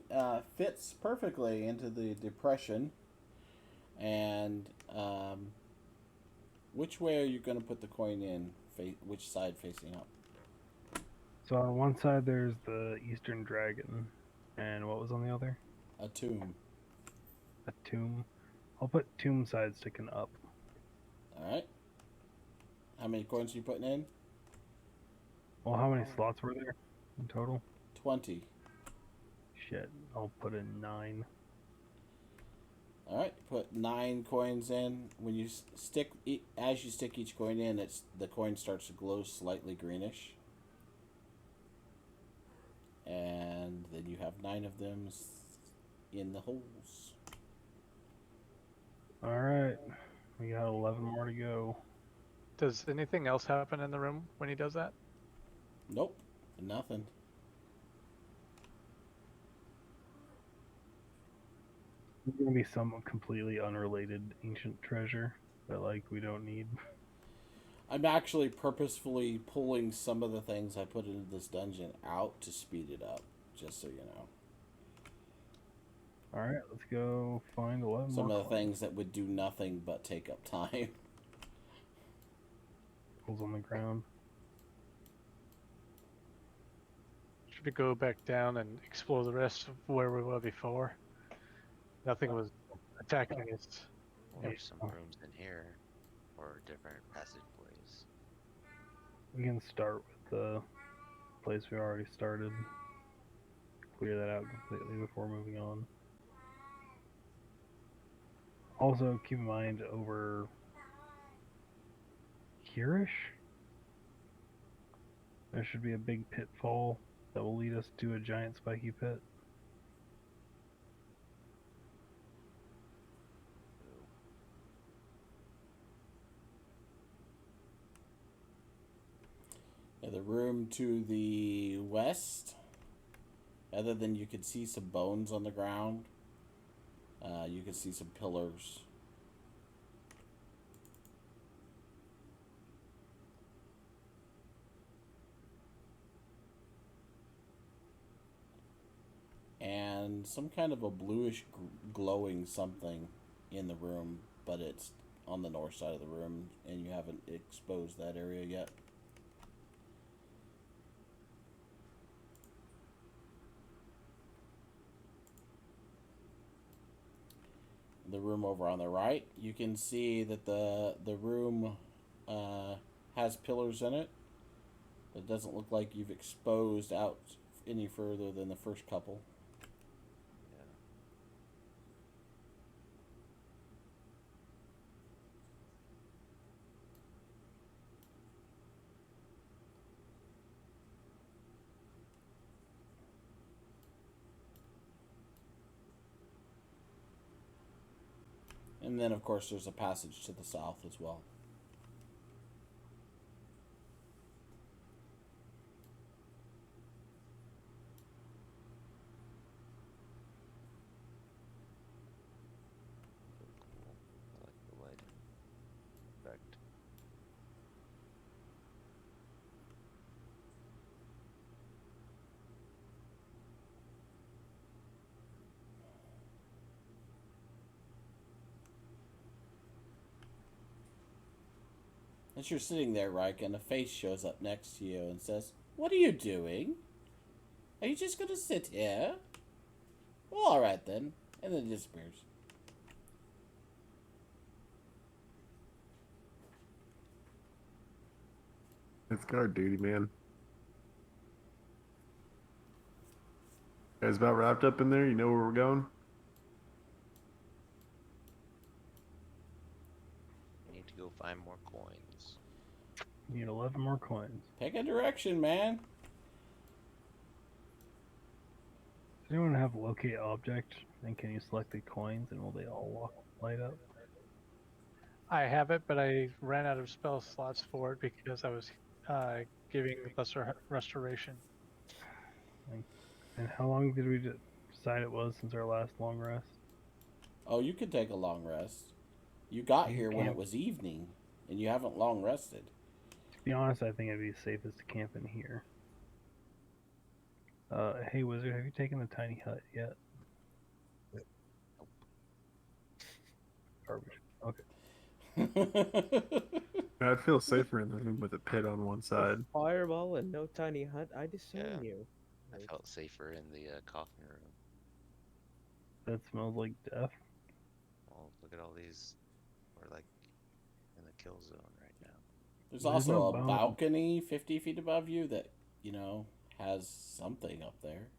fits perfectly into the depression. And which way are you going to put the coin in? Which side facing up? So on one side there's the Eastern Dragon, and what was on the other? A tomb. A tomb. I'll put tomb side sticking up. All right. How many coins are you putting in? Well, how many slots were there in total? 20. Shit, I'll put in 9. All right. Put 9 coins in. When you as you stick each coin in, the coin starts to glow slightly greenish. And then you have 9 of them in the holes. Alright, we got 11 more to go. Does anything else happen in the room when he does that? Nope. Nothing. There's gonna be some completely unrelated ancient treasure that we don't need. I'm actually purposefully pulling some of the things I put into this dungeon out to speed it up, just so you know. Alright, let's go find 11 Some more of the things that would do nothing but take up time. holes on the ground. should we go back down and explore the rest of where we were before? Nothing was attacking us. Well, Yeah. there's some rooms in here, or different passageways. We can start with the place we already started. Clear that out completely before moving on. Also, keep in mind over here-ish, there should be a big pitfall that will lead us to a giant spiky pit. Yeah, the room to the west, other than you could see some bones on the ground, you could see some pillars. And some kind of a bluish glowing something in the room, but it's on the north side of the room, and you haven't exposed that area yet. The room over on the right, you can see that the room has pillars in it. It doesn't look like you've exposed out any further than the first couple. Yeah. And then, of course, there's a passage to the south as well. Cool. I like the lighting effect. As you're sitting there, Riken, a face shows up next to you and says, "What are you doing? Are you just going to sit here?" "Well, all right then." And then it disappears. It's guard duty, man. Guys, about wrapped up in there. You know where we're going? We need to go find more coins. Need 11 more coins. Pick a direction, man. Does anyone have locate object? And can you select the coins and will they all light up? I have it, but I ran out of spell slots for it because I was giving lesser restoration. And how long did we decide it was since our last long rest? Oh, you could take a long rest. You got You here when it can't- was evening, and you haven't long rested. To be honest, I think it'd be safest to camp in here. Hey Wizard, have you taken the tiny hut yet? Garbage. Okay. I'd feel safer in the room with a pit on one side. Fireball and no tiny hut. I discern Yeah. you. I felt safer in the coffin room. That smells like death. Well, look at all these. We're like in the kill zone right now. There's There's also no a bound. balcony 50 feet above you that, has something up there.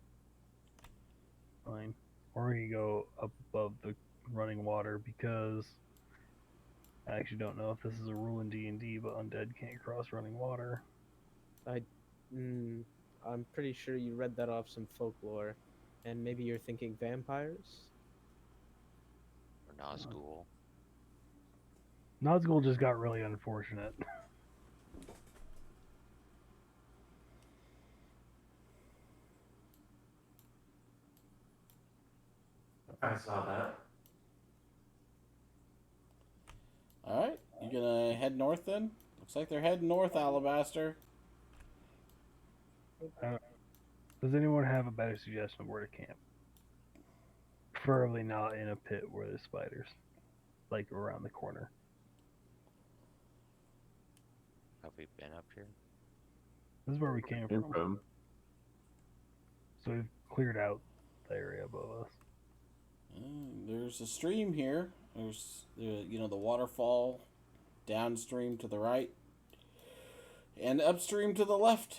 Fine. Or you go up above the running water because I actually don't know if this is a rule in D&D, but undead can't cross running water. I'm pretty sure you read that off some folklore, and maybe you're thinking vampires. Or Nazgul. Nazgul just got really unfortunate. I saw that. Alright, you gonna head north then? Looks like they're heading north, Alabaster. Does anyone have a better suggestion of where to camp? Preferably not in a pit where there's spiders. Like around the corner. Have we been up here? This is where we came Came from. from. So we've cleared out the area above us. There's a stream here. There's the waterfall downstream to the right and upstream to the left.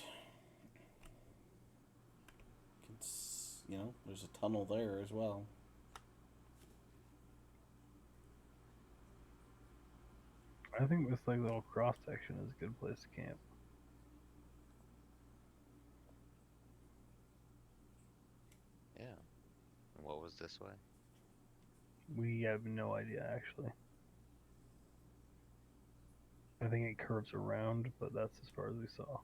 There's a tunnel there as well. I think this little cross section is a good place to camp. Yeah. And what was this way? We have no idea actually. I think it curves around, but that's as far as we saw.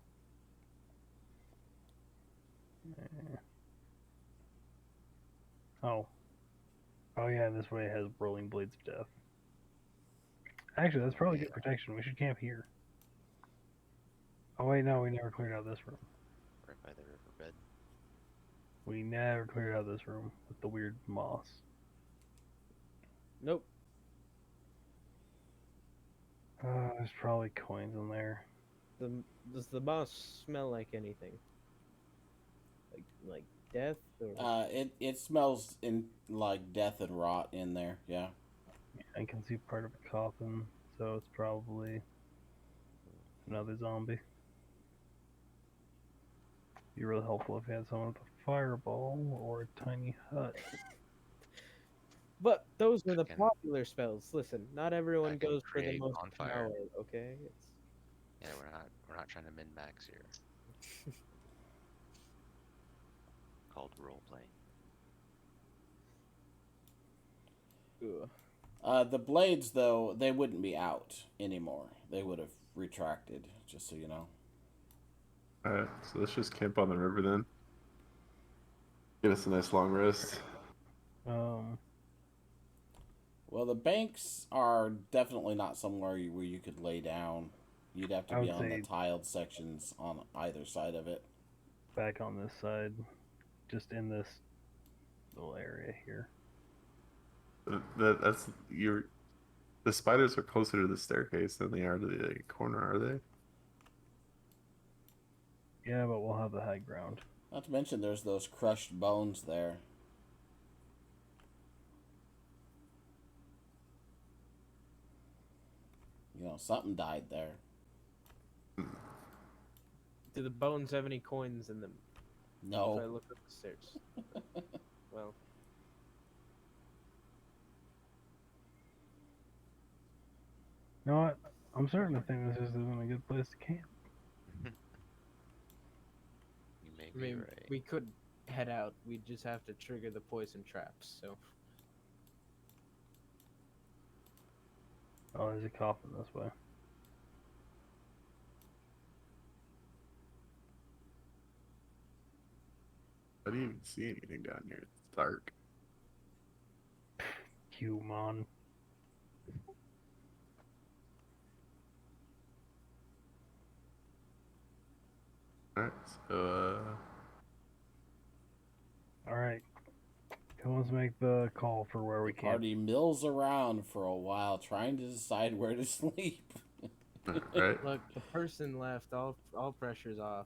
Oh. Oh yeah, this way has rolling blades of death. Actually, that's probably good protection. We should camp here. Oh wait, no, we never cleared out this room. Right by the riverbed. We never cleared out this room with the weird moss. Nope. There's probably coins in there. Does the moss smell like anything? Like death or? It smells like death and rot in there. Yeah. I can see part of a coffin, so it's probably another zombie. Be really helpful if you had someone with a fireball or a tiny hut. But those are the Fucking- popular spells. Listen, not everyone Fucking goes for the create most bonfire. power. Okay, it's Yeah, we're not trying to min max here. Called role playing. The blades, though, they wouldn't be out anymore. They would have retracted, just so you know. Alright, so let's just camp on the river then. Give us a nice long rest. Well, the banks are definitely not somewhere where you could lay down. You'd have to I be would on the say- tiled sections on either side of it. Back on this side, just in this little area here. That's your. The spiders are closer to the staircase than they are to the corner, are they? Yeah, but we'll have the high ground. Not to mention there's those crushed bones there. Something died there. Do the bones have any coins in them? If I No. look up the stairs. Well, You know what? I'm starting to think this isn't a good place to camp. You may I be mean, right. we could head out. We just have to trigger the poison traps. So Oh, there's a coffin this way. I didn't even see anything down here. It's dark. Human. Alright, so Alright. Who wants to make the call for where we The camp? party mills around for a while trying to decide where to sleep. right. look, the person left. All pressure's off.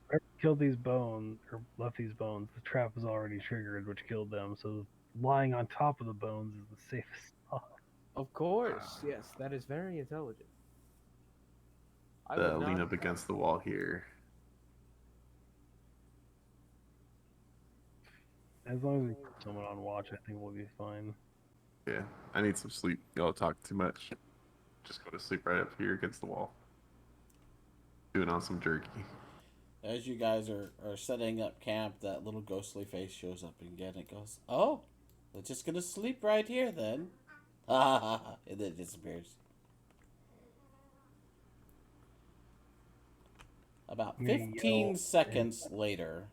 Whoever killed these bones, or left these bones, the trap was already triggered, which killed them, so lying on top of the bones is the safest spot. Of course, yes, that is very intelligent. I would Lean not- up against the wall here. As long as we put someone on watch, I think we'll be fine. Yeah, I need some sleep. Y'all talk too much. Just go to sleep right up here against the wall. Doing on some jerky. As you guys are setting up camp, that little ghostly face shows up again. It goes, "Oh, we're just gonna sleep right here then." And then it disappears. About I'm gonna 15 yell seconds later,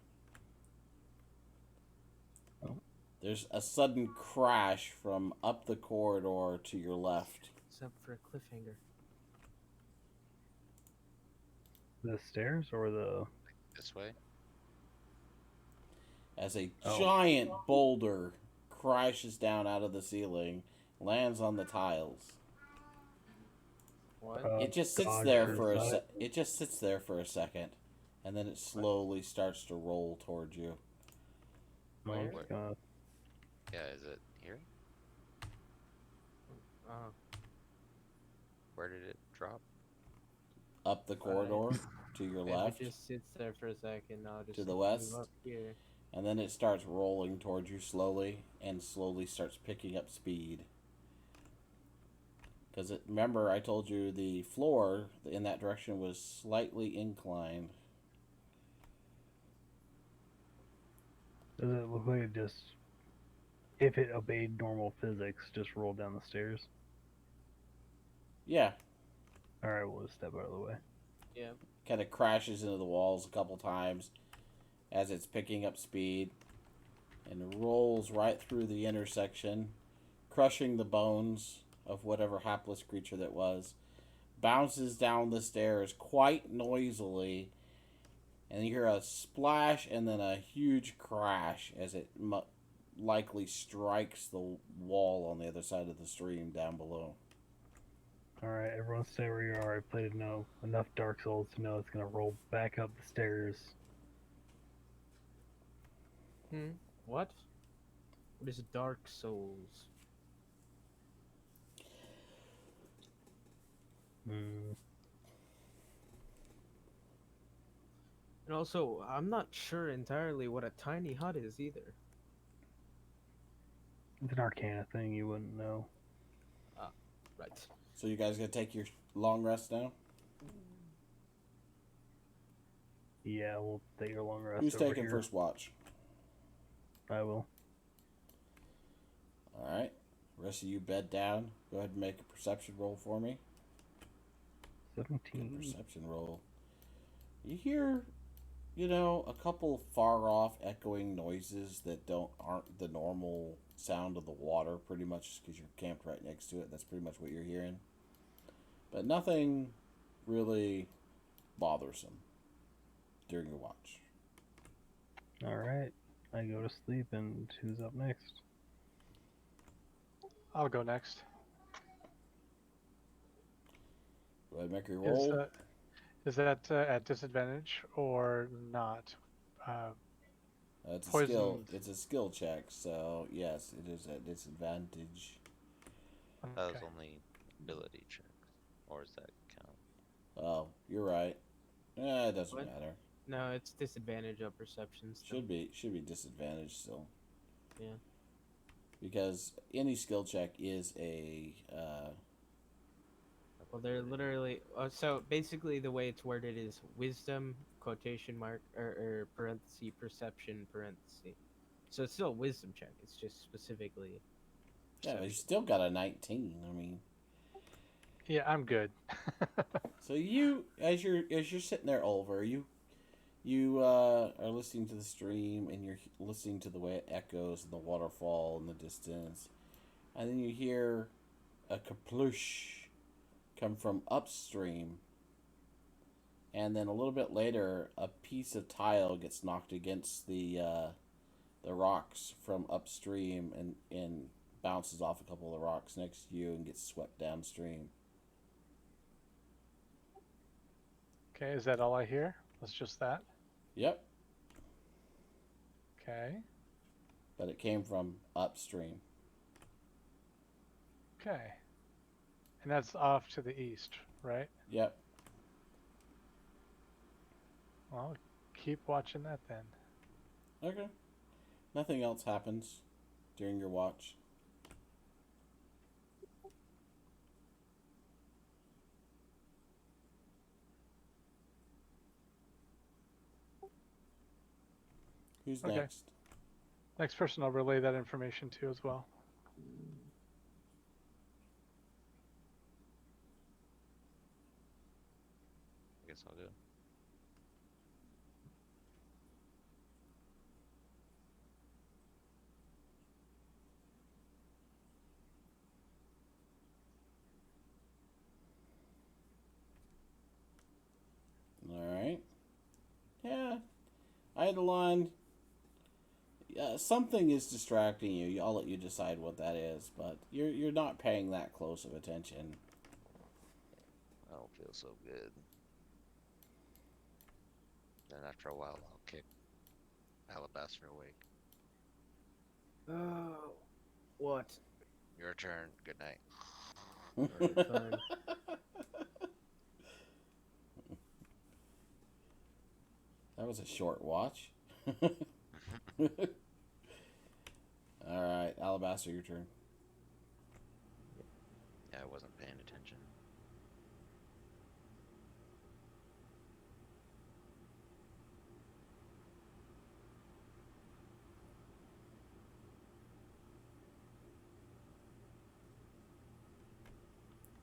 Oh. there's a sudden crash from up the corridor to your left. It's up for a cliffhanger. The stairs or the... This way? As a Oh. giant boulder crashes down out of the ceiling, lands on the tiles. What? Uh, It just sits dodge there or for a side? It just sits there for a second, and then it slowly starts to roll towards you. No, I'm Where? just gonna. Yeah, is it here? Uh, Where did it drop? Up the corridor to your if left, it just sits there for a second, I'll just to the move west, up here. and then it starts rolling towards you slowly, and slowly starts picking up speed. Because remember, I told you the floor in that direction was slightly inclined. Does it look like it just, if it obeyed normal physics, just rolled down the stairs? Yeah, All right, we'll just step out of the way. Yeah. kind of crashes into the walls a couple times as it's picking up speed, and rolls right through the intersection, crushing the bones of whatever hapless creature that was. Bounces down the stairs quite noisily, and you hear a splash and then a huge crash as it likely strikes the wall on the other side of the stream down below. All right, everyone stay where you are. I played enough Dark Souls to know it's gonna roll back up the stairs. What? What is Dark Souls? Hmm. And also, I'm not sure entirely what a tiny hut is either. It's an Arcana thing. You wouldn't know. Right. So you guys gonna take your long rest now? Yeah, we'll take your long rest. Who's over taking here. first watch? I will. Alright. Rest of you bed down. Go ahead and make a perception roll for me. Good 17. perception roll. You hear, a couple far off echoing noises that aren't the normal sound of the water, pretty much because you're camped right next to it. That's pretty much what you're hearing. But nothing really bothersome during your watch. All right. I go to sleep, and who's up next? I'll go next. Go ahead and make your roll. Is that at disadvantage or not? It's a poisoned. skill. It's a skill check, so yes, it is at disadvantage. That was Okay. only ability checks. Or does that count? Oh, you're right. It doesn't What? matter. No, it's disadvantage of perception. Still. Should be disadvantage still. Yeah. Because any skill check is a Well, they're literally. So basically, the way it's worded is wisdom quotation mark or parenthesis perception parenthesis. So it's still a wisdom check. It's just specifically. yeah. You perception. still got a 19. I mean, Yeah, I'm good. so you as you're sitting there, Oliver, you are listening to the stream and you're listening to the way it echoes and the waterfall in the distance, and then you hear a kaploosh come from upstream, and then a little bit later a piece of tile gets knocked against the rocks from upstream and bounces off a couple of the rocks next to you and gets swept downstream. Okay, is that all I hear? That's just that? Yep, Okay. but it came from upstream. Okay. And that's off to the east, right? Yep. Well, keep watching that then. Okay. Nothing else happens during your watch. Who's Okay. next? Next person I'll relay that information to as well. I guess I'll go. Alright. Yeah. Eidolon, something is distracting you. I'll let you decide what that is, but you're not paying that close of attention. I don't feel so good. Then after a while, I'll kick Alabaster awake. Oh, what? Your turn. Good night. Alright, fine. That was a short watch. All right, Alabaster, your turn. Yeah, I wasn't paying attention.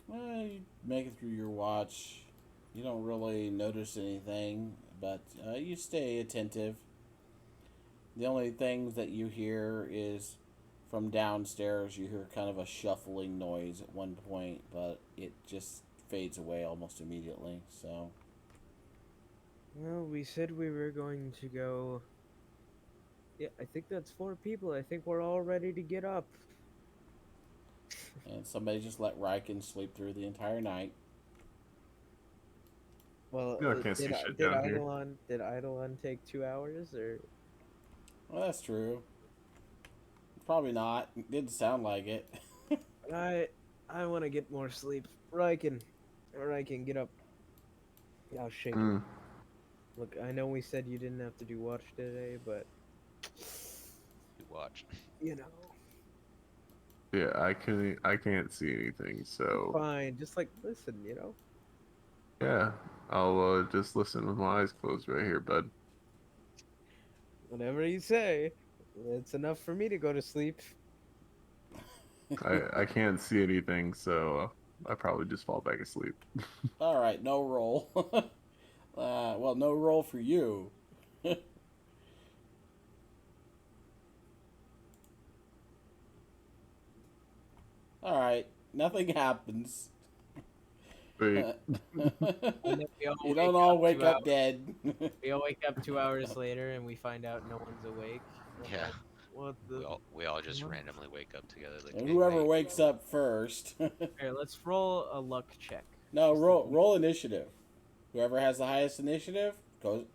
You make it through your watch. You don't really notice anything, but you stay attentive. The only things that you hear is from downstairs. You hear kind of a shuffling noise at one point, but it just fades away almost immediately. So, Well, we said we were going to go. Yeah, I think that's 4 people. I think we're all ready to get up. and somebody just let Riken sleep through the entire night. Well, You know, I can't see shit did down here. Eidolon take 2 hours or? Well, that's true. Probably not. It didn't sound like it. I want to get more sleep. Riken, get up. I'll shake him. Mm. Look, I know we said you didn't have to do watch today, but You watch. you know, Yeah, I can't see anything, so fine. Just like listen, you know. yeah, I'll just listen with my eyes closed right here, bud. Whatever you say. It's enough for me to go to sleep. I can't see anything, so I probably just fall back asleep. All right, no roll. Well, no roll for you. All right, nothing happens. Wait, And then we all You don't all wake 2 up hours. dead. We all wake up 2 hours later, and we find out no one's awake. We're Yeah. like, what the? We all just What? randomly wake up together. Like, And hey, whoever mate. wakes up first. Here, let's roll a luck check. No, Just to roll initiative. Whoever has the highest initiative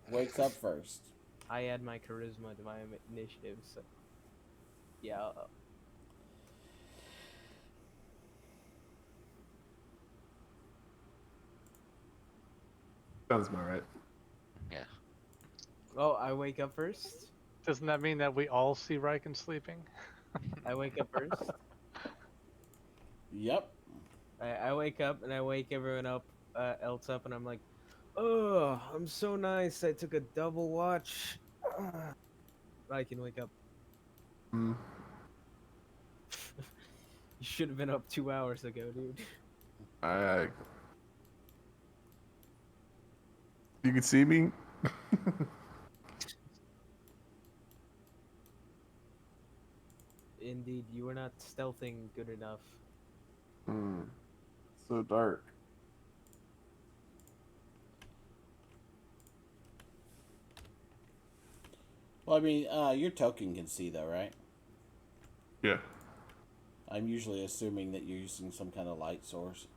wakes up first. I add my charisma to my initiative, so yeah. sounds about right. Yeah. Oh, I wake up first. Doesn't that mean that we all see Riken sleeping? I wake up first. Yep. I wake up and I wake everyone else up, and I'm like, oh, I'm so nice. I took a double watch. I can wake up. Mm. You should have been up 2 hours ago, dude. I you can see me. Indeed, you were not stealthing good enough. Mm. So dark. Well, I mean, your token can see though, right? Yeah, I'm usually assuming that you're using some kind of light source.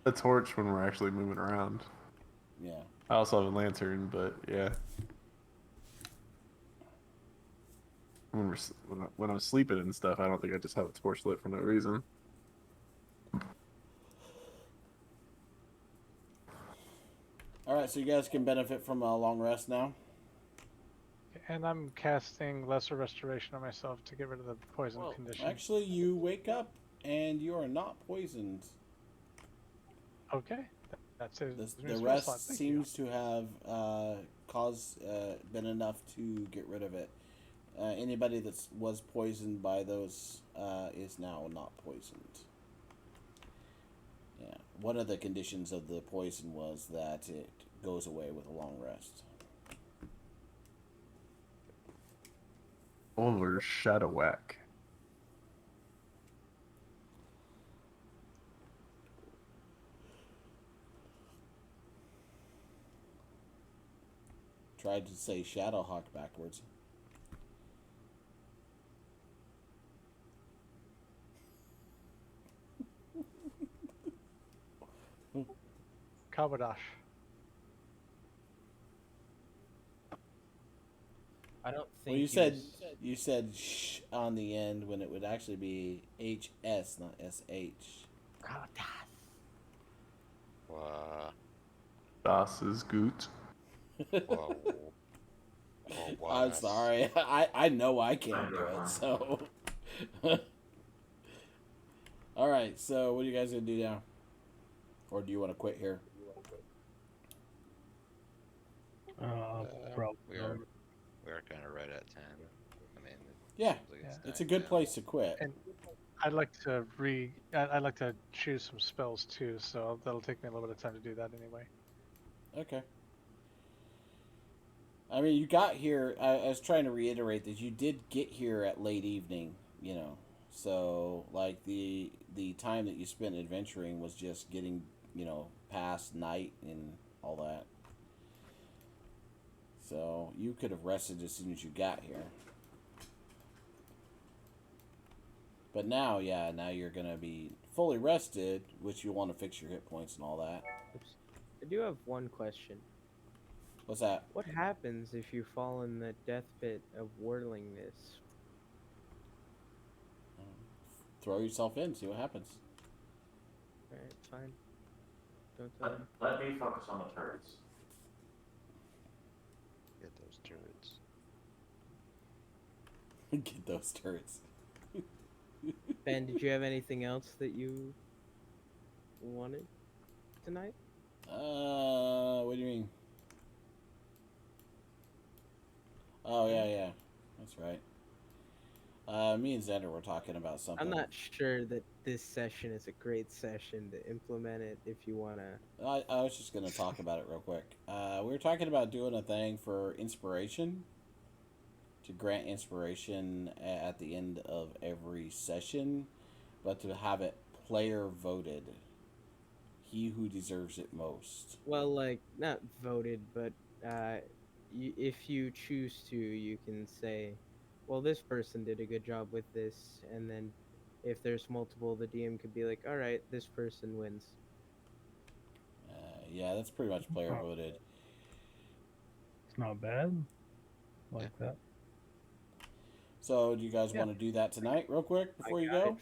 a torch when we're actually moving around. Yeah. I also have a lantern, but yeah. When I'm sleeping and stuff, I don't think I just have a torch lit for no reason. All right, so you guys can benefit from a long rest now. And I'm casting Lesser Restoration on myself to get rid of the poison Whoa. condition. Actually, you wake up and you are not poisoned. Okay, that's it. The rest seems to have been enough to get rid of it. Anybody that was poisoned by those is now not poisoned. Yeah, one of the conditions of the poison was that it goes away with a long rest. Over shadow whack. Tried to say Shadowhawk backwards. Kabadosh. I don't Well, think you said sh on the end when it would actually be HS, not SH. Oh, Whoa. Das is gut. Whoa. Whoa, I'm was. sorry. I know I can't do it. So, all right. So, what are you guys gonna do now? Or do you want to quit here? Probably. We are kind of right at 10. I mean, it Yeah, seems like it's it's a dying good down. place to quit. And I'd like to I'd like to choose some spells too, so that'll take me a little bit of time to do that anyway. Okay. I mean, you got here. I was trying to reiterate that you did get here at late evening. You know, so like the time that you spent adventuring was just getting past night and all that. So you could have rested as soon as you got here. But now, yeah, now you're gonna be fully rested, which you want to fix your hit points and all that. Oops. I do have one question. What's that? What happens if you fall in the death pit of worldliness? Throw yourself in, see what happens. Alright, fine. Don't tell me. Let me focus on the turrets. Get those turrets. Get those turrets. Ben, did you have anything else that you wanted tonight? What do you mean? Oh yeah, that's right. Me and Xander were talking about something. I'm not sure that this session is a great session to implement it if you want to. I was just gonna talk about it real quick. We were talking about doing a thing for inspiration, to grant inspiration at the end of every session, but to have it player voted. He who deserves it most. Well, like, not voted, but if you choose to, you can say, well, this person did a good job with this, and then if there's multiple, the DM could be like, all right, this person wins. Yeah, that's pretty much player voted. It's not bad. Like that. So, do you guys want to do that tonight, real quick, before you go?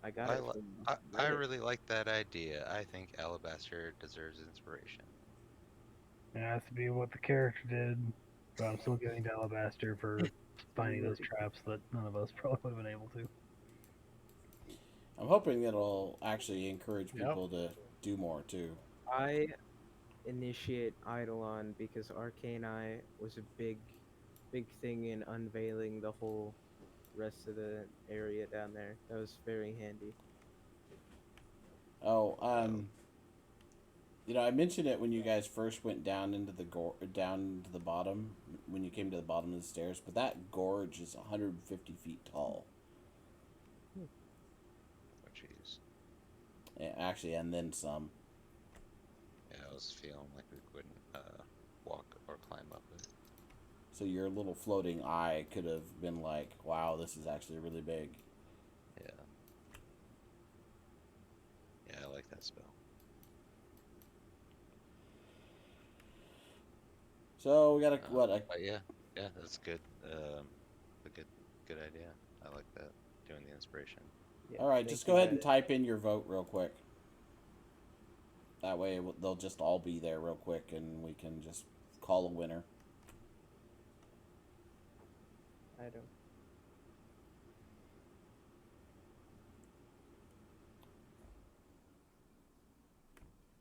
I got I, it. li- from I Reddit. really like that idea. I think Alabaster deserves inspiration. It has to be what the character did, but I'm still giving to Alabaster for finding those traps that none of us probably would have been able to. I'm hoping it'll actually encourage people to do more too. I initiate Eidolon because Arcane Eye was a big thing in unveiling the whole rest of the area down there. That was very handy. Oh, I mentioned it when you guys first went down into the down to the bottom when you came to the bottom of the stairs, but that gorge is 150 feet tall. Oh, jeez. Yeah, actually, and then some. Yeah, I was feeling like we couldn't walk or climb up it. So your little floating eye could have been like, "Wow, this is actually really big." Yeah. Yeah, I like that spell. So we got a But yeah, that's good. A good idea. I like that. Doing the inspiration. Yeah, All right, thank just you, go ahead and Reddit. type in your vote real quick. That way they'll just all be there real quick, and we can just call a winner. I don't.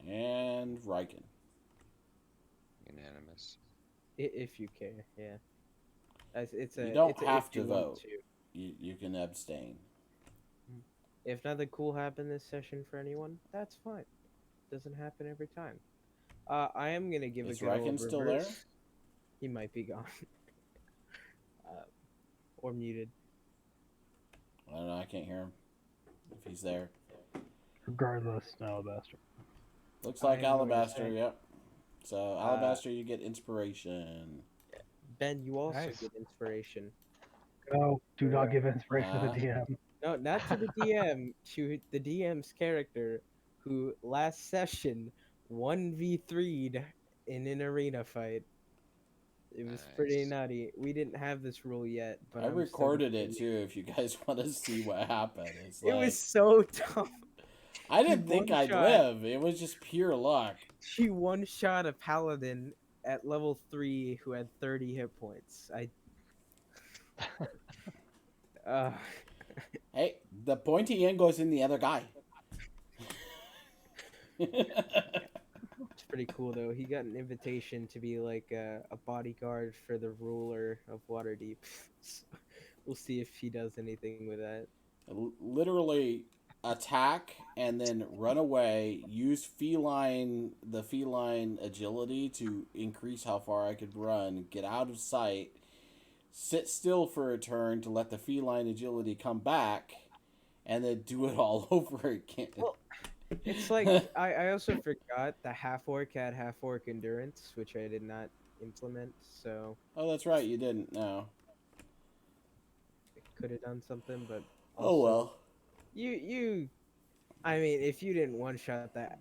And Riken. Unanimous. If you care, yeah. It's a. You don't it's a have if to you want vote. You can abstain. If nothing cool happened this session for anyone, that's fine. Doesn't happen every time. I am gonna give Is a good old Riken still there? reverse. He might be gone. Or muted. I don't know. I can't hear him. If he's there, Regardless, Alabaster. looks like I am gonna Alabaster. say- Yep. So Alabaster, you get inspiration. Ben, you also Nice. get inspiration. No, do not give inspiration to the Ah. DM. No, not to the DM, to the DM's character, who last session 1v3'd in an arena fight. It was pretty nutty. We didn't have this rule yet, but I I'm recorded it 17. too. If you guys want to see what happened, it's It like was so dumb. I he didn't think I'd one-shot- live. It was just pure luck. She one shot a paladin at level 3 who had 30 hit points. Uh, Hey, the pointy end goes in the other guy. it's pretty cool though. He got an invitation to be like a bodyguard for the ruler of Waterdeep. So we'll see if he does anything with that. Literally attack and then run away. Use the feline agility to increase how far I could run. Get out of sight. Sit still for a turn to let the feline agility come back, and then do it all over again. Well, it's like I also forgot the half orc had half orc endurance, which I did not implement. So Oh, that's right. You didn't. No. I could have done something, but Oh also, well. you. I mean, if you didn't one shot that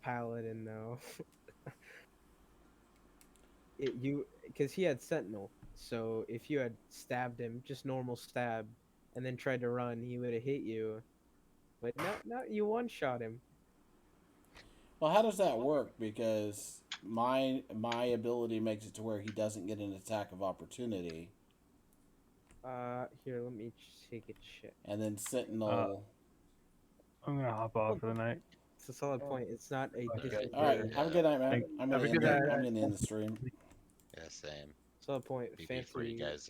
paladin though, because he had sentinel. So if you had stabbed him, just normal stab, and then tried to run, he would have hit you. But no, you one shot him. Well, how does that work? Because my ability makes it to where he doesn't get an attack of opportunity, Here, let me take a check. and then Sentinel. I'm gonna hop off for the night. It's a solid point. It's not a Okay. different. All right, have a good night, man. Thank- I'm Have gonna a good night. end the stream. Yeah, same. Solid point. Before you Fancy. guys